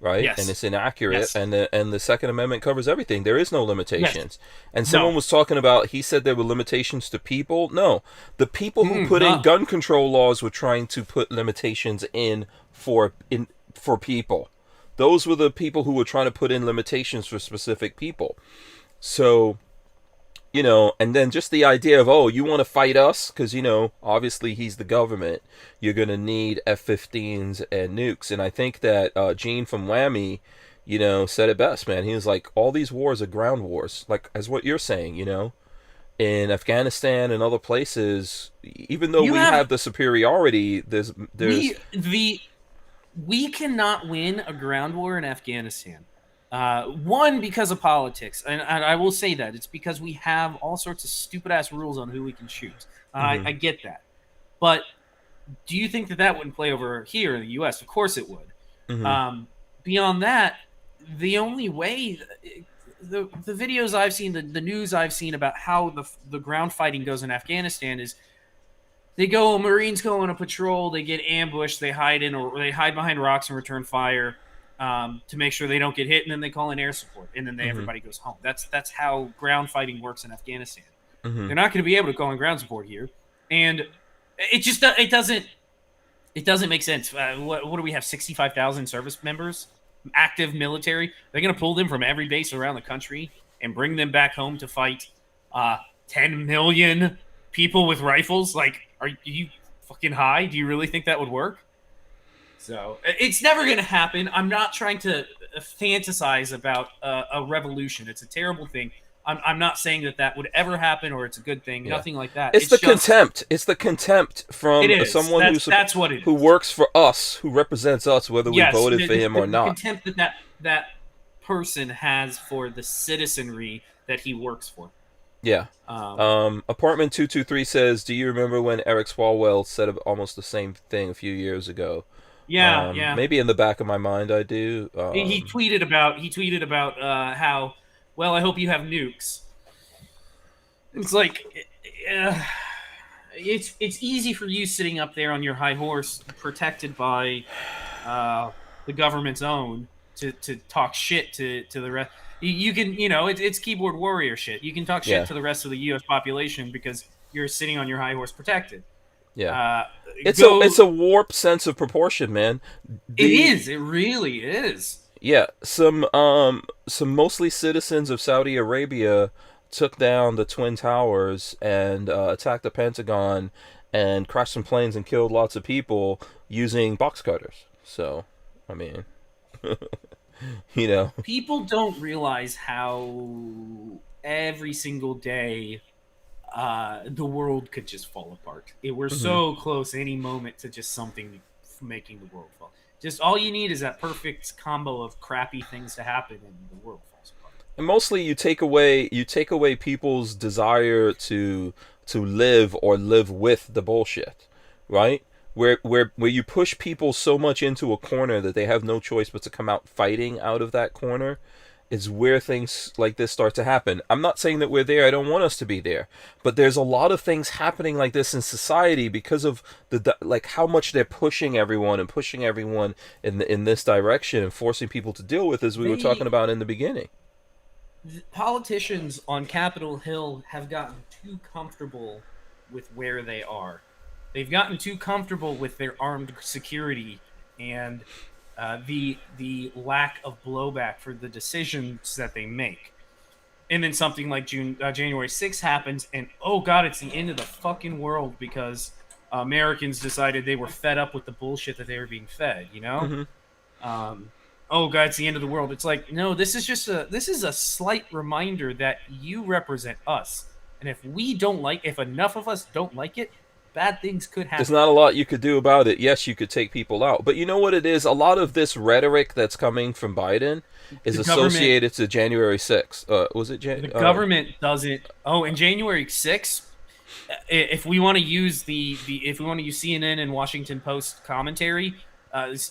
right? Yes. And it's inaccurate, Yes. and the Second Amendment covers everything. There is no limitations. Yes. And someone was talking about, he said there were limitations to people. No, the people who put in gun control laws were trying to put limitations in for people. Those were the people who were trying to put in limitations for specific people. So, and then just the idea of, oh, you want to fight us? Because, obviously he's the government. You're going to need F-15s and nukes. And I think that Gene from Whammy, said it best, man. He was like, all these wars are ground wars. Like, as what you're saying, in Afghanistan and other places, even though we have the superiority, there's we cannot win a ground war in Afghanistan. One, because of politics, and I will say that it's because we have all sorts of stupid ass rules on who we can shoot. I get that, but do you think that wouldn't play over here in the U.S.? Of course it would. Beyond that, the only way the videos I've seen, the news I've seen about how the ground fighting goes in Afghanistan is Marines go on a patrol, they get ambushed, they hide behind rocks and return fire. To make sure they don't get hit, and then they call in air support, and then everybody goes home. That's how ground fighting works in Afghanistan. They're not going to be able to call in ground support here, and it doesn't make sense. What do we have? 65,000 service members, active military. They're going to pull them from every base around the country and bring them back home to fight 10 million people with rifles. Like, are you fucking high? Do you really think that would work? So it's never going to happen. I'm not trying to fantasize about a revolution. It's a terrible thing. I'm not saying that would ever happen or it's a good thing. Yeah. Nothing like that. It's the contempt. It's the contempt from someone that's what it is. Who works for us, who represents us, whether we voted for him or not. The contempt that person has for the citizenry that he works for. Yeah. Apartment 223 says, "Do you remember when Eric Swalwell said almost the same thing a few years ago?" Yeah. Maybe in the back of my mind I do. He tweeted about how, well, I hope you have nukes. It's like, it's easy for you sitting up there on your high horse, protected by the government's own, to talk shit to the rest. You can, it's keyboard warrior shit. You can talk shit to the rest of the U.S. population because you're sitting on your high horse protected. Yeah, it's a warped sense of proportion, man. It is. It really is. Yeah, some mostly citizens of Saudi Arabia took down the Twin Towers and attacked the Pentagon and crashed some planes and killed lots of people using box cutters. So, I mean, people don't realize how every single day the world could just fall apart. We're so close any moment to just something making the world fall. Just all you need is that perfect combo of crappy things to happen and the world falls apart. And mostly you take away people's desire to live or live with the bullshit, right? Where you push people so much into a corner that they have no choice but to come out fighting out of that corner is where things like this start to happen. I'm not saying that we're there. I don't want us to be there. But there's a lot of things happening like this in society because of how much they're pushing everyone in this direction and forcing people to deal with, as we were talking about in the beginning. Politicians on Capitol Hill have gotten too comfortable with where they are. They've gotten too comfortable with their armed security and the lack of blowback for the decisions that they make. And then something like January 6th happens, and oh god, it's the end of the fucking world because Americans decided they were fed up with the bullshit that they were being fed, oh god, it's the end of the world. It's like, no, this is a slight reminder that you represent us. And if enough of us don't like it, bad things could happen. There's not a lot you could do about it. Yes, you could take people out. But you know what it is? A lot of this rhetoric that's coming from Biden is associated to January 6th. Was it The government doesn't. Oh, and January 6th, if we want to use if we want to use CNN and Washington Post commentary,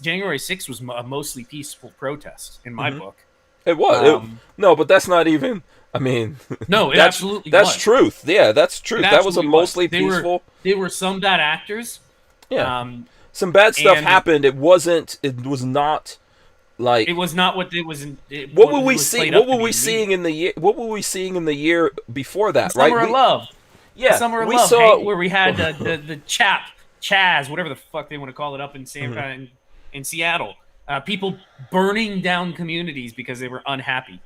January 6th was a mostly peaceful protest in my book. It was. No, but that's not even. I mean, no, it absolutely that's was. truth. Yeah, that's truth. That was a mostly peaceful. There were some bad actors. Yeah. Some bad stuff happened. It was not like. It was not what it was. What were we seeing? What were we seeing in the year? What were we seeing in the year before that? Right. Summer of Love. Yeah. Summer of Love. Saw where we had the Chaz, whatever the fuck they want to call it, up in in Seattle. People burning down communities because they were unhappy.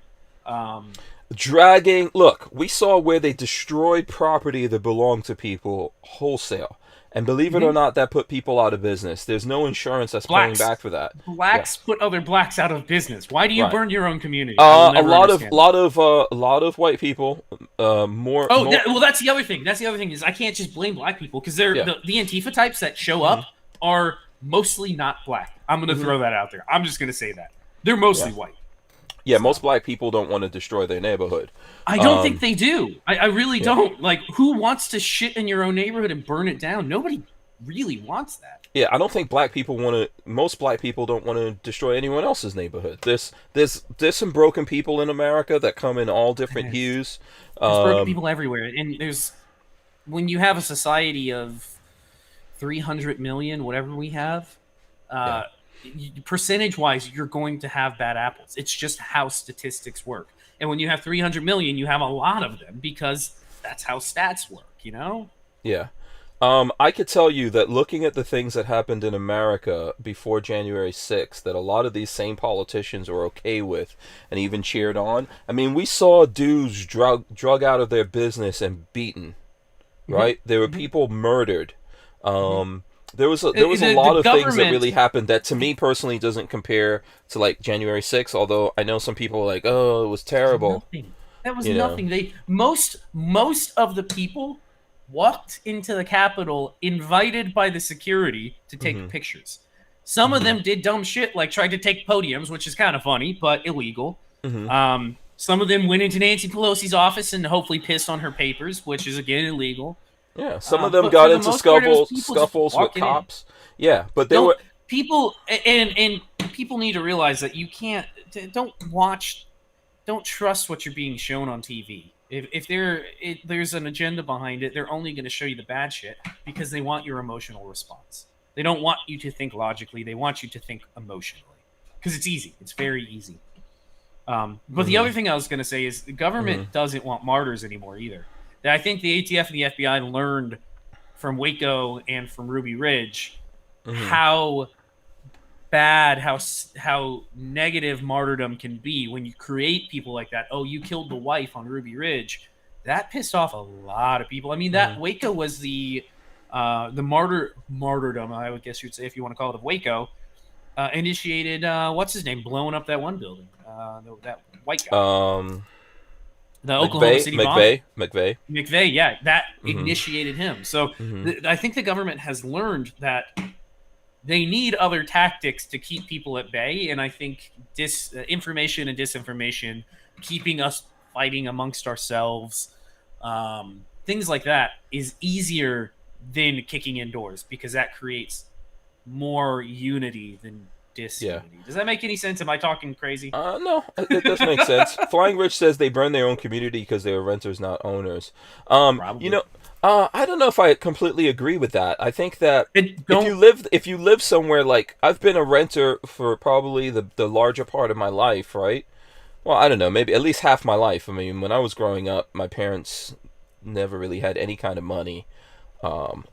Look, we saw where they destroyed property that belonged to people wholesale. And believe it or not, that put people out of business. There's no insurance that's paying back for that. Blacks put other blacks out of business. Why do you burn your own community? A lot of white people. Well, that's the other thing. That's the other thing is I can't just blame black people because they're the Antifa types that show up are mostly not black. I'm going to throw that out there. I'm just going to say that they're mostly white. Yeah, most black people don't want to destroy their neighborhood. I don't think they do. I really don't. Like, who wants to shit in your own neighborhood and burn it down? Nobody really wants that. Yeah, I don't think most black people don't want to destroy anyone else's neighborhood. There's some broken people in America that come in all different hues. There's broken people everywhere. And when you have a society of 300 million, whatever we have, percentage-wise, you're going to have bad apples. It's just how statistics work. And when you have 300 million, you have a lot of them because that's how stats work, you know? Yeah. I could tell you that looking at the things that happened in America before January 6th, that a lot of these same politicians were okay with and even cheered on. I mean, we saw dudes drug out of their business and beaten, right? There were people murdered. There was a lot of things that really happened that to me personally doesn't compare to like January 6th, although I know some people are like, oh, it was terrible. That was nothing. Most of the people walked into the Capitol invited by the security to take pictures. Some of them did dumb shit like tried to take podiums, which is kind of funny, but illegal. Some of them went into Nancy Pelosi's office and hopefully pissed on her papers, which is again illegal. Yeah, some of them got into scuffles with cops. Yeah, but they were people, and people need to realize that you can't. Don't trust what you're being shown on TV. If there's an agenda behind it, they're only going to show you the bad shit because they want your emotional response. They don't want you to think logically. They want you to think emotionally because it's easy. It's very easy. But the other thing I was going to say is the government doesn't want martyrs anymore either. I think the ATF and the FBI learned from Waco and from Ruby Ridge how bad, how negative martyrdom can be when you create people like that. Oh, you killed the wife on Ruby Ridge. That pissed off a lot of people. I mean, that Waco was the martyrdom, I would guess you'd say, if you want to call it, of Waco, initiated what's his name blowing up that one building, that white guy. The Oklahoma City bomb. McVeigh, yeah, that initiated him. So I think the government has learned that they need other tactics to keep people at bay, and I think information and disinformation, keeping us fighting amongst ourselves, things like that, is easier than kicking indoors because that creates more unity than disunity. Yeah. Does that make any sense? Am I talking crazy? No, it does make sense. Flying Rich says they burn their own community because they were renters, not owners. Probably. I don't know if I completely agree with that. I think that if you live somewhere, like I've been a renter for probably the larger part of my life, right? Well, I don't know, maybe at least half my life. I mean, when I was growing up, my parents never really had any kind of money.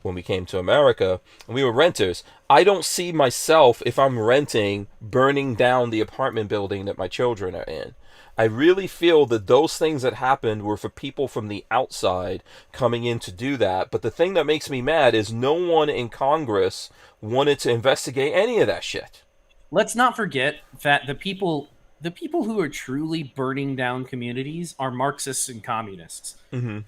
When we came to America, and we were renters. I don't see myself, if I'm renting, burning down the apartment building that my children are in. I really feel that those things that happened were for people from the outside coming in to do that. But the thing that makes me mad is no one in Congress wanted to investigate any of that shit. Let's not forget that the people the people who are truly burning down communities are Marxists and communists. Mm-hmm.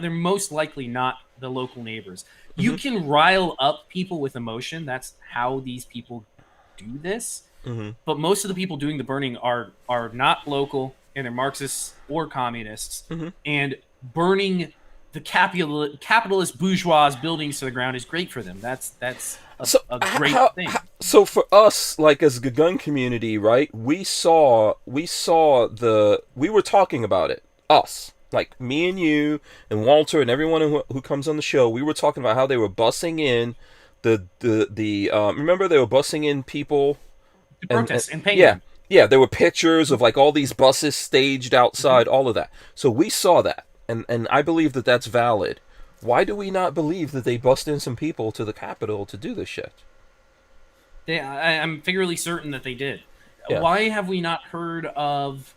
They're most likely not the local neighbors. You Mm-hmm. can rile up people with emotion. That's how these people do this. Mm-hmm. But most of the people doing the burning are not local, and they're Marxists or communists. Mm-hmm. And burning the capitalist bourgeois buildings to the ground is great for them. That's a great thing. So for us, like as the gun community, right? We were talking about it. Us, like me and you and Walter and everyone who comes on the show. We were talking about how they were bussing in remember they were bussing in people To protest and paying yeah. them. Yeah, there were pictures of like all these buses staged outside, all of that. So we saw that, and I believe that that's valid. Why do we not believe that they bust in some people to the Capitol to do this shit? I'm fairly certain that they did. Yeah. Why have we not heard of?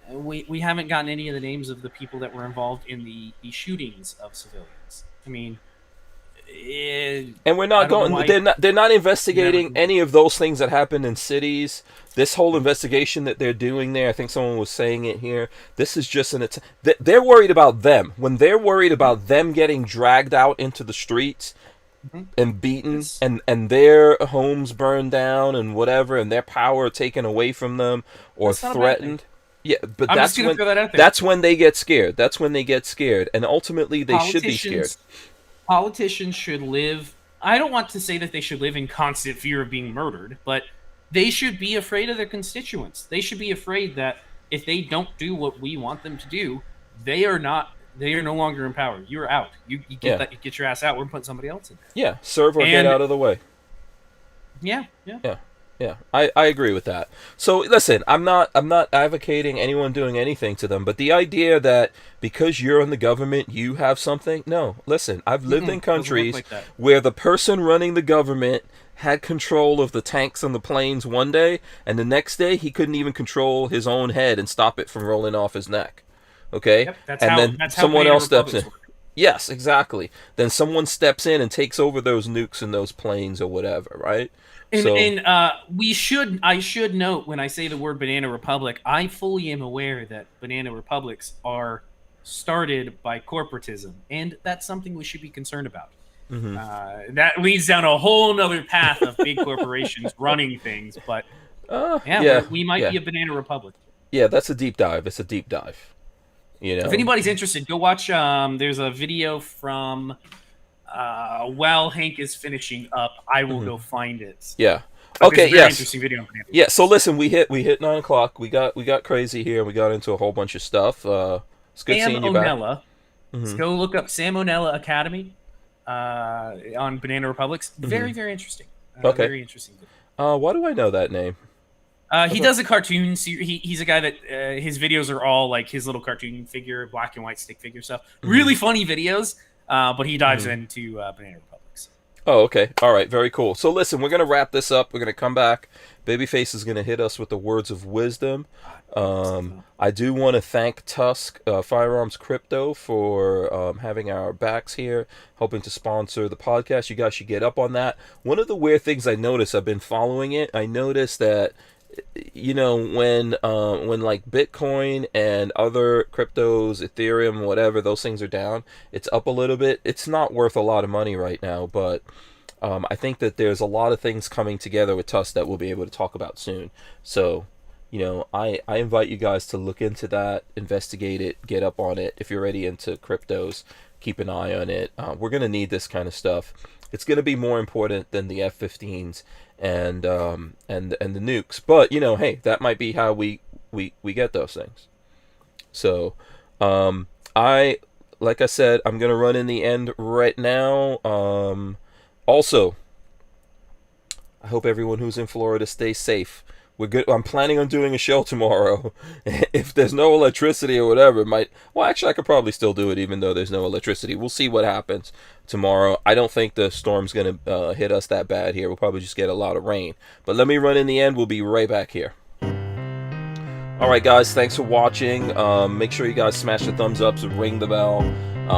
We haven't gotten any of the names of the people that were involved in the shootings of civilians. I mean, and we're not going. They're not investigating any of those things that happened in cities. This whole investigation that they're doing there, I think someone was saying it here. This is just they're worried about them. When they're worried about them getting dragged out into the streets and beaten, and their homes burned down and whatever, and their power taken away from them or threatened. Yeah, but that's when they get scared. That's when they get scared, and ultimately they should be scared. Politicians should live. I don't want to say that they should live in constant fear of being murdered, but they should be afraid of their constituents. They should be afraid that if they don't do what we want them to do, they are no longer in power. You're out. You get your ass out. We're putting somebody else in there. Yeah, serve or get out of the way. Yeah. Yeah, I agree with that. So listen, I'm not advocating anyone doing anything to them, but the idea that because you're in the government you have something, no. Listen, I've lived in countries where the person running the government had control of the tanks and the planes one day, and the next day he couldn't even control his own head and stop it from rolling off his neck. Okay? Yep, then someone else steps in. Yes, exactly. Then someone steps in and takes over those nukes and those planes or whatever, right? I should note when I say the word banana republic, I fully am aware that banana republics are started by corporatism, and that's something we should be concerned about. Mm-hmm. That leads down a whole nother path of big corporations running things, but we might be a banana republic. Yeah, that's a deep dive. It's a deep dive. You know, if anybody's interested, go watch. There's a video from. While Hank is finishing up, I will go find it. Yeah. Okay. Yes. Interesting video. Yeah. So listen, we hit 9:00. We got crazy here. We got into a whole bunch of stuff. It's good seeing you back. Let's go look up Sam O'Nella Academy on Banana Republics. Very very interesting. Okay. Very interesting. Why do I know that name? He does a cartoon. He's a guy that his videos are all like his little cartoon figure, black and white stick figure stuff. Really funny videos. But he dives into Banana Republics. Oh, okay. All right. Very cool. So listen, we're going to wrap this up. We're going to come back. Babyface is going to hit us with the words of wisdom. I do want to thank TUSC Firearms Crypto for having our backs here, helping to sponsor the podcast. You guys should get up on that. One of the weird things I noticed, I've been following it. I noticed that when like Bitcoin and other cryptos, Ethereum, whatever, those things are down, it's up a little bit. It's not worth a lot of money right now, but I think that there's a lot of things coming together with TUSC that we'll be able to talk about soon. So, I invite you guys to look into that, investigate it, get up on it. If you're already into cryptos, keep an eye on it. We're going to need this kind of stuff. It's going to be more important than the F-15s and the nukes. But, hey, that might be how we get those things. So, like I said, I'm going to run in the end right now. Also, I hope everyone who's in Florida stays safe. We're good. I'm planning on doing a show tomorrow. If there's no electricity or whatever, actually I could probably still do it even though there's no electricity. We'll see what happens tomorrow. I don't think the storm's going to hit us that bad here. We'll probably just get a lot of rain. But let me run in the end. We'll be right back here. Alright guys, thanks for watching. Make sure you guys smash the thumbs up and ring the bell.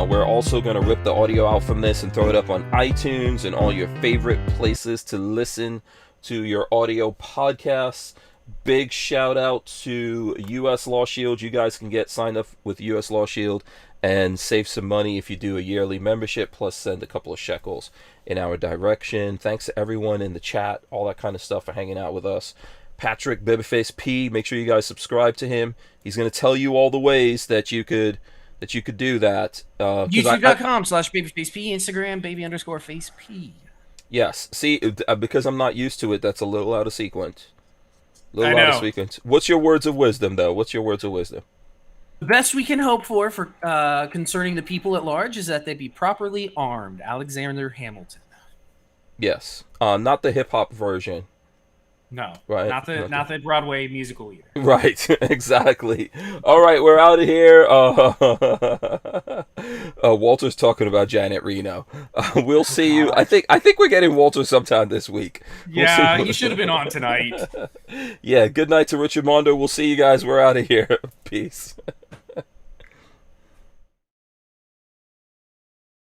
We're also going to rip the audio out from this and throw it up on iTunes and all your favorite places to listen to your audio podcasts. Big shout out to US Law Shield. You guys can get signed up with US Law Shield and save some money if you do a yearly membership, plus send a couple of shekels in our direction. Thanks to everyone in the chat, all that kind of stuff, for hanging out with us. Patrick Babyface P, make sure you guys subscribe to him. He's going to tell you all the ways that you could do that. YouTube.com/babyfacepea, Instagram baby_facepea. Yes. See, because I'm not used to it, that's a little out of sequence. Out of sequence. What's your words of wisdom, though? What's your words of wisdom? The best we can hope for concerning the people at large is that they be properly armed. Alexander Hamilton. Yes. Not the hip hop version. No, right. Not the Broadway musical either. Right, exactly. All right, we're out of here. Walter's talking about Janet Reno. We'll see you. I think we're getting Walter sometime this week. Yeah, he should have been on tonight. Yeah, good night to Richard Mondo. We'll see you guys. We're out of here. Peace.